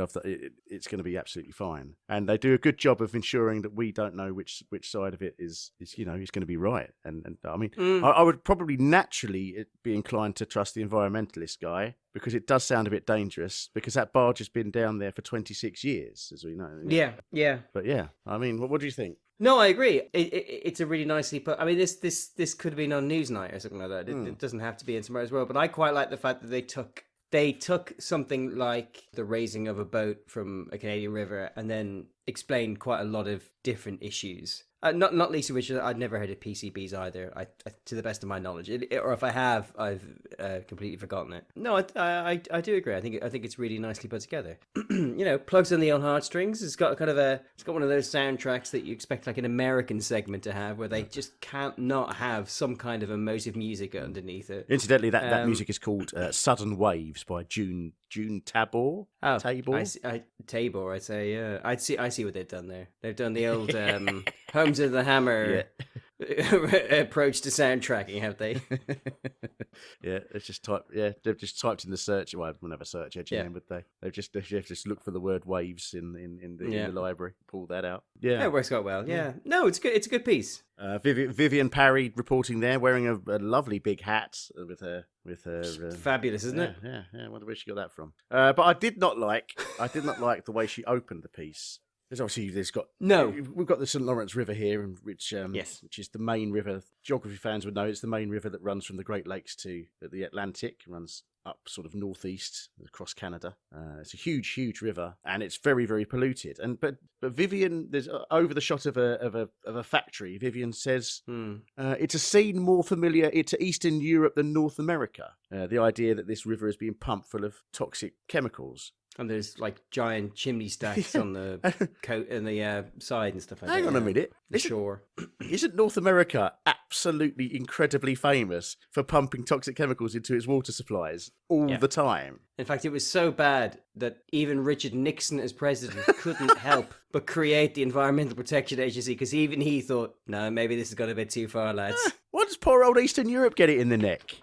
It's going to be absolutely fine. And they do a good job of ensuring that we don't know which side of it is going to be right. And I mean, I would probably naturally be inclined to trust the environmentalist guy because it does sound a bit dangerous because that barge has been down there for 26 years, as we know. Yeah. But yeah, I mean, what do you think? No, I agree. It's a really nicely put. I mean, this could have been on Newsnight or something like that. It doesn't have to be in Tomorrow's World. But I quite like the fact that they took something like the raising of a boat from a Canadian river and then explained quite a lot of different issues. Not least of which I'd never heard of PCBs either, to the best of my knowledge. Or if I have, I've completely forgotten it. No, I do agree. I think it's really nicely put together. Plugs on the old heartstrings. It's got one of those soundtracks that you expect like an American segment to have, where they just can't not have some kind of emotive music underneath it. Incidentally, that music is called "Sudden Waves" by June June Tabor. Oh, Tabor. Tabor. I'd say. Yeah, I see what they've done there. They've done the old Homes of the Hammer approach to soundtracking, have they? Yeah, it's just they've just typed in the search. Well, we'll never search engine in, would they? They've just looked for the word waves in the library, pull that out. Yeah, it works quite well. Yeah, no, it's good. It's a good piece. Vivienne Parry reporting there, wearing a lovely big hat with her. Fabulous, isn't it? Yeah. I wonder where she got that from. But I did not like the way she opened the piece. There's obviously we've got the St. Lawrence River here, which is the main river. Geography fans would know it's the main river that runs from the Great Lakes to the Atlantic. It runs up sort of northeast across Canada. It's a huge river, and it's very, very polluted. But Vivienne, there's over the shot of a factory. Vivienne says it's a scene more familiar to Eastern Europe than North America. The idea that this river is being pumped full of toxic chemicals. And there's like giant chimney stacks on the coat and the side and stuff like that. Hang on a minute. Sure. Isn't North America absolutely incredibly famous for pumping toxic chemicals into its water supplies all the time? In fact, it was so bad that even Richard Nixon as president couldn't help but create the Environmental Protection Agency, because even he thought, no, maybe this has got a bit too far, lads. Why does poor old Eastern Europe get it in the neck?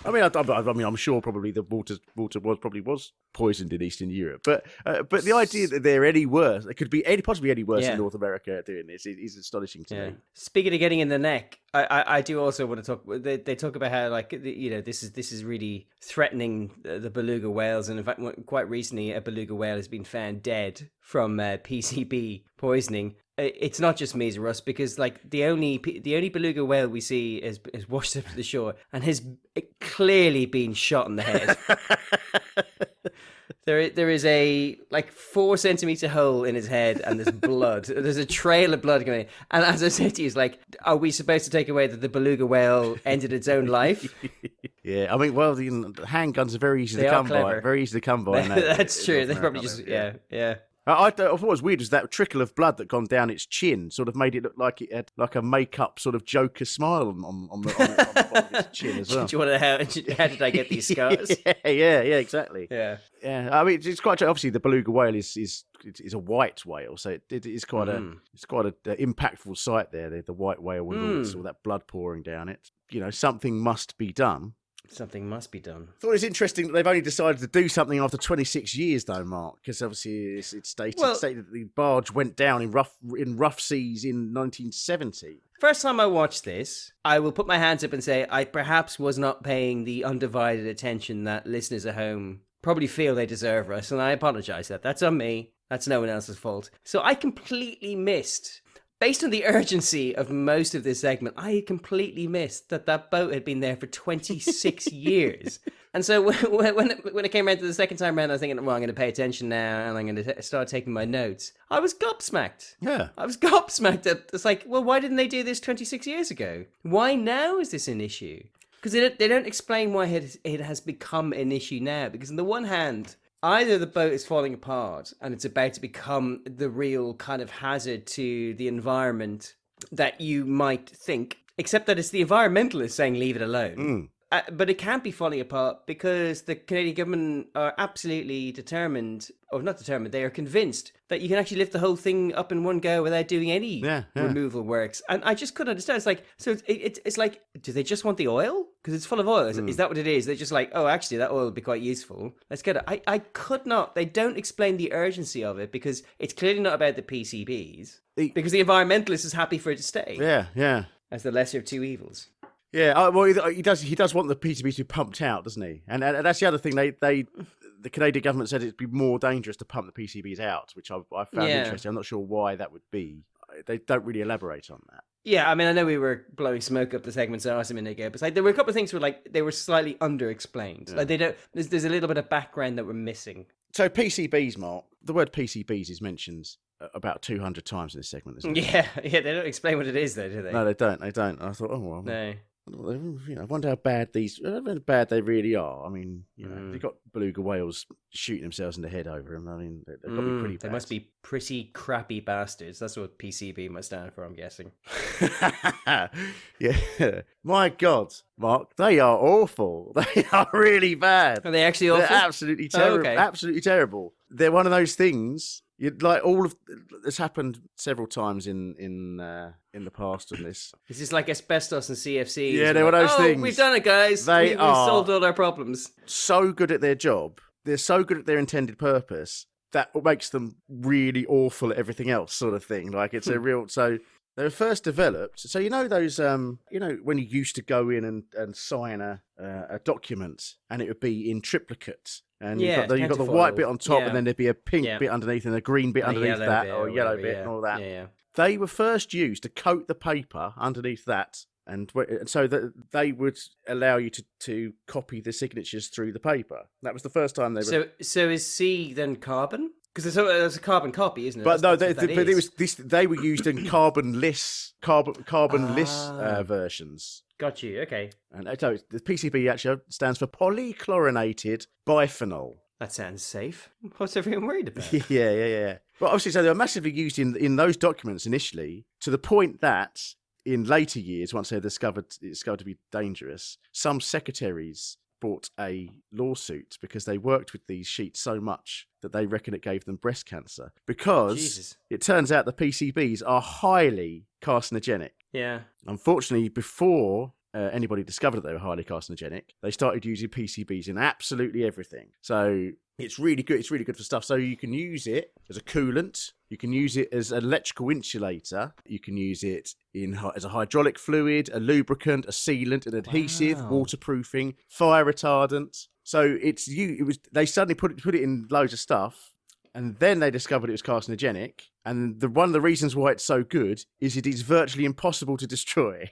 I mean, I'm sure probably the water was poisoned in Eastern Europe, but the idea that they're any worse, it could be possibly any worse in North America doing this is astonishing to me. Speaking of getting in the neck, I do also want to talk. They talk about how this is really threatening the beluga whales, and in fact, quite recently, a beluga whale has been found dead from PCB poisoning. It's not just me, Russ, because like the only beluga whale we see is washed up to the shore and has clearly been shot in the head. There is a 4 centimeter hole in his head, and there's blood. There's a trail of blood going. And as I said to you, it's like, are we supposed to take away that the beluga whale ended its own life? Yeah, I mean, well, the handguns are very easy to come by. Very easy to come by. That's true. They probably just yeah. I thought what was weird was that trickle of blood that gone down its chin sort of made it look like it had like a make-up sort of Joker smile on the bottom of its chin as well. Do you want to how did I get these scars? yeah, exactly. Yeah. I mean, it's quite. Obviously, the beluga whale is a white whale, so it is quite a impactful sight there. The white whale with all that blood pouring down it. You know, something must be done. Something must be done. I thought it was interesting that they've only decided to do something after 26 years, though, Mark, because obviously it's stated that the barge went down in rough seas in 1970. First time I watched this, I will put my hands up and say I perhaps was not paying the undivided attention that listeners at home probably feel they deserve us, and I apologise. That's on me. That's no one else's fault. So I completely missed. Based on the urgency of most of this segment, I completely missed that boat had been there for 26 years. And so when it came around to the second time around, I was thinking, well, I'm going to pay attention now, and I'm going to start taking my notes. I was gobsmacked. Yeah. I was gobsmacked. It's like, well, why didn't they do this 26 years ago? Why now is this an issue? Because they don't explain why it has become an issue now. Because on the one hand, either the boat is falling apart and it's about to become the real kind of hazard to the environment that you might think, except that it's the environmentalists saying leave it alone. But it can't be falling apart because the Canadian government are absolutely determined, or not determined, they are convinced that you can actually lift the whole thing up in one go without doing any removal works. And I just couldn't understand. It's like, so it's like, do they just want the oil? Because it's full of oil. Is that what it is? They're just like, oh, actually, that oil would be quite useful. Let's get it. I could not. They don't explain the urgency of it because it's clearly not about the PCBs. Because the environmentalist is happy for it to stay. Yeah. As the lesser of two evils. Yeah, well, he does want the PCBs to be pumped out, doesn't he? And that's the other thing. The Canadian government said it'd be more dangerous to pump the PCBs out, which I found interesting. I'm not sure why that would be. They don't really elaborate on that. Yeah, I mean, I know we were blowing smoke up the segments a minute ago, but there were a couple of things where they were slightly underexplained. Yeah. Like they don't. There's a little bit of background that we're missing. So PCBs, Mark. The word PCBs is mentioned about 200 times in this segment, isn't it? Yeah. They don't explain what it is, though, do they? No, they don't. I thought, oh well. No. I wonder how bad they really are. I mean, you've got beluga whales shooting themselves in the head over them. I mean, they've got to be pretty bad. They must be pretty crappy bastards. That's what PCB must stand for, I'm guessing. Yeah. My God, Mark, they are awful. They are really bad. Are they actually awful? They're absolutely terrible. okay. Absolutely terrible. They're one of those things. You'd like this happened several times in the past on this. This is like asbestos and CFC. Yeah, they're one of those things. We've done it, guys. We've solved all our problems. So good at their job. They're so good at their intended purpose that makes them really awful at everything else, sort of thing. Like it's a real. So they were first developed. So those when you used to go in and sign a document and it would be in triplicate. And you've got the white bit on top, and then there'd be a pink bit underneath and a green bit underneath that, or a yellow bit and all that. Yeah. They were first used to coat the paper underneath that, and so that they would allow you to copy the signatures through the paper. That was the first time they were. So is C then carbon? Because it's a carbon copy, isn't it? But they were used in carbonless versions. Got you. Okay. And so the PCB actually stands for polychlorinated biphenyl. That sounds safe. What's everyone worried about? Yeah. Well, obviously, so they were massively used in those documents initially, to the point that in later years, once they discovered to be dangerous, some secretaries brought a lawsuit because they worked with these sheets so much that they reckon it gave them breast cancer. Because it turns out the PCBs are highly carcinogenic. Yeah. Unfortunately, before anybody discovered that they were highly carcinogenic, they started using PCBs in absolutely everything. So it's really good. It's really good for stuff. So you can use it as a coolant. You can use it as an electrical insulator. You can use it as a hydraulic fluid, a lubricant, a sealant, an adhesive, waterproofing, fire retardant. So they suddenly put it in loads of stuff. And then they discovered it was carcinogenic. And one of the reasons why it's so good is it is virtually impossible to destroy.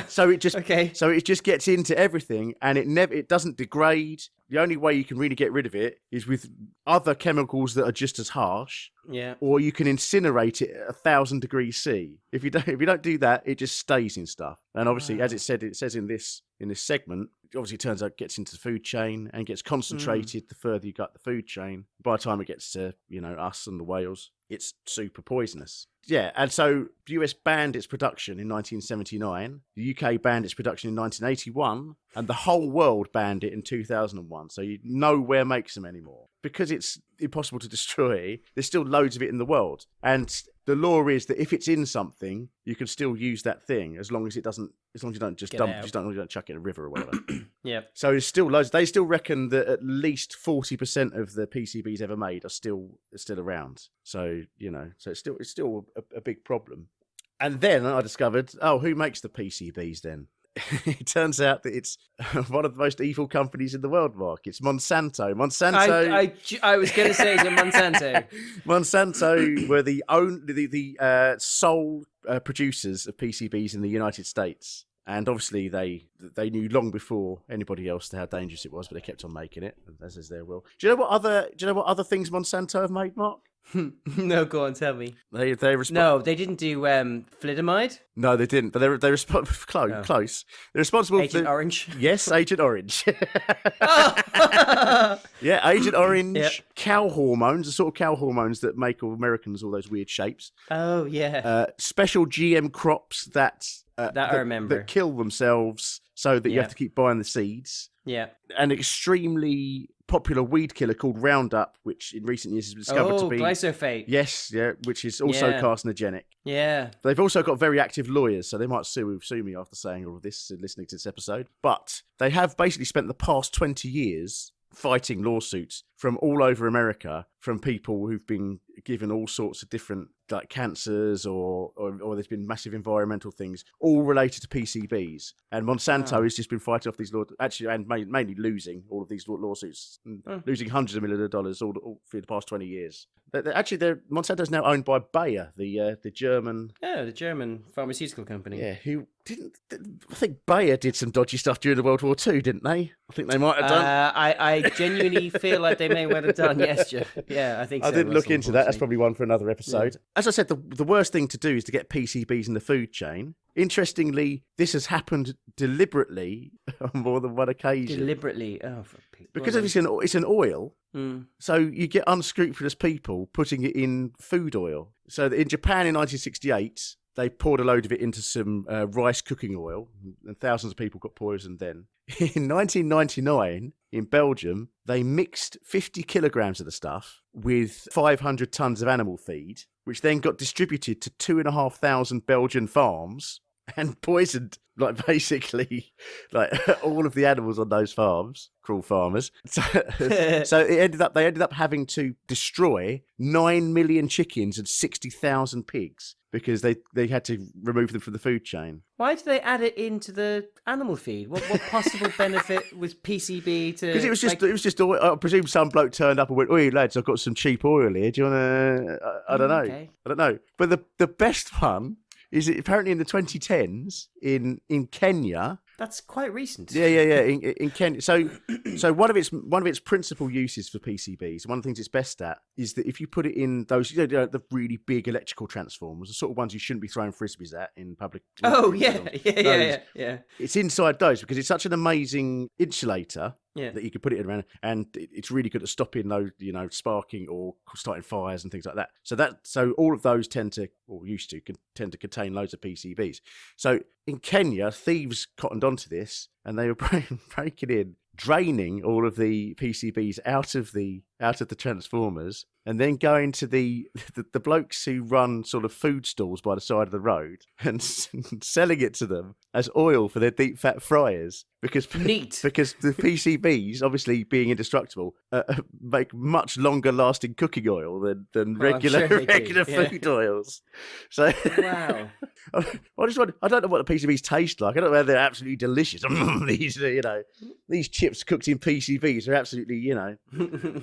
So it just gets into everything, and it doesn't degrade. The only way you can really get rid of it is with other chemicals that are just as harsh. Yeah. Or you can incinerate it at 1,000 degrees C. If you don't do that, it just stays in stuff. And obviously, as it says in this segment, obviously it turns out it gets into the food chain and gets concentrated the further you got the food chain. By the time it gets to us and the whales, it's super poisonous. Yeah, and so the US banned its production in 1979, the UK banned its production in 1981, and the whole world banned it in 2001. So nowhere makes them anymore. Because it's impossible to destroy, there's still loads of it in the world. And the law is that if it's in something, you can still use that thing as long as you don't just don't chuck it in a river or whatever. Yeah. So there's still loads. They still reckon that at least 40% of the PCBs ever made are still around. So so it's still a big problem. And then I discovered, who makes the PCBs then? It turns out that it's one of the most evil companies in the world, Mark. It's Monsanto. I was going to say it's Monsanto. Monsanto were the sole producers of PCBs in the United States. And obviously they knew long before anybody else how dangerous it was, but they kept on making it, as is their will. Do you know what other things Monsanto have made, Mark? No, go on, tell me. They didn't do thalidomide. No, they didn't. But they're close. They're responsible. Agent Orange. Yes, Agent Orange. Yeah, Agent Orange. Yep. Cow hormones, the sort of cow hormones that make all Americans all those weird shapes. Oh yeah. Special GM crops that I remember that kill themselves, so that you have to keep buying the seeds. Yeah. An extremely popular weed killer called Roundup, which in recent years has been discovered to be glyphosate. Yes, which is also carcinogenic. Yeah. They've also got very active lawyers, so they might sue me after saying all of this and listening to this episode. But they have basically spent the past 20 years fighting lawsuits from all over America from people who've been given all sorts of different cancers or there's been massive environmental things all related to PCBs. And Monsanto has just been fighting off these and mainly losing all of these lawsuits, losing hundreds of millions of dollars all for the past 20 years. Monsanto's now owned by Bayer, the German. Yeah, the German pharmaceutical company. Yeah, who I think Bayer did some dodgy stuff during the World War II, didn't they? I think they might have done. I genuinely feel like they may well have done. Yes, Jeff. Yeah, I think so. I didn't look into that. That's probably one for another episode. Yeah. As I said, the worst thing to do is to get PCBs in the food chain. interestingly, this has happened deliberately on more than one occasion. Deliberately? Oh, for people. Because it's an oil, so you get unscrupulous people putting it in food oil. So in Japan in 1968, they poured a load of it into some rice cooking oil, and thousands of people got poisoned then. In 1999, in Belgium, they mixed 50 kilograms of the stuff with 500 tons of animal feed, which then got distributed to 2,500 Belgian farms and poisoned, like, basically, like, all of the animals on those farms, cruel farmers. So they ended up having to destroy 9 million chickens and 60,000 pigs because they had to remove them from the food chain. Why did they add it into the animal feed? What possible benefit was PCB to? Because it was just oil. I presume some bloke turned up and went, "Oi, lads, I've got some cheap oil here. Do you want to?" I don't know. Okay. I don't know. But the best one is that apparently in the 2010s in Kenya. That's quite recent. Yeah. In Kenya. So one of its principal uses for PCBs, one of the things it's best at, is that if you put it in those, the really big electrical transformers, the sort of ones you shouldn't be throwing frisbees at in public. Oh yeah. It's inside those because it's such an amazing insulator. Yeah. That you could put it around, and it's really good at stopping those, sparking or starting fires and things like that. So all of those tend to contain loads of PCBs. So in Kenya, thieves cottoned onto this, and they were breaking in, draining all of the PCBs out of the transformers, and then going to the blokes who run sort of food stalls by the side of the road and selling it to them as oil for their deep fat fryers. Because the PCBs, obviously being indestructible, make much longer lasting cooking oil than regular food oils. So wow. I don't know what the PCBs taste like. I don't know whether they're absolutely delicious. These chips cooked in PCBs are absolutely,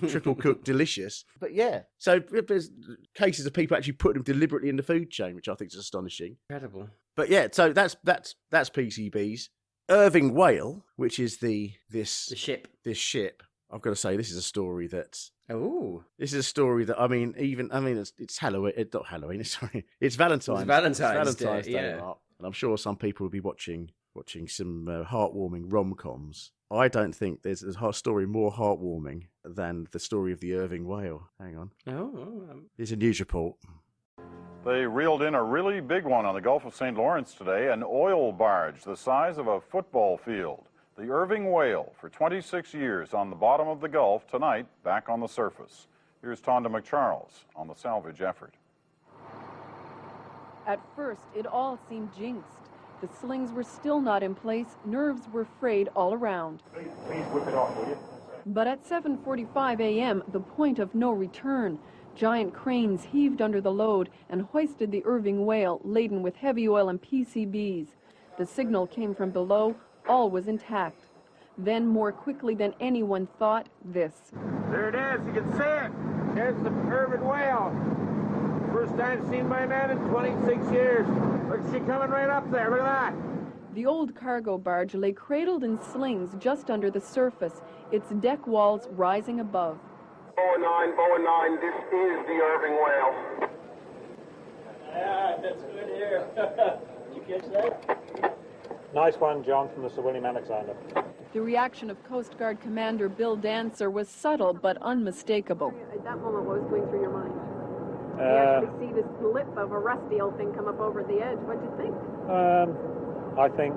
triple cooked delicious. But yeah, so there's cases of people actually putting them deliberately in the food chain, which I think is astonishing. Incredible. But yeah, so that's PCBs. Irving Whale, which is this ship. I've got to say, this is a story that. Oh, this is a story that it's Halloween. It's not Halloween. Sorry, it's Valentine's. It's Valentine's Day. Yeah. Mark. And I'm sure some people will be watching some heartwarming rom-coms. I don't think there's a story more heartwarming than the story of the Irving Whale. Hang on. Here's a news report. They reeled in a really big one on the Gulf of St. Lawrence today, an oil barge the size of a football field. The Irving Whale, for 26 years on the bottom of the Gulf, tonight back on the surface. Here's Tonda McCharles on the salvage effort. At first, it all seemed jinxed. The slings were still not in place, nerves were frayed all around. Please whip it off, will you? But at 7:45 a.m., the point of no return. Giant cranes heaved under the load and hoisted the Irving Whale laden with heavy oil and PCBs. The signal came from below. All was intact. Then, more quickly than anyone thought, this. There it is. You can see it. There's the Irving Whale. First time seen by man in 26 years. Look, she coming right up there. Look at that. The old cargo barge lay cradled in slings just under the surface, its deck walls rising above. Boa 9, this is the Irving Whale. Yeah, that's good here. Did you catch that? Nice one, John, from the Sir William Alexander. The reaction of Coast Guard Commander Bill Dancer was subtle but unmistakable. At that moment, what was going through your mind? You actually see this blip of a rusty old thing come up over the edge. What do you think? I think...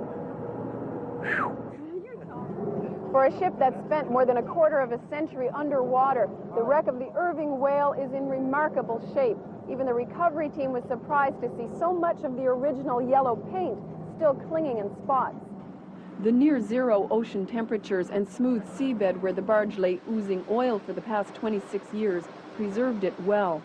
For a ship that spent more than a quarter of a century underwater, the wreck of the Irving Whale is in remarkable shape. Even the recovery team was surprised to see so much of the original yellow paint still clinging in spots. The near-zero ocean temperatures and smooth seabed where the barge lay oozing oil for the past 26 years preserved it well.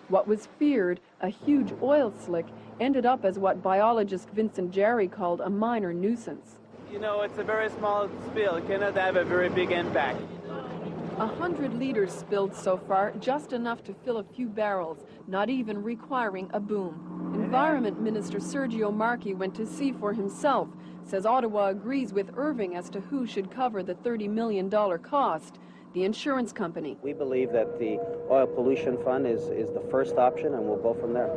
What was feared, a huge oil slick, ended up as what biologist Vincent Jarry called a minor nuisance. You know, it's a very small spill. It cannot have a very big impact. 100 liters spilled so far, just enough to fill a few barrels, not even requiring a boom. Environment Minister Sergio Marchi went to see for himself, says Ottawa agrees with Irving as to who should cover the $30 million cost. the insurance company. We believe that the oil pollution fund is the first option, and we'll go from there.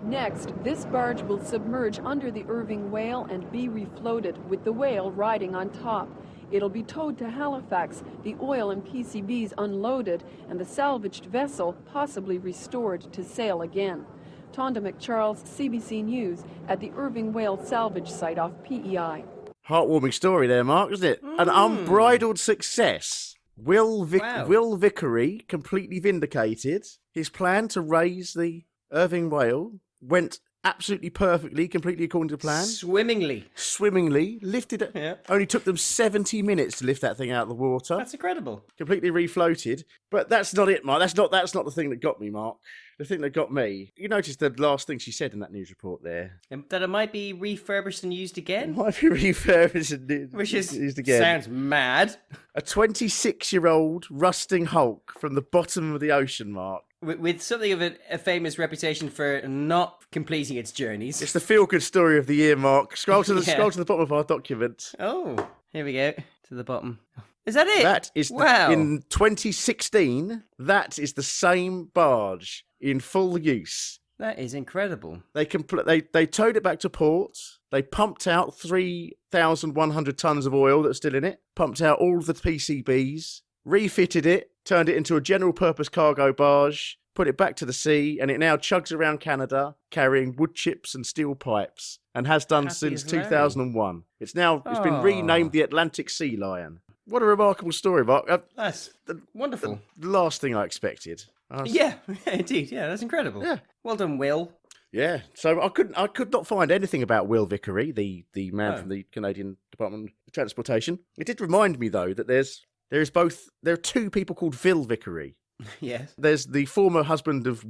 Next, this barge will submerge under the Irving Whale and be refloated with the whale riding on top. It'll be towed to Halifax, the oil and PCBs unloaded, and the salvaged vessel possibly restored to sail again. Tonda McCharles, CBC News, at the Irving Whale salvage site off PEI. Heartwarming story there, Mark, isn't it? An unbridled success. Will Vickery completely vindicated. His plan to raise the Irving Whale went absolutely perfectly, completely according to plan. Swimmingly. Lifted it. Yeah. Only took them 70 minutes to lift that thing out of the water. That's incredible. Completely refloated. But that's not it, Mark. That's not the thing that got me, Mark. The thing that got me, you noticed the last thing she said in that news report there. That it might be refurbished and used again? It might be refurbished and used again. Sounds mad. A 26-year-old rusting hulk from the bottom of the ocean, Mark. With something of a famous reputation for not completing its journeys. It's the feel-good story of the year, Mark. Scroll to the bottom of our document. Oh, here we go. To the bottom. Is that it? That is in 2016. That is the same barge in full use. That is incredible. They towed it back to port. They pumped out 3,100 tons of oil that's still in it. Pumped out all the PCBs. Refitted it. Turned it into a general-purpose cargo barge. Put it back to the sea, and it now chugs around Canada carrying wood chips and steel pipes, and has done since 2001. It's been renamed the Atlantic Sea Lion. What a remarkable story, Mark. That's wonderful. The last thing I expected. Yeah, indeed. Yeah, that's incredible. Yeah. Well done, Will. Yeah. So I could not find anything about Will Vickery, the man from the Canadian Department of Transportation. It did remind me though that there are two people called Vil Vickery. Yes. There's the former husband of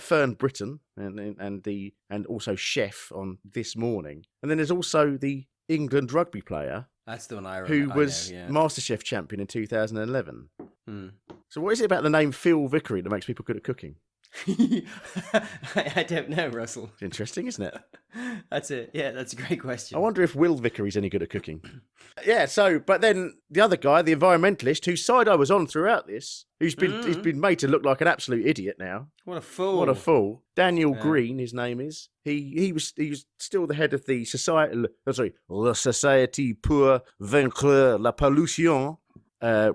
Fern Britton and also chef on This Morning, and then there's also the England rugby player. That's the one I remember. Who was MasterChef champion in 2011. So what is it about the name Phil Vickery that makes people good at cooking? I don't know, Russell. It's interesting, isn't it? That's it. Yeah, that's a great question. I wonder if Will Vickery's any good at cooking. But then the other guy, the environmentalist, whose side I was on throughout this, he's been made to look like an absolute idiot now. What a fool. Daniel Green, his name is. He was still the head of the La Société pour Vaincre la Pollution,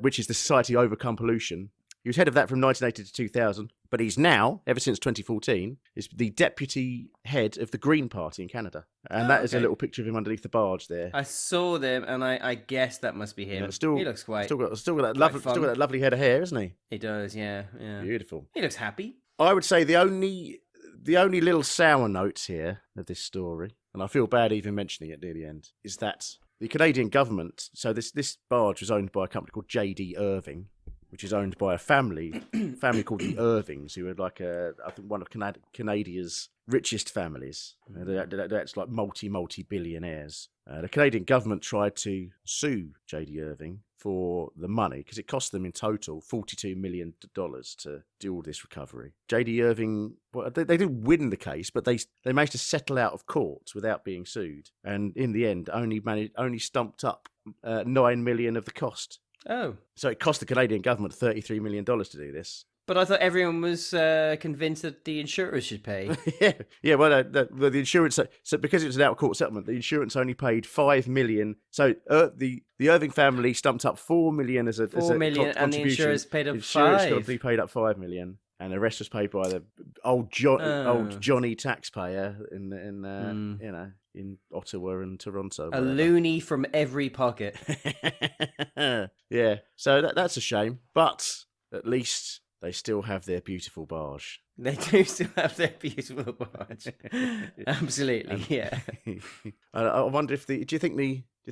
which is the Society Overcome Pollution. He was head of that from 1980 to 2000, but he's now, ever since 2014, is the deputy head of the Green Party in Canada. And that is a little picture of him underneath the barge there. I saw them, and I guess that must be him. Yeah, he looks quite still got that lovely head of hair, isn't he? He does, yeah. Beautiful. He looks happy. I would say the only little sour notes here of this story, and I feel bad even mentioning it near the end, is that the Canadian government. So this barge was owned by a company called J.D. Irving, which is owned by a family called the Irvings, who are like I think one of Canada's richest families. That's like multi-billionaires. The Canadian government tried to sue J.D. Irving for the money because it cost them in total $42 million to do all this recovery. J.D. Irving, well, they didn't win the case, but they managed to settle out of court without being sued, and in the end only stumped up $9 million of the cost. Oh. So it cost the Canadian government $33 million to do this. But I thought everyone was convinced that the insurers should pay. Yeah. Well, the insurance. So because it was an out-of-court settlement, the insurance only paid $5 million. So the Irving family stumped up $4 million as a $4 contribution. And the insurers paid up $5. Insurance company paid up $5 million, and the rest was paid by the old Johnny taxpayer in Ottawa and Toronto. A loony from every pocket. Yeah. So that's a shame, but at least they still have their beautiful barge. They do still have their beautiful barge. Absolutely, yeah. I wonder if do you think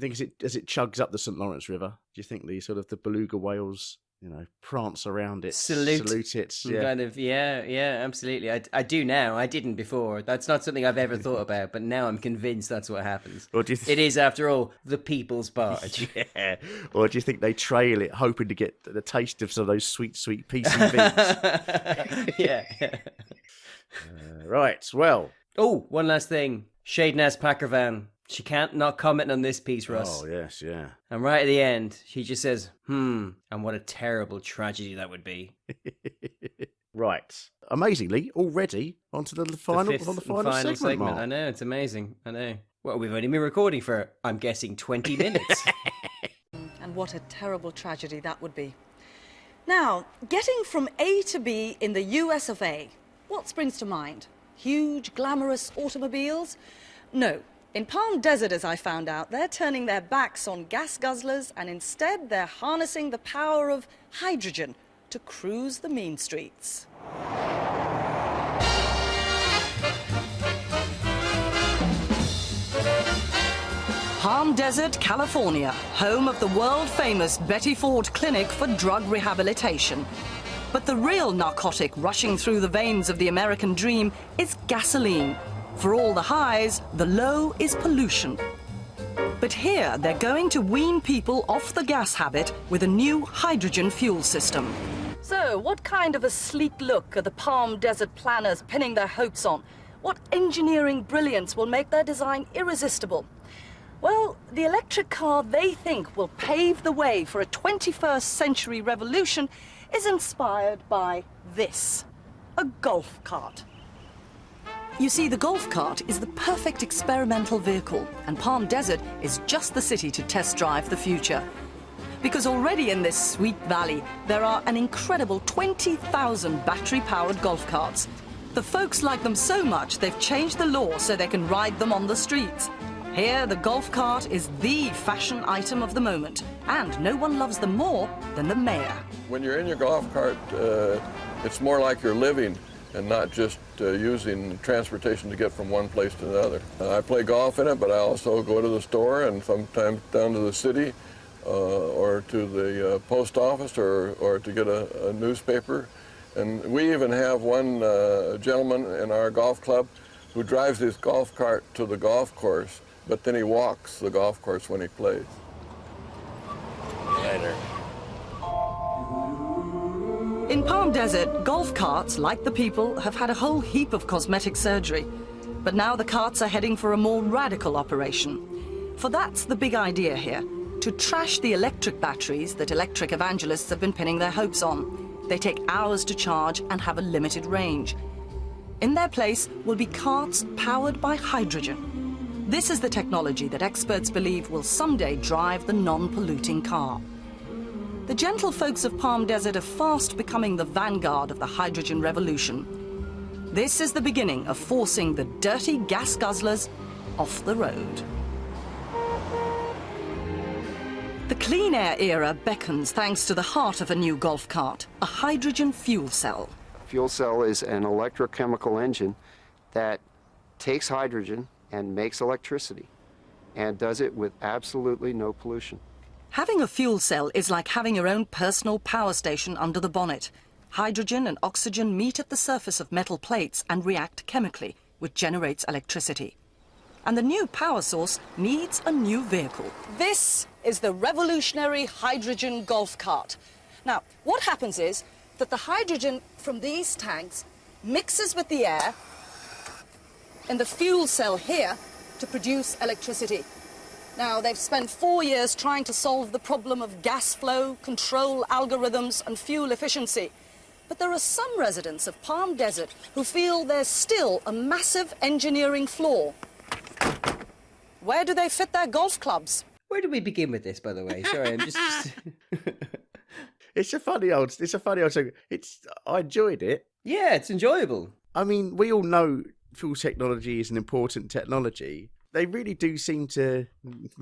as it chugs up the St. Lawrence River, do you think the sort of the beluga whales, prance around it, salute it? Yeah. Kind of, yeah, absolutely. I do now. I didn't before. That's not something I've ever thought about, but now I'm convinced that's what happens. Or do you it is, after all, the people's barge. Yeah. Or do you think they trail it, hoping to get the taste of some of those sweet PCBs? Yeah. Right. Well. Oh, one last thing. Shahnaz Pakravan. She can't not comment on this piece, Russ. Oh, yes, yeah. And right at the end, she just says, and what a terrible tragedy that would be. Right. Amazingly, already onto the final segment, Mark. I know, it's amazing. I know. Well, we've only been recording for, I'm guessing, 20 minutes. And what a terrible tragedy that would be. Now, getting from A to B in the US of A, what springs to mind? Huge, glamorous automobiles? No. In Palm Desert, as I found out, they're turning their backs on gas guzzlers and instead they're harnessing the power of hydrogen to cruise the mean streets. Palm Desert, California, home of the world-famous Betty Ford Clinic for drug rehabilitation. But the real narcotic rushing through the veins of the American dream is gasoline. For all the highs, the low is pollution. But here, they're going to wean people off the gas habit with a new hydrogen fuel system. So, what kind of a sleek look are the Palm Desert planners pinning their hopes on? What engineering brilliance will make their design irresistible? Well, the electric car they think will pave the way for a 21st century revolution is inspired by this, a golf cart. You see, the golf cart is the perfect experimental vehicle, and Palm Desert is just the city to test drive the future. Because already in this sweet valley, there are an incredible 20,000 battery-powered golf carts. The folks like them so much, they've changed the law so they can ride them on the streets. Here, the golf cart is the fashion item of the moment, and no one loves them more than the mayor. When you're in your golf cart, it's more like you're living and not just using transportation to get from one place to another. I play golf in it, but I also go to the store and sometimes down to the city or to the post office or to get a newspaper. And we even have one gentleman in our golf club who drives his golf cart to the golf course, but then he walks the golf course when he plays. Later. In Palm Desert, golf carts, like the people, have had a whole heap of cosmetic surgery. But now the carts are heading for a more radical operation. For that's the big idea here, to trash the electric batteries that electric evangelists have been pinning their hopes on. They take hours to charge and have a limited range. In their place will be carts powered by hydrogen. This is the technology that experts believe will someday drive the non-polluting car. The gentle folks of Palm Desert are fast becoming the vanguard of the hydrogen revolution. This is the beginning of forcing the dirty gas guzzlers off the road. The clean air era beckons thanks to the heart of a new golf cart, a hydrogen fuel cell. Fuel cell is an electrochemical engine that takes hydrogen and makes electricity and does it with absolutely no pollution. Having a fuel cell is like having your own personal power station under the bonnet. Hydrogen and oxygen meet at the surface of metal plates and react chemically, which generates electricity. And the new power source needs a new vehicle. This is the revolutionary hydrogen golf cart. Now, what happens is that the hydrogen from these tanks mixes with the air in the fuel cell here to produce electricity. Now, they've spent 4 years trying to solve the problem of gas flow, control algorithms, and fuel efficiency. But there are some residents of Palm Desert who feel there's still a massive engineering flaw. Where do they fit their golf clubs? Where do we begin with this, by the way? Sorry, I'm just... It's a funny old song. I enjoyed it. Yeah, it's enjoyable. I mean, we all know fuel technology is an important technology. They really do seem to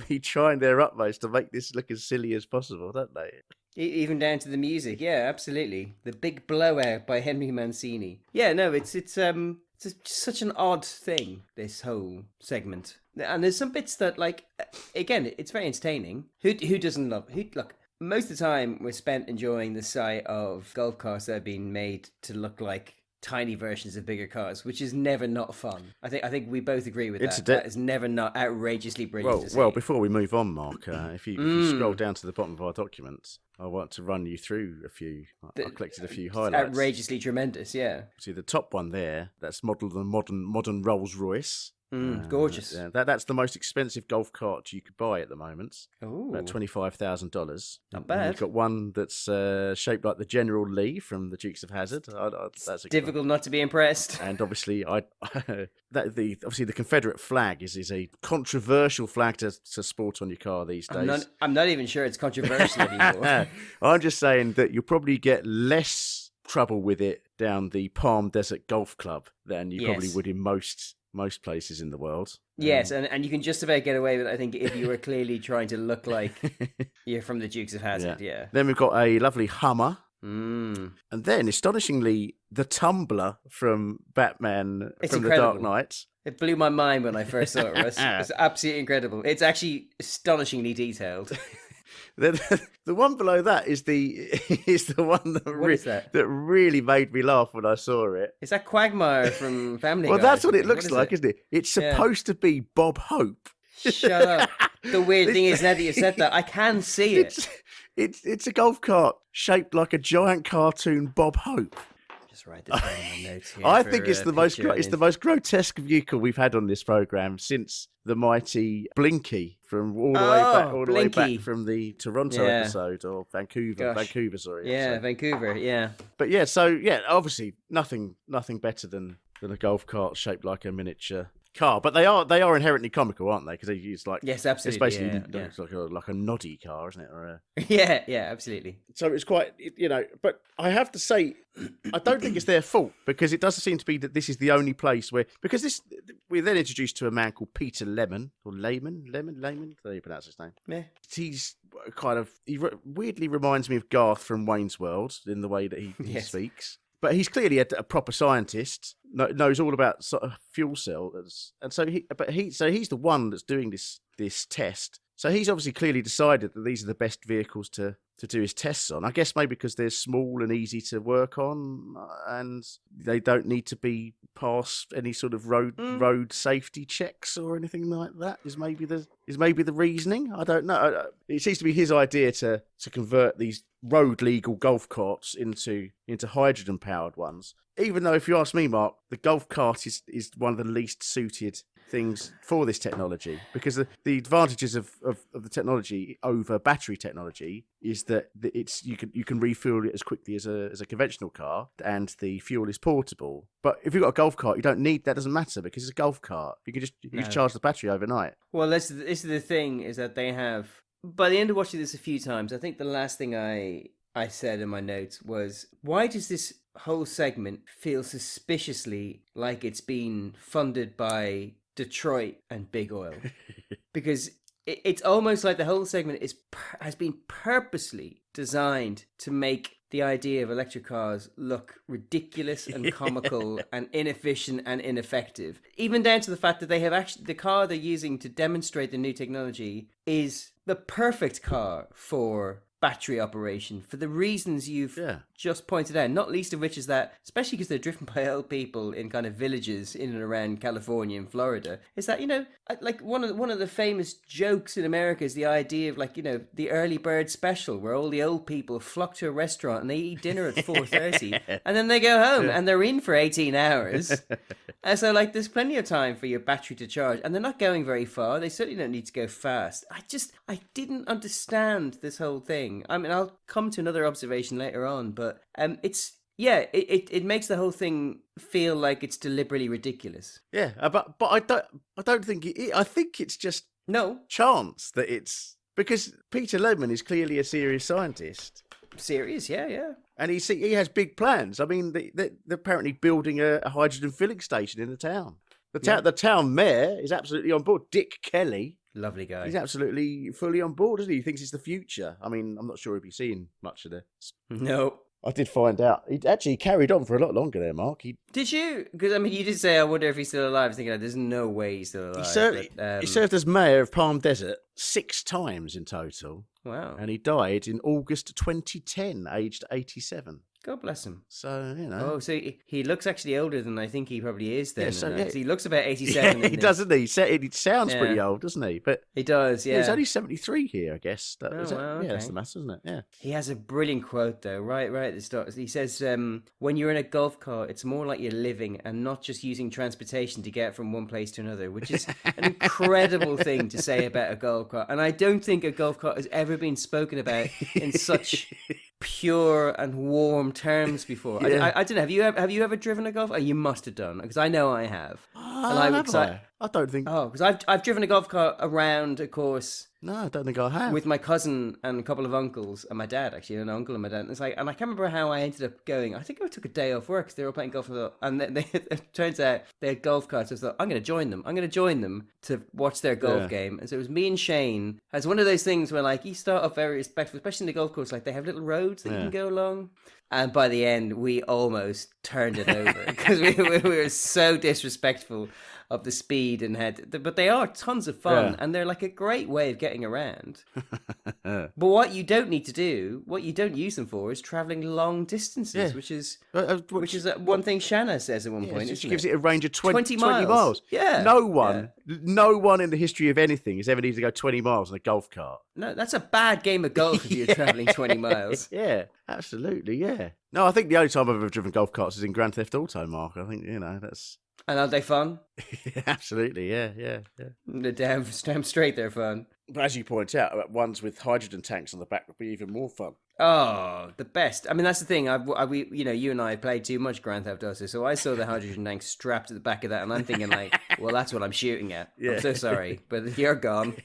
be trying their utmost to make this look as silly as possible, don't they? Even down to the music, yeah, absolutely. The Big Blowout by Henry Mancini. Yeah, no, it's such an odd thing, this whole segment. And there's some bits that, like, again, it's very entertaining. Who doesn't love? Look, most of the time we're spent enjoying the sight of golf carts that have been made to look like tiny versions of bigger cars, which is never not fun. I think we both agree with that. That is never not outrageously brilliant to see. Well, before we move on, Mark, if you scroll down to the bottom of our documents, I want to run you through a few. I collected a few highlights. Outrageously tremendous, yeah. See the top one there. That's modelled on modern Rolls Royce. Gorgeous. Yeah, that's the most expensive golf cart you could buy at the moment. Ooh. About $25,000. Not bad. You've got one that's shaped like the General Lee from the Dukes of Hazzard. That's difficult not to be impressed. And obviously, obviously the Confederate flag is a controversial flag to sport on your car these days. I'm not even sure it's controversial anymore. I'm just saying that you'll probably get less trouble with it down the Palm Desert Golf Club than you probably would in most places in the world. Yes, and you can just about get away with it, I think, if you were clearly trying to look like you're from the Dukes of Hazzard, yeah. Then we've got a lovely Hummer. And then, astonishingly, the Tumbler from Batman It's from incredible. The Dark Knight. It blew my mind when I first saw it, Russ. It's absolutely incredible. It's actually astonishingly detailed. The one below that is the one that really made me laugh when I saw it. Is that Quagmire from Family Guy? Well, that's what it looks like, isn't it? It's Yeah. supposed to be Bob Hope. Shut up. The weird thing is, now that you said that, I can see it. It's a golf cart shaped like a giant cartoon Bob Hope. Just write this down in my notes here. I think it's the most grotesque vehicle we've had on this program since the mighty Blinky from all the way back from the Toronto episode or Vancouver. Gosh. Vancouver, sorry. Yeah, So- Vancouver, yeah. But obviously nothing better than a golf cart shaped like a miniature car. But they are inherently comical, aren't they? Because they use Yes, absolutely. It's basically yeah. it's like a noddy car, isn't it? Or a... yeah, absolutely. So it's quite, but I have to say, I don't think it's their fault because it does seem to be that this is the only place because we're then introduced to a man called Peter Lemon, or Layman, how do you pronounce his name? Yeah. He weirdly reminds me of Garth from Wayne's World in the way that he Yes. speaks. But he's clearly a proper scientist, knows all about sort of fuel cells, and so he's the one that's doing this test. So he's obviously clearly decided that these are the best vehicles to do his tests on. I guess maybe because they're small and easy to work on, and they don't need to be past any sort of road safety checks or anything like that. Is maybe the reasoning? I don't know. It seems to be his idea to convert these road legal golf carts into hydrogen powered ones. Even though, if you ask me, Mark, the golf cart is one of the least suited things for this technology, because the advantages of the technology over battery technology is that you can refuel it as quickly as a conventional car, and the fuel is portable. But if you've got a golf cart, that doesn't matter because it's a golf cart. You can just charge the battery overnight. Well, this is the thing, is that they have, by the end of watching this a few times, I think the last thing I said in my notes was, why does this whole segment feel suspiciously like it's been funded by Detroit and Big Oil? Because it's almost like the whole segment has been purposely designed to make the idea of electric cars look ridiculous and comical and inefficient and ineffective. Even down to the fact that they have actually, the car they're using to demonstrate the new technology is the perfect car for battery operation for the reasons you've just pointed out, not least of which is that, especially because they're driven by old people in kind of villages in and around California and Florida, is that, like one of the famous jokes in America is the idea of, like, the early bird special, where all the old people flock to a restaurant and they eat dinner at 4:30 and then they go home and they're in for 18 hours. And so, like, there's plenty of time for your battery to charge, and they're not going very far. They certainly don't need to go fast. I didn't understand this whole thing. I mean, I'll come to another observation later on, but it makes the whole thing feel like it's deliberately ridiculous. Yeah, but I don't think I think it's just chance that it's because Peter Lemon is clearly a serious scientist. Serious, yeah. And he has big plans. I mean, they're apparently building a hydrogen filling station in the town. The town mayor is absolutely on board. Dick Kelly. Lovely guy. He's absolutely fully on board, isn't he? He thinks it's the future. I mean, I'm not sure he'll be seeing much of this. No. I did find out. He actually carried on for a lot longer there, Mark. Did you? Because, I mean, you did say, I wonder if he's still alive. I was thinking, there's no way he's still alive. He served as mayor of Palm Desert 6 times in total. Wow. And he died in August 2010, aged 87. God bless him. So, you know. Oh, so he looks actually older than I think he probably is then. Yeah, so, yeah. He looks about 87. Yeah, he does, doesn't he? He sounds pretty Yeah. old, doesn't he? But He does, yeah. he's only 73 here, I guess. Oh, wow, Yeah, that's okay. the maths, isn't it? Yeah. He has a brilliant quote, though, right at the start. He says, when you're in a golf cart, it's more like you're living and not just using transportation to get from one place to another, which is an incredible thing to say about a golf cart. And I don't think a golf cart has ever been spoken about in such pure and warm terms before. Yeah. I don't know. Have you ever driven a golf? Oh, you must have done, because I know I have. Have I? I don't think. Oh, because I've driven a golf cart around a course. No, I don't think I have. With my cousin and a couple of uncles and my dad, actually, an uncle and my dad. And it's like, and I can't remember how I ended up going. I think I took a day off work because they were playing golf. And it turns out they had golf carts. I thought, I'm going to join them. I'm going to join them to watch their golf game. And so it was me and Shane. It's one of those things where, like, you start off very respectful, especially in the golf course. Like, they have little roads that you can go along. And by the end, we almost turned it over because we were so disrespectful of the speed and but they are tons of fun and they're like a great way of getting around. But what you don't need to do, what you don't use them for, is traveling long distances, which is one thing Shahnaz says at one point. She gives it a range of 20 miles. 20 miles. Yeah. No one in the history of anything has ever needed to go 20 miles in a golf cart. No, that's a bad game of golf if you're traveling 20 miles. Yeah, absolutely, yeah. No, I think the only time I've ever driven golf carts is in Grand Theft Auto, Mark. I think, that's... And are they fun? Absolutely, yeah. They're damn straight they're fun. But as you point out, ones with hydrogen tanks on the back would be even more fun. Oh, the best. I mean, that's the thing. You and I played too much Grand Theft Auto, so I saw the hydrogen tank strapped to the back of that, and I'm thinking, like, well, that's what I'm shooting at. Yeah. I'm so sorry, but you're gone.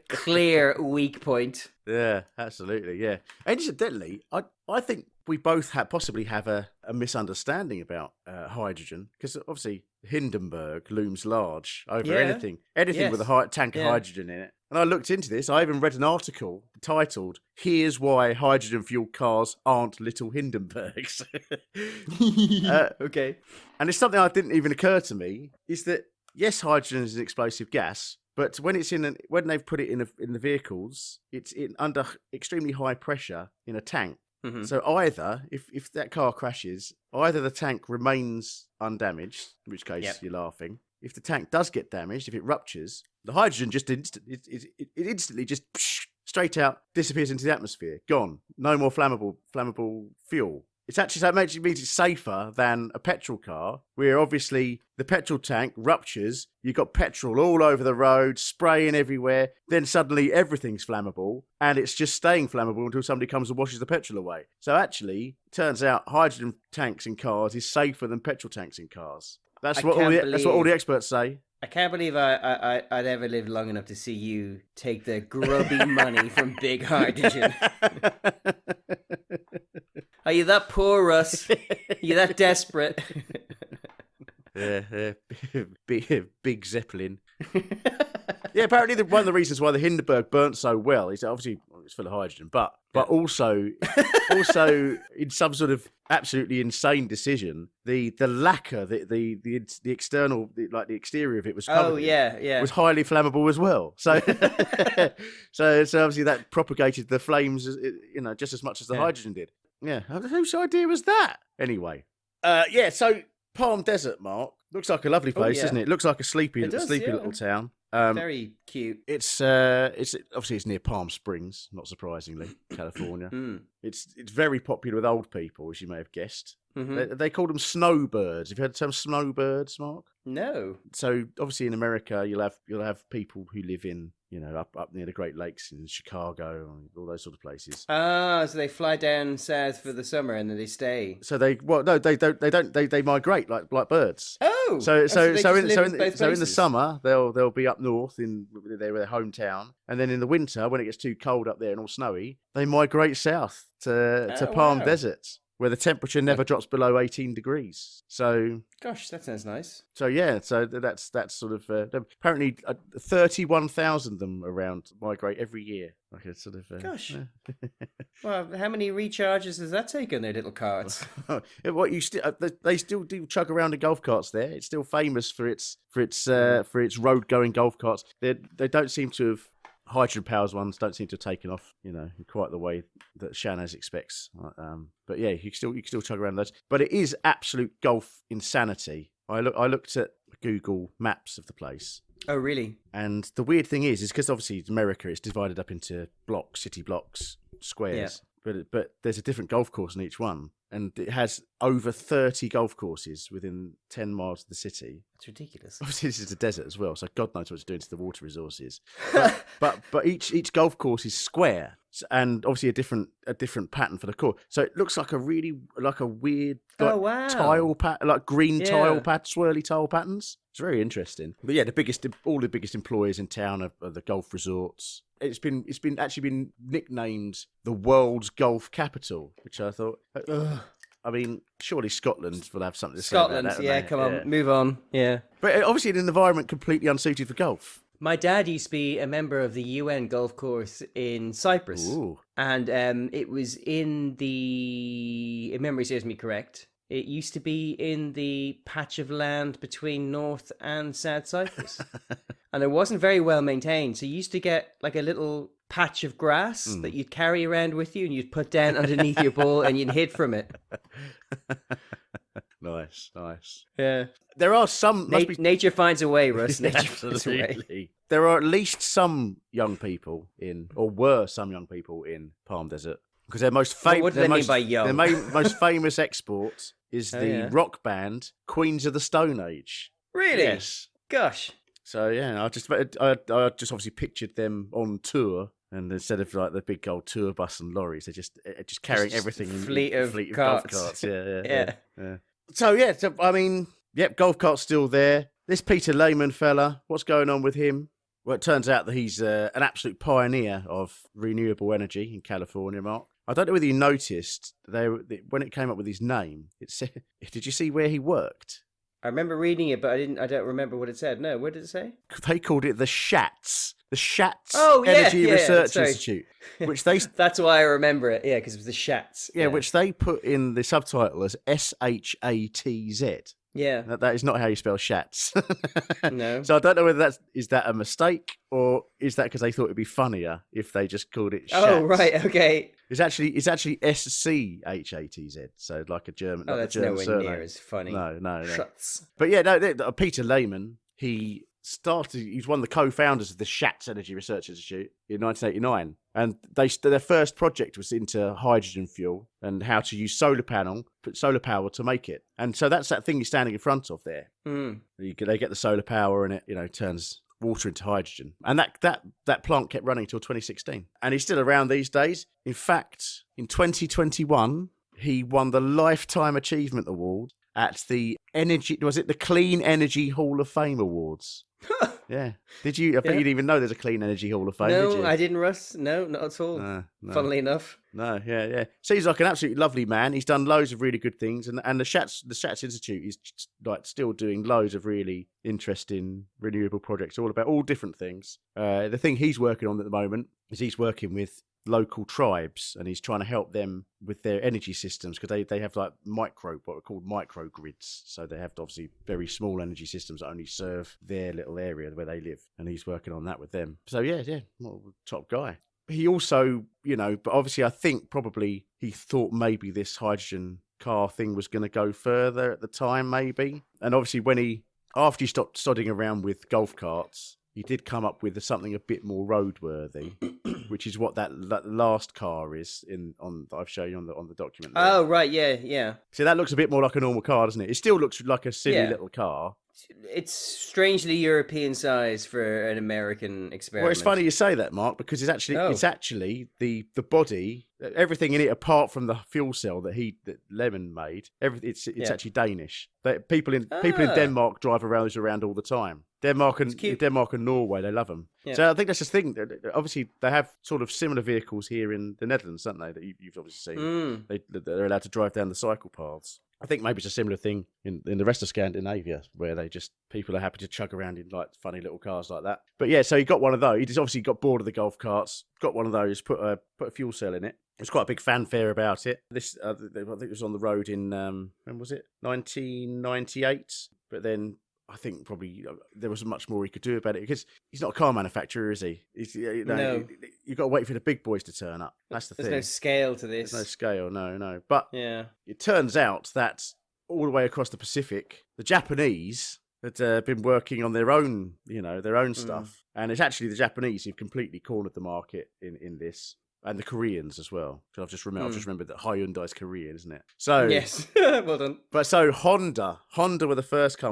Clear weak point. Yeah, absolutely, yeah. And incidentally, I think we both possibly have a misunderstanding about hydrogen, because obviously Hindenburg looms large over anything with a tank of hydrogen in it. And I looked into this. I even read an article titled, "Here's Why Hydrogen-Fueled Cars Aren't Little Hindenburgs." Okay. And it's something that didn't even occur to me, is that, yes, hydrogen is an explosive gas, but when it's when they've put it in the vehicles, it's under extremely high pressure in a tank. Mm-hmm. So either, if that car crashes, either the tank remains undamaged, in which case you're laughing. If the tank does get damaged, if it ruptures, the hydrogen just instantly just straight out disappears into the atmosphere. Gone. No more flammable fuel. It's actually, so it means it's safer than a petrol car, where obviously the petrol tank ruptures, you've got petrol all over the road, spraying everywhere, then suddenly everything's flammable, and it's just staying flammable until somebody comes and washes the petrol away. So actually, it turns out hydrogen tanks in cars is safer than petrol tanks in cars. That's what all the experts say. I can't believe I'd ever lived long enough to see you take the grubby money from big hydrogen. Are you that poor, Russ? Are you that desperate? Yeah, big Zeppelin. Yeah, apparently one of the reasons why the Hindenburg burnt so well is that obviously it's full of hydrogen, but also in some sort of absolutely insane decision, the lacquer, the external, like the exterior of it was covered was highly flammable as well. So so obviously that propagated the flames, just as much as the hydrogen did. Yeah, whose idea was that? Anyway, so Palm Desert, Mark, looks like a lovely place, doesn't it? It looks like a sleepy little town. Very cute. It's obviously it's near Palm Springs, not surprisingly, California. It's very popular with old people, as you may have guessed. Mm-hmm. They call them snowbirds. Have you heard the term snowbirds, Mark? No. So obviously in America, you'll have people who live in up near the Great Lakes in Chicago and all those sort of places. Ah, so they fly down south for the summer and then they stay. So they don't. They migrate like birds. Oh. So in the summer they'll be up north in their hometown, and then in the winter when it gets too cold up there and all snowy, they migrate south to Palm Desert, where the temperature never drops below 18 degrees. So, gosh, that sounds nice. So yeah, so that's sort of apparently 31,000 of them around migrate every year. Like a sort of gosh. Well, how many recharges does that take on their little carts? They still do chug around in golf carts there. It's still famous for its road going golf carts. They don't seem to have hydrogen-powered ones don't seem to have taken off, in quite the way that Shahnaz expects. But yeah, you can still chug around those. But it is absolute golf insanity. I looked at Google Maps of the place. Oh, really? And the weird thing is because obviously America, it's divided up into blocks, city blocks, squares. Yeah. But there's a different golf course in each one. And it has over 30 golf courses within 10 miles of the city. It's ridiculous. Obviously, this is a desert as well, so God knows what it's doing to the water resources. But each golf course is square, and obviously a different pattern for the course. So it looks like a weird tile pattern, like green tile swirly tile patterns. It's very interesting. But yeah, all the biggest employers in town are the golf resorts. It's been nicknamed the world's golf capital, which I thought. I mean, surely Scotland will have something to say about that. Yeah, come on, move on. Yeah, but obviously in an environment completely unsuited for golf. My dad used to be a member of the UN golf course in Cyprus. Ooh. And it was in the, if memory serves me correct, it used to be in the patch of land between North and South Cyprus. And it wasn't very well maintained. So you used to get like a little patch of grass that you'd carry around with you and you'd put down underneath your ball and you'd hit from it. Nice. Yeah. There are some... Nature finds a way, Russ. Nature finds a way. There are at least some young people were some young people in Palm Desert. Because their most famous... What do they mean by young? Their most famous export is the rock band Queens of the Stone Age. Really? Yes. Gosh. So yeah, I just obviously pictured them on tour, and instead of like the big old tour bus and lorries, they're just carrying everything in fleet of golf carts. Yeah. So I mean, golf cart's still there. This Peter Lehman fella, what's going on with him? Well, it turns out that he's an absolute pioneer of renewable energy in California, Mark. I don't know whether you noticed when it came up with his name. It said, did you see where he worked? I remember reading it, but I don't remember what it said. No, what did it say? They called it the SHATS. The SHATS Energy Research Institute. Which they... That's why I remember it, because it was the SHATS. Yeah, which they put in the subtitle as SHATZ. Yeah. That is not how you spell SHATS. No. So I don't know whether is that a mistake or is that because they thought it'd be funnier if they just called it SHATS. Oh, right, okay. It's actually SCHATZ, so like a German. Oh, that's German nowhere surname. near as funny. No. Shuts. But Peter Lehman, he he's one of the co-founders of the SHATS Energy Research Institute in 1989, and their first project was into hydrogen fuel and how to use solar power to make it. And so that's that thing you're standing in front of there. They get the solar power and it turns water into hydrogen, and that plant kept running until 2016, and he's still around these days. In fact, in 2021 he won the Lifetime Achievement Award at the Clean Energy Hall of Fame Awards. Yeah. Did you? I bet you didn't even know there's a Clean Energy Hall of Fame. No, did you? I didn't, Russ. No, not at all. No. Funnily enough. No, yeah. Seems like an absolutely lovely man. He's done loads of really good things, and the SHATS Institute is like still doing loads of really interesting renewable projects, all different things. The thing he's working on at the moment is he's working with local tribes, and he's trying to help them with their energy systems, because they have like what are called microgrids. So they have obviously very small energy systems that only serve their little area where they live, and he's working on that with them. So yeah, top guy. He also, but obviously I think probably he thought maybe this hydrogen car thing was going to go further at the time, maybe. And obviously after he stopped stodding around with golf carts, he did come up with something a bit more roadworthy, which is what that last car is that I've shown you on the document. There. Oh right, yeah. So that looks a bit more like a normal car, doesn't it? It still looks like a silly little car. It's strangely European size for an American experiment. Well, it's funny you say that, Mark, because it's actually the body, everything in it apart from the fuel cell that Lemon made. It's actually Danish. People in Denmark drive around all the time. Denmark and Norway, they love them. Yeah. So I think that's the thing. Obviously, they have sort of similar vehicles here in the Netherlands, don't they? That you've obviously seen. They're allowed to drive down the cycle paths. I think maybe it's a similar thing in the rest of Scandinavia, where people are happy to chug around in like funny little cars like that. But yeah, so he got one of those. He just obviously got bored of the golf carts, got one of those, put a fuel cell in it. There's quite a big fanfare about it. This I think it was on the road in when was it? 1998. But then I think probably there wasn't much more he could do about it because he's not a car manufacturer, is he? No. You've got to wait for the big boys to turn up. That's the There's thing. no scale to this. There's no scale, no. But Yeah. it turns out that all the way across the Pacific, the Japanese had been working on their own, their own stuff. And it's actually the Japanese who've completely cornered the market in this. And the Koreans as well. I've just remembered that Hyundai's Korean, isn't it? So yes, well done. But so Honda were the first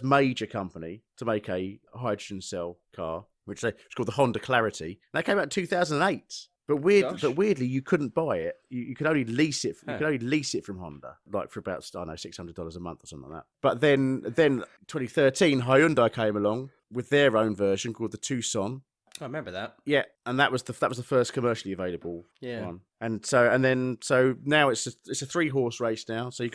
major company to make a hydrogen cell car, which it's called the Honda Clarity. And that came out in 2008. But weirdly, you couldn't buy it. You could only lease it. You could only lease it from Honda, like for about $600 a month or something like that. But then 2013, Hyundai came along with their own version called the Tucson. I remember that. Yeah, and that was the first commercially available one. And so now it's a 3-horse race now. So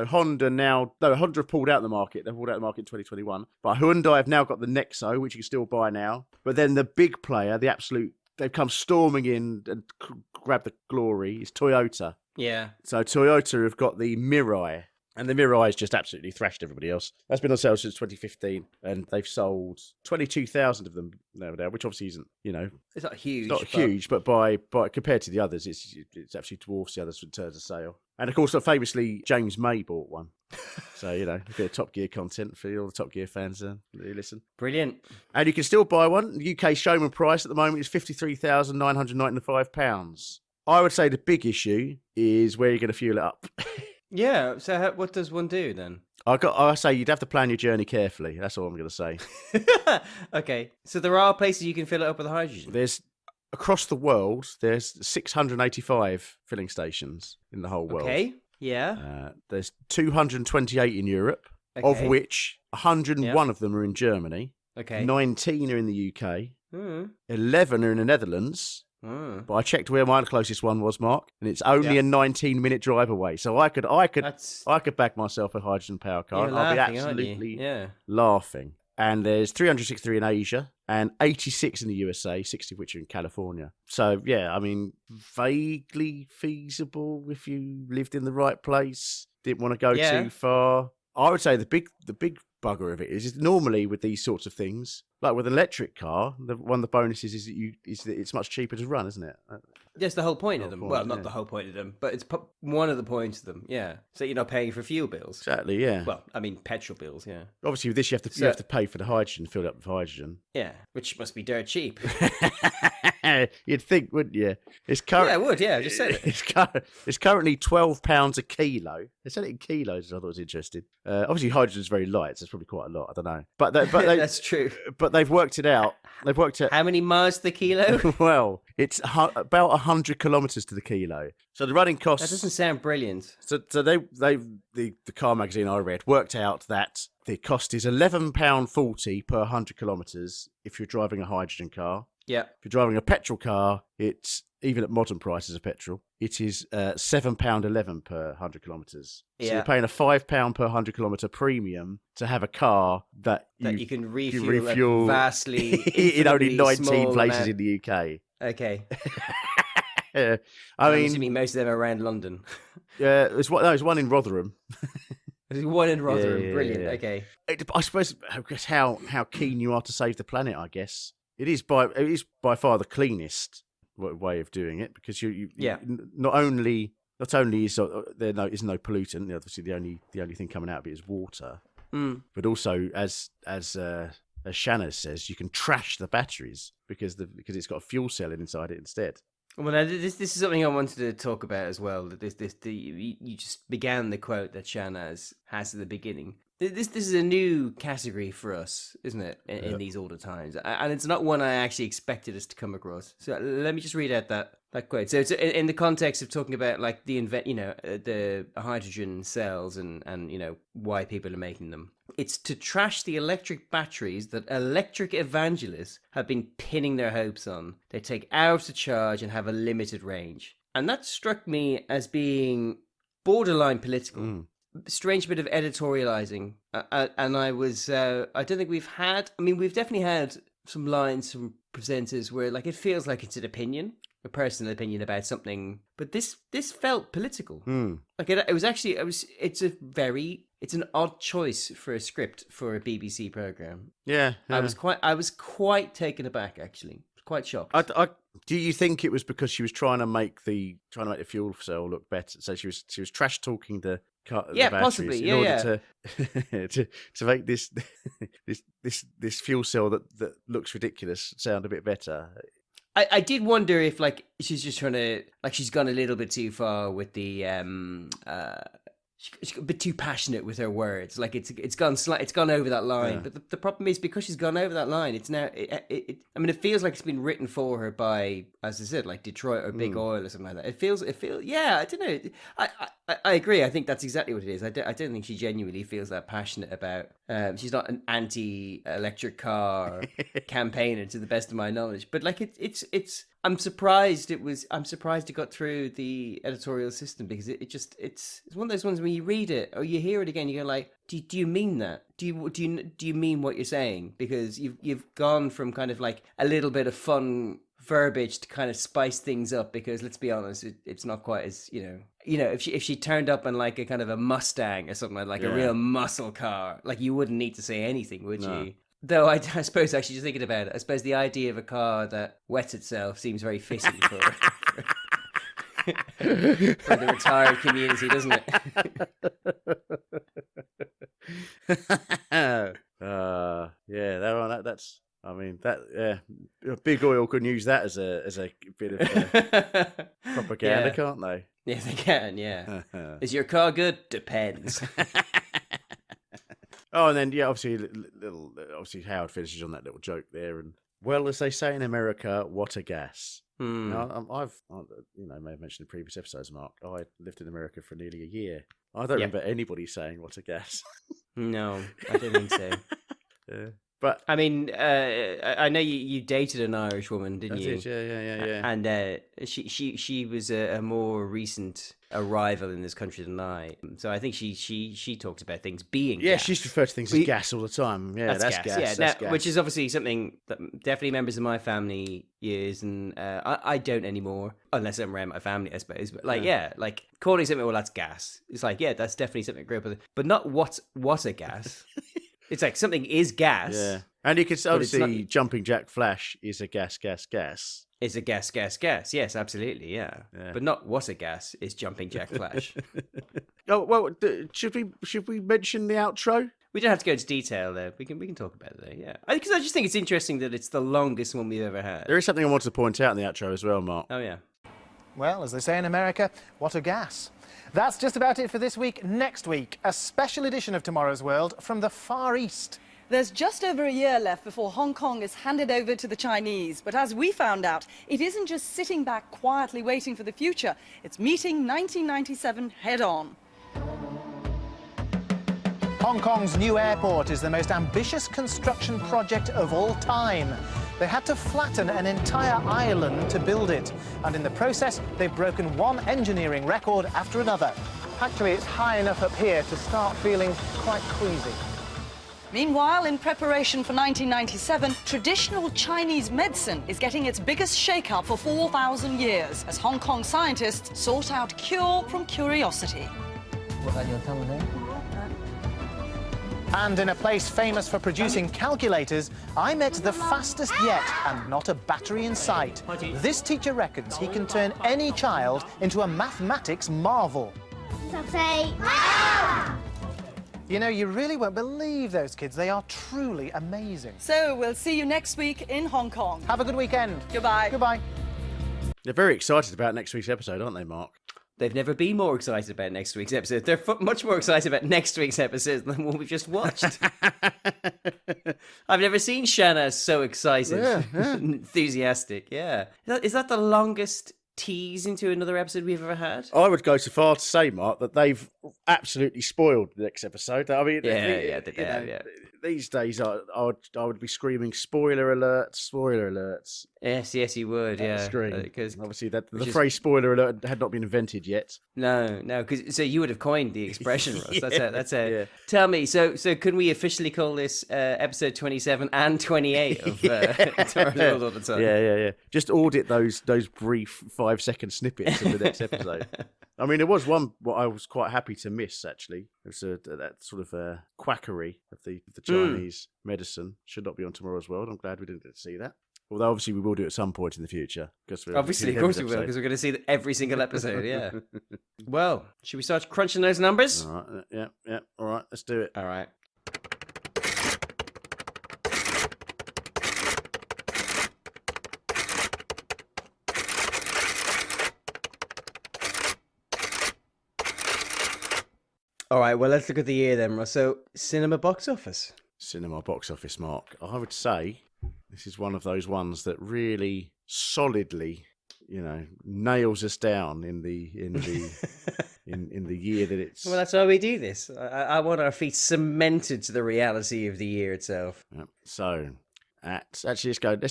Honda have pulled out the market. They've pulled out the market in 2021. But Hyundai have now got the Nexo, which you can still buy now. But then the big player, they've come storming in and grabbed the glory. Is Toyota. Yeah. So Toyota have got the Mirai. And the Mirai has just absolutely thrashed everybody else. That's been on sale since 2015, and they've sold 22,000 of them now, which obviously isn't, it's not huge. Not huge, but by compared to the others, it's actually dwarfs the others in terms of sale. And of course, famously, James May bought one. So a bit of Top Gear content for all the Top Gear fans. Listen, brilliant. And you can still buy one. The UK showman price at the moment is £53,995. I would say the big issue is where you're going to fuel it up. Yeah, so what does one do then? I say you'd have to plan your journey carefully. That's all I'm going to say. Okay, so there are places you can fill it up with hydrogen. Across the world, there's 685 filling stations in the whole world. Okay, yeah. There's 228 in Europe, of which 101 of them are in Germany. Okay. 19 are in the UK. 11 are in the Netherlands. But I checked where my closest one was, Mark, and it's only a 19-minute drive away. So I could back myself a hydrogen power car. You're I'll be laughing, absolutely aren't you? laughing. And there's 363 in Asia and 86 in the USA, 60 of which are in California. So yeah, vaguely feasible if you lived in the right place, didn't want to go too far. I would say the big bugger of it is normally with these sorts of things, like with an electric car, one of the bonuses is that it's much cheaper to run, isn't it? That's the whole point of them. Well, not the whole point of them, but it's one of the points of them. Yeah, so you're not paying for fuel bills. Exactly. Yeah. Well, petrol bills. Yeah. Obviously, with this, you have to pay for the hydrogen, filled up with hydrogen. Yeah, which must be dirt cheap. You'd think, wouldn't you? Yeah, I would. Yeah, I just said it. It's currently £12 a kilo. They sell it in kilos, which I thought was interesting. Obviously, hydrogen's very light, so it's probably quite a lot. I don't know, but that's true. But they've worked it out. How many miles to the kilo? Well, it's about 100 kilometres to the kilo. So the running costs. That doesn't sound brilliant. So the car magazine I read worked out that the cost is £11.40 per 100 kilometres if you're driving a hydrogen car. Yeah. If you're driving a petrol car, it's even at modern prices of petrol, it is £7.11 per 100 kilometres. So you're paying a £5 per 100 kilometre premium to have a car that you can refuel vastly in only 19 places amount. in the UK. Okay. I mean, assuming most of them are around London. Yeah, there's one in Rotherham. There's one in Rotherham. Yeah, Brilliant. yeah. Okay. I suppose how keen you are to save the planet. I guess it is by far the cleanest way of doing it, because you not only is there is no pollutant. Obviously, the only thing coming out of it is water. But also, as Shahnaz says, you can trash the batteries because it's got a fuel cell inside it instead. Well, now, this is something I wanted to talk about as well. You just began the quote that Shahnaz has at the beginning. This is a new category for us, isn't it? In these Audit times, and it's not one I actually expected us to come across. So let me just read out that quote. So it's in the context of talking about like the hydrogen cells and why people are making them. It's to trash the electric batteries that electric evangelists have been pinning their hopes on. They take hours to charge and have a limited range. And that struck me as being borderline political. Strange bit of editorializing. And I was, I don't think we've definitely had some lines from presenters where like it feels like it's an opinion. a personal opinion about something, but this felt political. Hmm. Like it was actually it's an odd choice for a script for a BBC program. Yeah, I was quite taken aback, actually. Quite shocked. Do you think it was because she was trying to make the fuel cell look better? So she was trash talking the batteries possibly, in order to make this fuel cell that looks ridiculous sound a bit better. I did wonder if she's just trying to she's gone a little bit too far with the she's a bit too passionate with her words. Like it's gone over that line. Yeah. But the problem is, because she's gone over that line, it's now it feels like it's been written for her by, as I said, like Detroit or Big Oil or something like that. It feels yeah, I don't know. I agree. I think that's exactly what it is. I don't think she genuinely feels that passionate about. She's not an anti-electric car campaigner, to the best of my knowledge. But it's. I'm surprised it got through the editorial system, because it's one of those ones when you read it or you hear it again, you go like, do you mean that? Do you mean what you're saying? Because you've gone from kind of like a little bit of fun verbiage to kind of spice things up, because let's be honest, it's not quite as if she turned up in like a kind of a Mustang or something like a real muscle car, like you wouldn't need to say anything, would you? Though I suppose, actually, just thinking about it, I suppose the idea of a car that wets itself seems very fitting for the retired community, doesn't it? That's. I mean Big Oil can use that as a bit of propaganda, can't they? Yeah, they can. Yeah. Is your car good? Depends. Oh, and then obviously Howard finishes on that little joke there, and well, as they say in America, what a gas. Now, I may have mentioned in previous episodes, Mark, I lived in America for nearly a year. I don't remember anybody saying what a gas. No, I don't think so. But I mean, I know you dated an Irish woman, didn't you? I did, yeah. And she was a more recent arrival in this country than I. So I think she talks about things being gas. She used to refer to things as gas all the time. Yeah, that's gas. Yeah, that's gas. Which is obviously something that definitely members of my family use, and I don't anymore, unless I'm around my family, I suppose. But like calling something, well, that's gas. It's like, yeah, that's definitely something I grew up with. But not what a gas. It's like something is gas. Yeah. And you could obviously Jumping Jack Flash is a gas. It's a gas. Yes, absolutely, yeah. But not what a gas is Jumping Jack Flash. Oh, well, should we mention the outro? We don't have to go into detail there. We can talk about it there, yeah. Because I just think it's interesting that it's the longest one we've ever had. There is something I wanted to point out in the outro as well, Mark. Oh, yeah. Well, as they say in America, what a gas. That's just about it for this week. Next week, a special edition of Tomorrow's World from the Far East. There's just over a year left before Hong Kong is handed over to the Chinese. But as we found out, it isn't just sitting back quietly waiting for the future. It's meeting 1997 head-on. Hong Kong's new airport is the most ambitious construction project of all time. They had to flatten an entire island to build it, and in the process, they've broken one engineering record after another. Actually, it's high enough up here to start feeling quite queasy. Meanwhile, in preparation for 1997, traditional Chinese medicine is getting its biggest shake-up for 4,000 years, as Hong Kong scientists sort out cure from curiosity. And in a place famous for producing calculators, I met the fastest yet and not a battery in sight. This teacher reckons he can turn any child into a mathematics marvel. You know, you really won't believe those kids. They are truly amazing. So we'll see you next week in Hong Kong. Have a good weekend. Goodbye. Goodbye. They're very excited about next week's episode, aren't they, Mark? They've never been more excited about next week's episode. They're much more excited about next week's episode than what we've just watched. I've never seen Shahnaz so excited, enthusiastic. Yeah, is that the longest tease into another episode we've ever had? I would go so far to say, Mark, that they've absolutely spoiled the next episode. I mean, yeah. these days I would be screaming spoiler alerts, spoiler alerts. Yes, you would, yeah. Because obviously the phrase spoiler alert had not been invented yet. No, because so you would have coined the expression, Russ. Yeah, That's a. yeah. Tell me, so can we officially call this episode 27 and 28 of Tomorrow's World all the time? Yeah. Just audit those brief 5-second snippets of the next episode. I mean, there was one what I was quite happy to miss, actually. It was that sort of quackery of the Chinese medicine. Should not be on Tomorrow's World. I'm glad we didn't get to see that. Although, obviously, we will do it at some point in the future. Obviously, of course we will, because we're going to see every single episode, yeah. Well, should we start crunching those numbers? All right, yeah. All right, let's do it. All right. All right, well, let's look at the year then, Ross. So, cinema box office. Cinema box office, Mark. I would say this is one of those ones that really solidly, nails us down in the year that it's. Well, that's why we do this. I want our feet cemented to the reality of the year itself. Yep. So, let's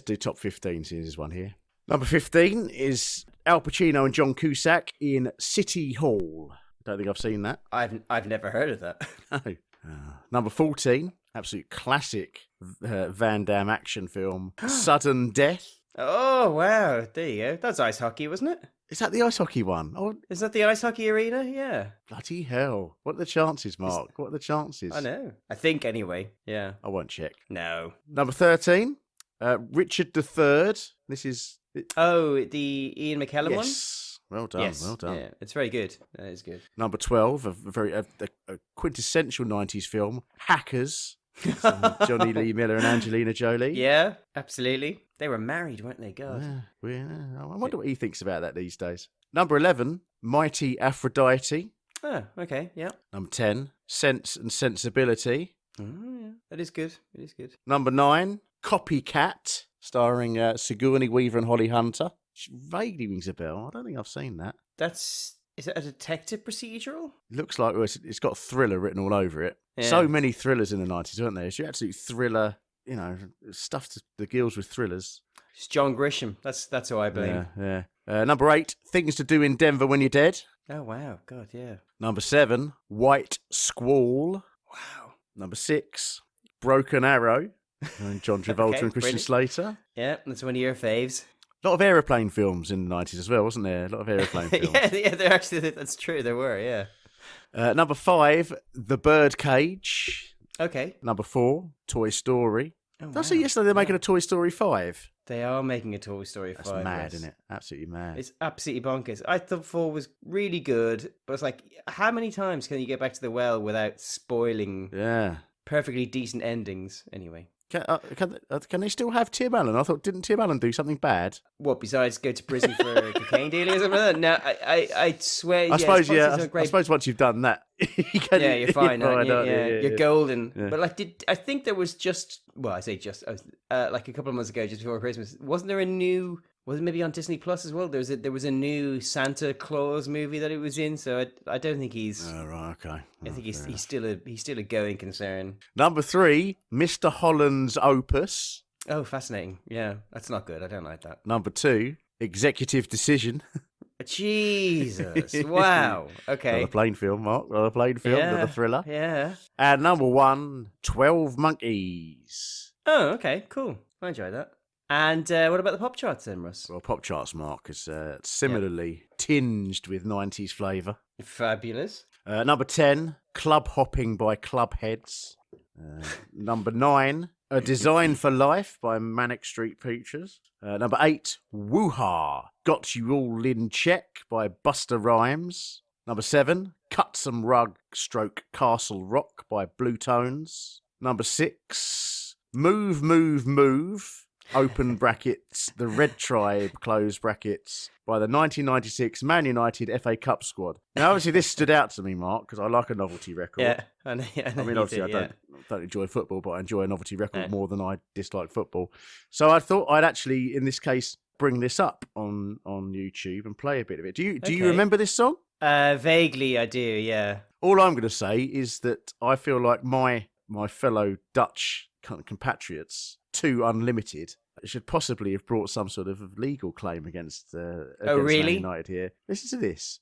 do top 15. See, there's one here. Number 15 is Al Pacino and John Cusack in City Hall. Don't think I've seen that. I've never heard of that. No. Number 14, absolute classic Van Damme action film, Sudden Death. Oh, wow. There you go. That's ice hockey, wasn't it? Is that the ice hockey one? Oh, is that the ice hockey arena? Yeah. Bloody hell. What are the chances, Mark? What are the chances? I know. I think, anyway. Yeah. I won't check. No. Number 13, Richard III. This is... Oh, the Ian McKellen one? Yes. Well done, well done. Yeah, it's very good. That is good. Number 12, a quintessential 90s film, Hackers. Johnny Lee Miller and Angelina Jolie. Yeah, absolutely. They were married, weren't they? God. Yeah. I wonder what he thinks about that these days. Number 11, Mighty Aphrodite. Oh, okay, yeah. Number 10, Sense and Sensibility. Oh, yeah. That is good. It is good. Number 9, Copycat, starring Sigourney Weaver and Holly Hunter. Which vaguely rings a bell. I don't think I've seen that. Is it a detective procedural? It looks like it's got thriller written all over it. Yeah. So many thrillers in the 90s, weren't there? It's your absolute thriller, stuff to the gills with thrillers. It's John Grisham. That's who I blame. Yeah. Number 8, Things to Do in Denver When You're Dead. Oh, wow. God, yeah. Number 7, White Squall. Wow. Number 6, Broken Arrow. And John Travolta and Christian Slater. Yeah, that's one of your faves. A lot of aeroplane films in the 90s as well, wasn't there? A lot of aeroplane films. yeah, they're actually, that's true, there were, yeah. Number 5, The Birdcage. Okay. Number 4, Toy Story. Oh, Did I see yesterday they're making a Toy Story 5? They are making a Toy Story 5. That's mad, isn't it? Absolutely mad. It's absolutely bonkers. I thought 4 was really good, but it's like, how many times can you get back to the well without spoiling perfectly decent endings? Anyway. Can they still have Tim Allen? I thought, didn't Tim Allen do something bad? What, besides go to prison for cocaine dealing or something like that? No, I swear. I suppose once you've done that, you're fine. You're golden. Yeah. But I think there was like a couple of months ago, just before Christmas, wasn't there a new? Was it maybe on Disney Plus as well? There was a new Santa Claus movie that it was in, so I don't think he's. Oh, right, okay. I think he's still a going concern. Number 3, Mr. Holland's Opus. Oh, fascinating. Yeah, that's not good. I don't like that. Number 2, Executive Decision. Jesus! Wow. Okay. Another plane film, Mark. Another plane film. Another thriller. Yeah. And number 1, 12 Monkeys. Oh, okay. Cool. I enjoy that. And what about the pop charts then, Russ? Well, pop charts, Mark, is similarly tinged with 90s flavour. Fabulous. Number 10, Club Hopping by Clubheads. Number 9, A Design for Life by Manic Street Preachers. Number 8, Woo-Ha, Got You All in Check by Busta Rhymes. Number 7, Cut Some Rug / Castle Rock by Blue Tones. Number 6, Move, Move, Move, open brackets, the Red Tribe, close brackets, by the 1996 Man United FA Cup squad. Now, obviously, this stood out to me, Mark, because I like a novelty record. Yeah, I know obviously, I don't enjoy football, but I enjoy a novelty record more than I dislike football. So I thought I'd actually, in this case, bring this up on YouTube and play a bit of it. Do you remember this song? Vaguely, I do, yeah. All I'm going to say is that I feel like my my fellow Dutch compatriots to Unlimited should possibly have brought some sort of legal claim against really? Man United here. Listen to this.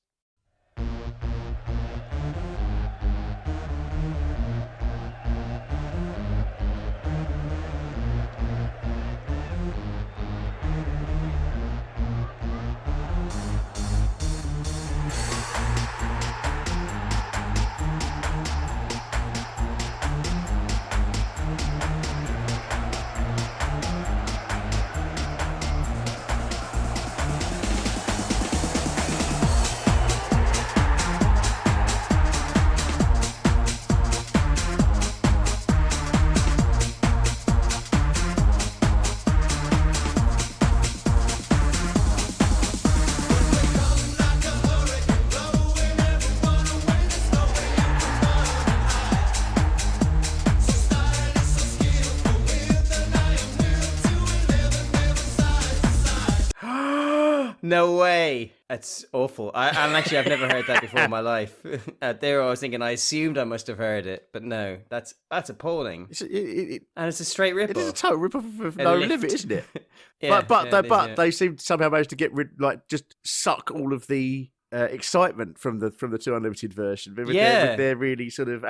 No way. That's awful. I've never heard that before in my life. There I was thinking, I assumed I must have heard it, but no, that's appalling. And it's a straight rip-off. It is a total rip-off of No Limit, isn't it? Yeah, but they seem to somehow manage to get rid, just suck all of the excitement from the 2 Unlimited version with their really sort of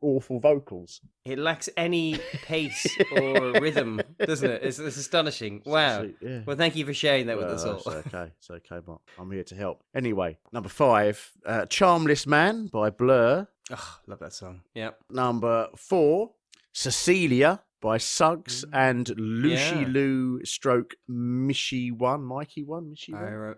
awful vocals. It lacks any pace or rhythm, doesn't it? It's astonishing. Wow. Yeah. Well, thank you for sharing that with us all. It's okay, Mark. I'm here to help. Anyway, number 5, Charmless Man by Blur. Oh, love that song. Yeah. Number 4, Cecilia by Suggs and Lucy Lou stroke Mikey One.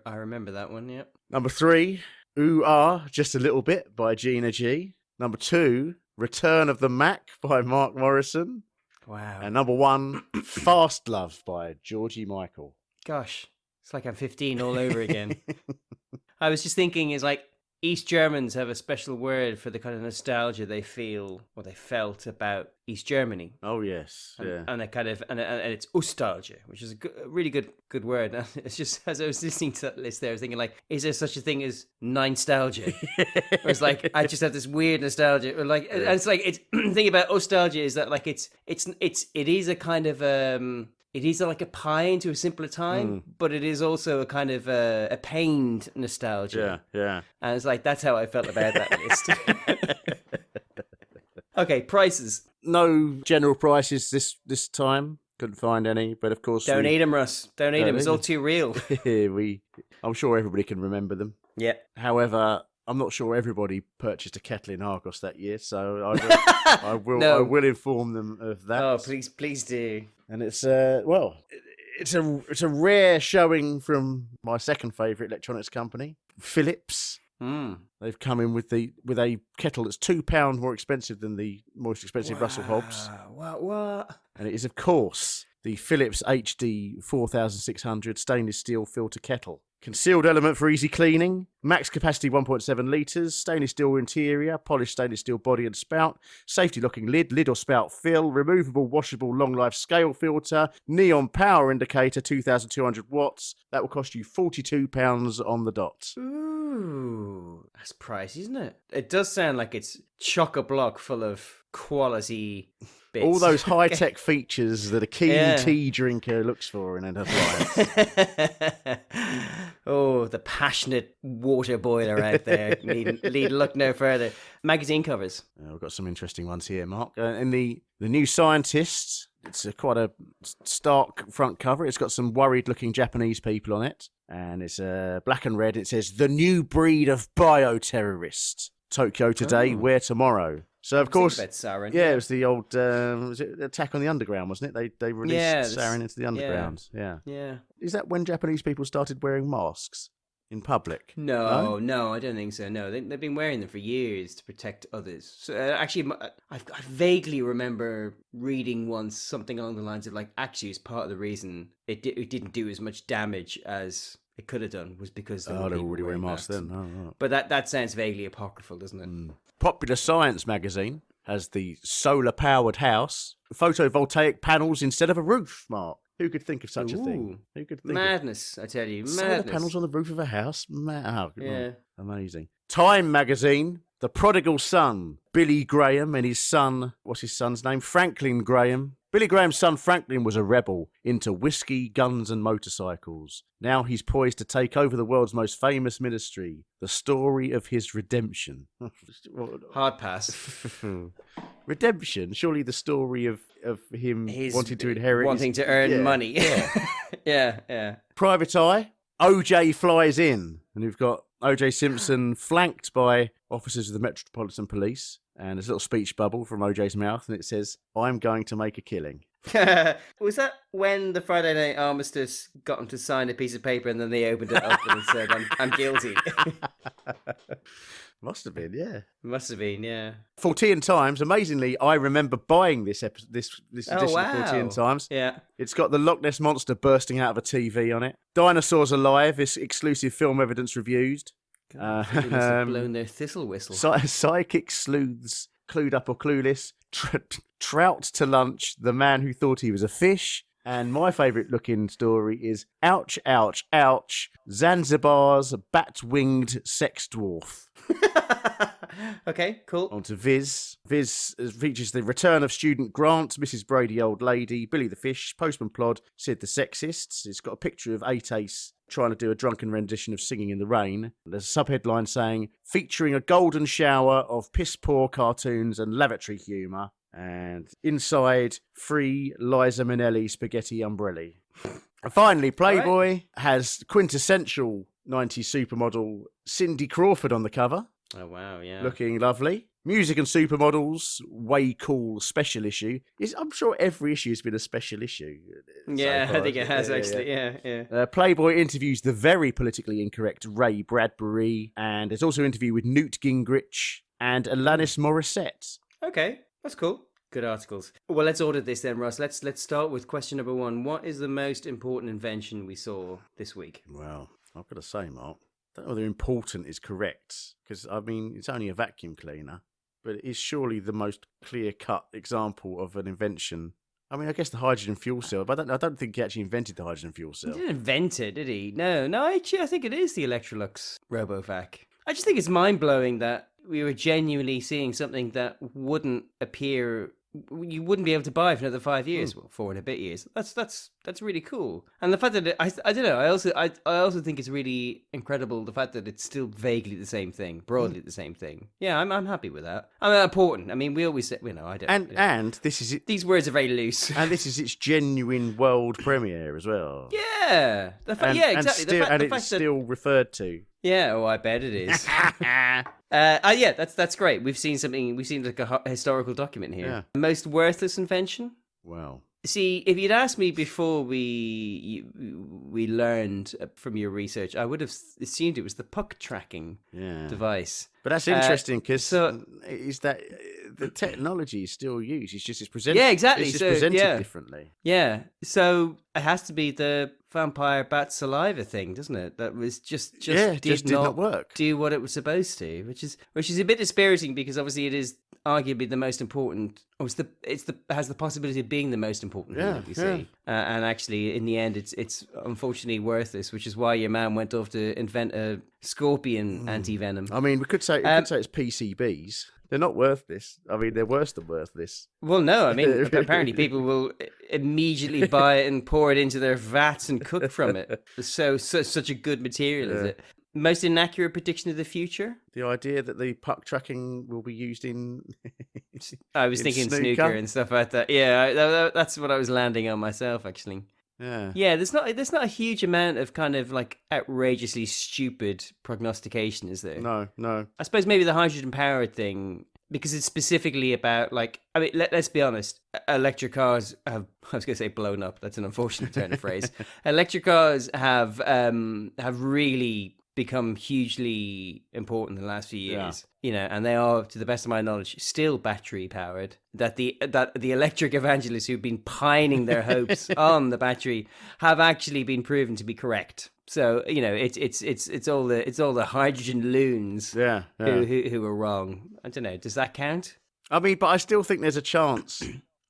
I remember that one, yeah. Number 3, Ooh Ah, Just a Little Bit by Gina G. Number 2, Return of the Mac by Mark Morrison. Wow. And number 1, Fast Love by Georgie Michael. Gosh, it's like I'm 15 all over again. I was just thinking, is like East Germans have a special word for the kind of nostalgia they feel or they felt about East Germany. Oh yes, and a kind of and it's nostalgia, which is a really good word. And it's just as I was listening to that list there, I was thinking like, is there such a thing as nostalgia? Or it's like I just have this weird nostalgia, or like, and it's like it's the thing about nostalgia is that like it is a kind of it is like a pie into a simpler time, but it is also a kind of a pained nostalgia. Yeah. And it's like, that's how I felt about that list. Okay, prices. No general prices this time. Couldn't find any, but of course... Don't eat them, Russ. Don't eat them. It's all too real. I'm sure everybody can remember them. Yeah. However, I'm not sure everybody purchased a kettle in Argos that year, so I will inform them of that. Oh, please do. And it's it's a rare showing from my second favourite electronics company, Philips. They've come in with a kettle that's £2 more expensive than the most expensive Russell Hobbs. What? And it is, of course, the Philips HD 4600 stainless steel filter kettle. Concealed element for easy cleaning, max capacity 1.7 litres, stainless steel interior, polished stainless steel body and spout, safety locking lid or spout fill, removable washable long life scale filter, neon power indicator 2200 watts. That will cost you £42 on the dot. Ooh, that's pricey, isn't it? It does sound like it's chock-a-block full of quality bits. All those high-tech features that a keen tea drinker looks for in an appliance. Oh, the passionate water boiler out there. Need look no further. Magazine covers. We've got some interesting ones here, Mark. In the New Scientist, it's quite a stark front cover. It's got some worried-looking Japanese people on it. And it's black and red. It says, "The new breed of bioterrorist. Tokyo today, where tomorrow." So, of course, Sarin. Yeah, it was the old was it Attack on the Underground, wasn't it? They released Sarin into the underground. Yeah. Is that when Japanese people started wearing masks in public? No, I don't think so. No, they've been wearing them for years to protect others. So actually, I vaguely remember reading once something along the lines of like, actually, it's part of the reason it didn't do as much damage as it could have done was because they were already wearing masks then. Oh, right. But that sounds vaguely apocryphal, doesn't it? Popular Science magazine has the solar-powered house, photovoltaic panels instead of a roof, Mark. Who could think of such a thing? Who could think madness, I tell you. Solar Madness. panels on the roof of a house? Yeah. Amazing. Time magazine The prodigal son, Billy Graham, and his son, what's his son's name? Franklin Graham. Billy Graham's son Franklin was a rebel into whiskey, guns and motorcycles. Now he's poised to take over the world's most famous ministry. The story of his redemption. Hard pass. Redemption? Surely the story of him wanting to inherit... Wanting to earn money. Yeah. yeah. Private Eye. OJ flies in. And we've got OJ Simpson flanked by officers of the Metropolitan Police. And there's a little speech bubble from OJ's mouth, and it says, "I'm going to make a killing." Was that when the Friday Night Armistice got him to sign a piece of paper and then they opened it up and said, I'm guilty? Must have been, yeah. Must have been, yeah. Fortean Times. Amazingly, I remember buying this edition of Fortean Times. Yeah. It's got the Loch Ness Monster bursting out of a TV on it. Dinosaurs Alive, this exclusive film evidence reviewed. They must have blown their thistle whistle. Psychic sleuths, clued up or clueless. Trout to lunch, the man who thought he was a fish. And my favourite looking story is Ouch, Ouch, Ouch, Zanzibar's bat-winged sex dwarf. Okay, cool. On to Viz. Viz features the return of student Grant, Mrs. Brady Old Lady, Billy the Fish, Postman Plod, Sid the Sexists. It's got a picture of Ace trying to do a drunken rendition of Singing in the Rain. There's a subheadline saying, featuring a golden shower of piss-poor cartoons and lavatory humour. And inside, free Liza Minnelli spaghetti umbrella. And finally, Playboy has quintessential 90s supermodel Cindy Crawford on the cover. Oh, wow, yeah. Looking lovely. Music and Supermodels, Way Cool special issue. I'm sure every issue has been a special issue. Yeah, I think it has, actually. Yeah. Playboy interviews the very politically incorrect Ray Bradbury, and there's also an interview with Newt Gingrich and Alanis Morissette. Okay, that's cool. Good articles. Well, let's audit this then, Ross. Let's start with question number 1. What is the most important invention we saw this week? Well, I've got to say, Mark, I don't know whether important is correct, because, I mean, it's only a vacuum cleaner, but it is surely the most clear-cut example of an invention. I mean, I guess the hydrogen fuel cell, but I don't think he actually invented the hydrogen fuel cell. He didn't invent it, did he? No, actually, I think it is the Electrolux RoboVac. I just think it's mind-blowing that we were genuinely seeing something that wouldn't appear... You wouldn't be able to buy for another 5 years, well, 4 and a bit years. That's really cool, and the fact that I don't know. I also think it's really incredible the fact that it's still vaguely the same thing, broadly the same thing. Yeah, I'm happy with that. I mean, important. I mean, we always say, I don't. And this is it. These words are very loose. And this is its genuine world premiere as well. Yeah, exactly. And it's still referred to. Yeah, I bet it is. Yeah, that's great. We've seen like a historical document here. Yeah. Most worthless invention? Well, see, if you'd asked me before we learned from your research, I would have assumed it was the puck tracking device. But that's interesting because is that the technology is still used. It's presented. Yeah, exactly. It's just presented differently. Yeah. So it has to be the vampire bat saliva thing, doesn't it? That was just did not work. Do what it was supposed to, which is a bit dispiriting because obviously it is arguably the most important. Or has the possibility of being the most important thing that we see. And actually, in the end, it's unfortunately worthless, which is why your man went off to invent a scorpion anti-venom. I mean, we could say it's PCBs. They're not worthless. I mean, they're worse than worthless. Well, no, I mean, apparently people will immediately buy it and pour it into their vats and cook from it. Such a good material is it. Most inaccurate prediction of the future? The idea that the puck tracking will be used in... I was thinking snooker and stuff like that. Yeah, that's what I was landing on myself, actually. Yeah, there's not a huge amount of kind of like outrageously stupid prognostication, is there? No. I suppose maybe the hydrogen powered thing, because it's specifically about like, I mean, let's be honest, electric cars have, I was going to say blown up. That's an unfortunate turn of phrase. Electric cars have really become hugely important in the last few years, and they are, to the best of my knowledge, still battery powered. That the electric evangelists who've been pining their hopes on the battery have actually been proven to be correct. So it's all the hydrogen loons who are wrong. I don't know. Does that count? I mean, but I still think there's a chance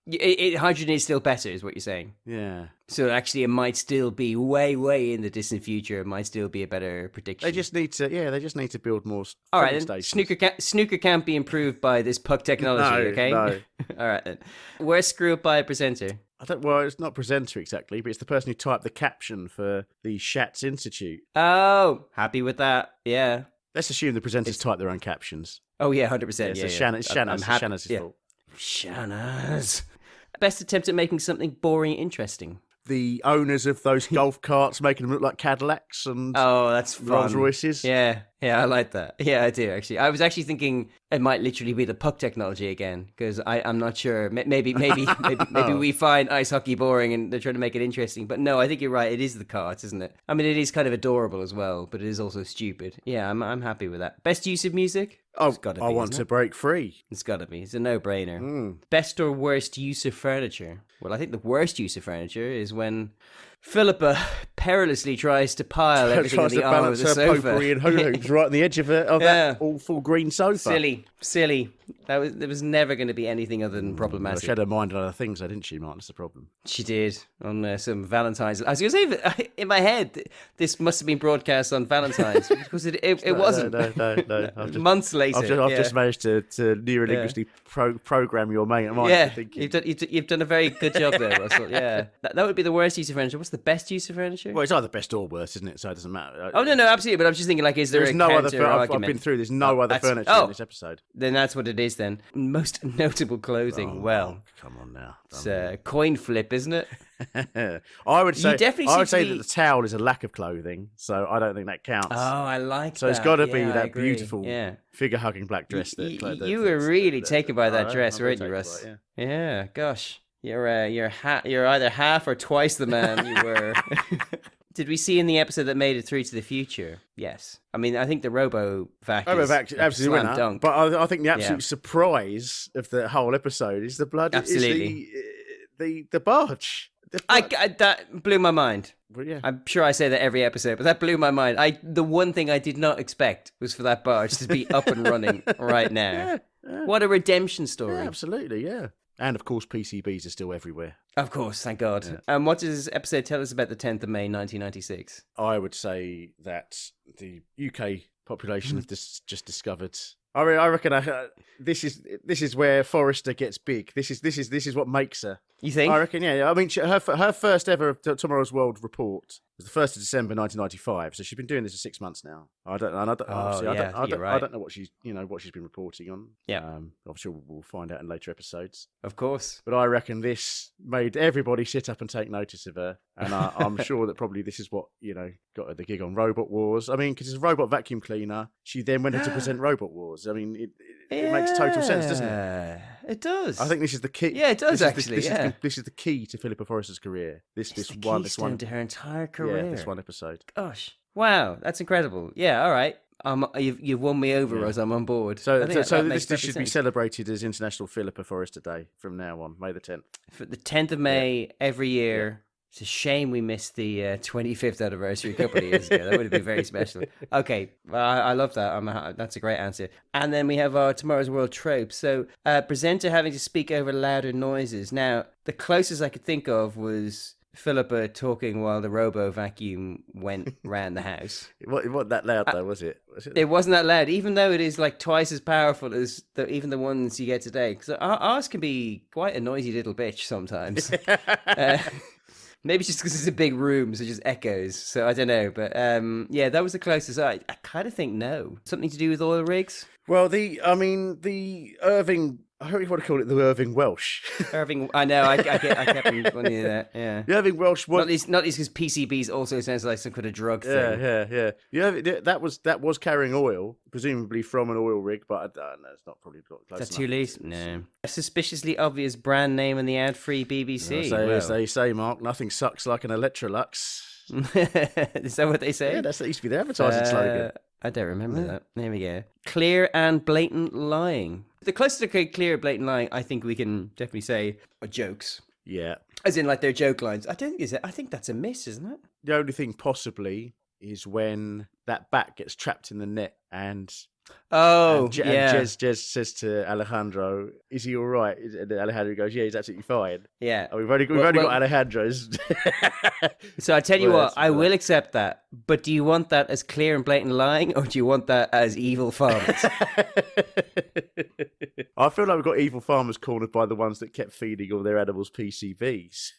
Hydrogen is still better, is what you're saying. Yeah. So actually, it might still be way in the distant future. It might still be a better prediction. They just need to build more. All right, then. Stations. Snooker can't be improved by this puck technology. Okay. No. All right. Then. Worst screw up by a presenter. Well, it's not presenter exactly, but it's the person who typed the caption for the Schatz Institute. Oh, happy with that. Yeah. Let's assume the presenters type their own captions. Oh yeah, 100%. Yeah, Shahnaz's fault. Shahnaz. Best attempt at making something boring interesting. The owners of those golf carts making them look like Cadillacs and that's fun. Rolls Royces. Yeah, I like that. Yeah, I do actually. I was actually thinking it might literally be the puck technology again because I'm not sure. Maybe we find ice hockey boring and they're trying to make it interesting. But no, I think you're right. It is the carts, isn't it? I mean, it is kind of adorable as well, but it is also stupid. Yeah, I'm happy with that. Best use of music. Oh, I want to break free. It's got to be. It's a no-brainer. Best or worst use of furniture? Well, I think the worst use of furniture is when Philippa perilously tries to pile everything on the arm of the sofa. Potpourri and hula hoops right on the edge of that awful green sofa. Silly. There was never going to be anything other than problematic. She had her mind on other things, though, didn't she, Martin? That's the problem. She did, on some Valentine's. I was going to say, in my head, this must have been broadcast on Valentine's, because it wasn't. No. Months later. I've just managed to neurolinguistically program your mind. Yeah, you've done a very good job there, Russell. Yeah. That would be the worst use of furniture. What's the best use of furniture? Well, it's either best or worst, isn't it? So it doesn't matter. Oh, no, absolutely. But I'm just thinking, is there no other argument? I've been through, there's no other furniture in this episode. Then that's what it is then. Most notable clothing. Come on now. It's a coin flip, isn't it? I would say that the towel is a lack of clothing, so I don't think that counts. Oh, I like that. So it's got to be that beautiful figure-hugging black dress. You were really taken by that dress, weren't you, Russ? Yeah, gosh. You're either half or twice the man you were. Did we see in the episode that made it through to the future? Yes. I mean, I think the RoboVac is absolutely slam dunk. But I think the absolute surprise of the whole episode is the blood. Absolutely. Is the barge. That blew my mind. Well, yeah. I'm sure I say that every episode, but that blew my mind. The one thing I did not expect was for that barge to be up and running right now. Yeah. What a redemption story. Yeah, absolutely, yeah. And, of course, PCBs are still everywhere. Of course, thank God. Yeah. And what does this episode tell us about the 10th of May, 1996? I would say that the UK population have just discovered... I reckon this is where Forrester gets big. This is what makes her. You think? I reckon, yeah. I mean, her first ever Tomorrow's World report was the 1st of December 1995. So she's been doing this for 6 months now. I don't know what she's been reporting on. Yeah. Obviously, we'll find out in later episodes. Of course. But I reckon this made everybody sit up and take notice of her, and I'm sure that probably this is what got her the gig on Robot Wars. I mean, because as a robot vacuum cleaner, she then went on to present Robot Wars. I mean, it makes total sense, doesn't it? It does. I think this is the key. Yeah, it does actually. This is the key to Philippa Forrester's career. This one to her entire career. Yeah, this one episode. Gosh, wow, that's incredible. Yeah, all right. You've won me over, Roz. I'm on board. So this should be celebrated as International Philippa Forrester Day from now on, May the 10th. For the 10th of May every year. Yeah. It's a shame we missed the 25th anniversary a couple of years ago. That would have been very special. Okay, I love that. That's a great answer. And then we have our Tomorrow's World trope. So, presenter having to speak over louder noises. Now, the closest I could think of was Philippa talking while the robo vacuum went round the house. It wasn't that loud though, was it? It wasn't that loud, even though it is like twice as powerful as even the ones you get today. Because ours can be quite a noisy little bitch sometimes. Maybe just because it's a big room, so it just echoes. So I don't know. But that was the closest. I kind of think no. Something to do with oil rigs? Well, the Irving... I don't even want to call it the Irving Welsh. Irving, I know. I kept wanting that. Yeah. The Irving Welsh. Not least because PCBs also sounds like some kind of drug thing. Yeah. That was carrying oil, presumably from an oil rig, but no, it's not probably close enough. Is that too late? No. A suspiciously obvious brand name in the ad-free BBC. As they say, Mark, nothing sucks like an Electrolux. Is that what they say? Yeah, that used to be their advertising slogan. I don't remember that. There we go. Clear and blatant lying. The closest to clear blatant lying, I think we can definitely say, are jokes. Yeah. As in, like, they're joke lines. I think that's a miss, isn't it? The only thing possibly is when that bat gets trapped in the net and Oh, and yeah. Jez says to Alejandro, "Is he all right?" And Alejandro goes, "Yeah, he's absolutely fine." Yeah. And we've only got Alejandro's. So I tell you what, I words. will accept that. But do you want that as clear and blatant lying, or do you want that as evil farmers? I feel like we've got evil farmers cornered by the ones that kept feeding all their animals PCBs.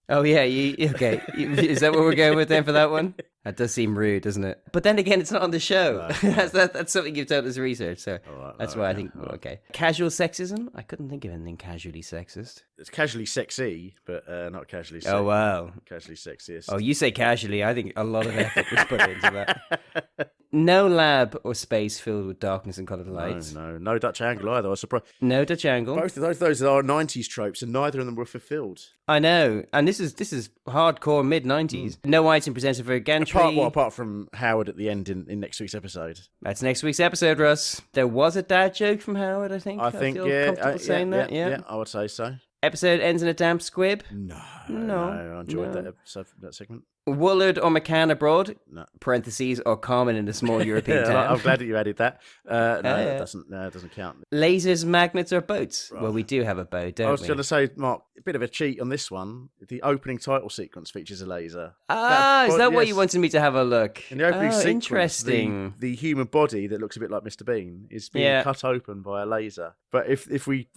Oh yeah, okay? Is that what we're going with then for that one? That does seem rude, doesn't it? But then again, it's not on the show. No. that's something you've done as research, so that's why I think okay. Casual sexism? I couldn't think of anything casually sexist. It's casually sexy, but not casually. Oh wow, casually sexiest. Oh, you say casually? I think a lot of effort was put into that. No lab or space filled with darkness and coloured lights. No Dutch angle either. I was surprised. No Dutch angle. Both of those are 90s tropes, and neither of them were fulfilled. I know, and this is hardcore mid-90s. No item presented for a gantry. Apart from Howard at the end in next week's episode. That's next week's episode, Russ. There was a dad joke from Howard, I think. I think, feel yeah. comfortable saying that. Yeah, I would say so. Episode ends in a damp squib. No, I enjoyed that segment. Woolard or McCann abroad? No. Parentheses, or Carmen in a small European town. I'm glad that you added that. It doesn't count. Lasers, magnets, or boats? Well, we do have a boat, don't we? I was going to say, Mark, a bit of a cheat on this one. The opening title sequence features a laser. Is that what you wanted me to have a look? In the opening sequence, interesting. The human body that looks a bit like Mr. Bean is being cut open by a laser. But if we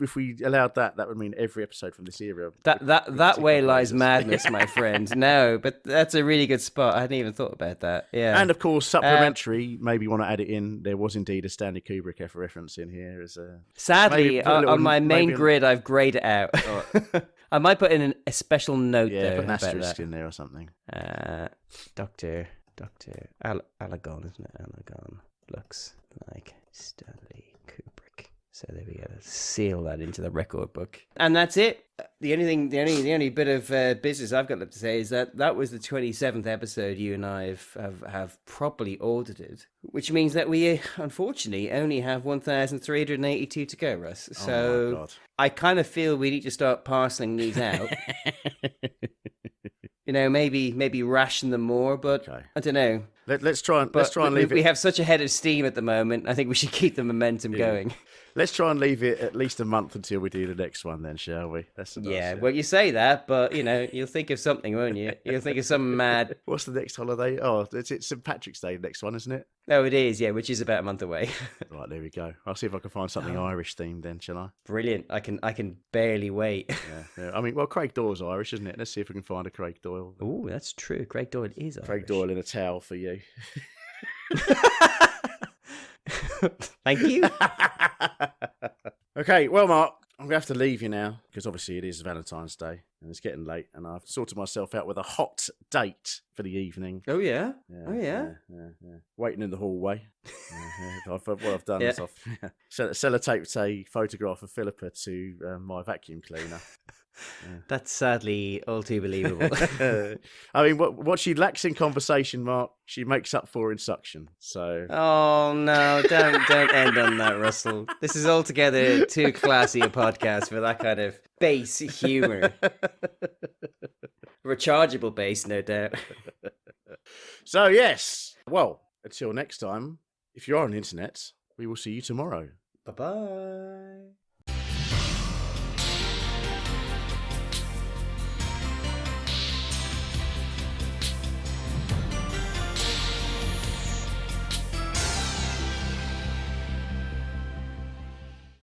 allowed that would mean every episode from this era. That way lies madness, my friend. No, but that's a really good spot. I hadn't even thought about that. Yeah. And of course, supplementary. Maybe you want to add it in. There was indeed a Stanley Kubrick reference in here. Sadly, on my main grid, I've grayed it out. I might put in a special note though. Put an asterisk in there or something. Dr. Alagon, isn't it? Alagon looks like Stanley Kubrick. So there we go. Seal that into the record book. And that's it. The only bit of business I've got left to say is that was the 27th episode you and I have properly audited, which means that we unfortunately only have 1,382 to go, Russ. So God. I kind of feel we need to start parceling these out. Maybe ration them more, but okay. I don't know. Let's try and leave it. We have such a head of steam at the moment. I think we should keep the momentum going. Let's try and leave it at least a month until we do the next one, then, shall we? Well, you say that, but you'll think of something, won't you? You'll think of some mad. What's the next holiday? Oh, it's St. Patrick's Day, next one, isn't it? Oh, it is, yeah, which is about a month away. Right, there we go. I'll see if I can find something Irish themed then, shall I? Brilliant. I can barely wait. Yeah. I mean, well, Craig Doyle's Irish, isn't it? Let's see if we can find a Craig Doyle. Oh, that's true. Craig Doyle is Irish. Craig Doyle in a towel for you. Thank you. Okay, well, Mark, I'm going to have to leave you now because obviously it is Valentine's Day and it's getting late and I've sorted myself out with a hot date for the evening. Oh, yeah? Yeah. Waiting in the hallway. What I've done is I've sellotaped a photograph of Philippa to my vacuum cleaner. That's sadly all too believable. I mean, what she lacks in conversation, Mark, she makes up for in suction. So. Oh no! Don't end on that, Russell. This is altogether too classy a podcast for that kind of base humour. Rechargeable base, no doubt. So yes. Well, until next time, if you're on the internet, we will see you tomorrow. Bye-bye.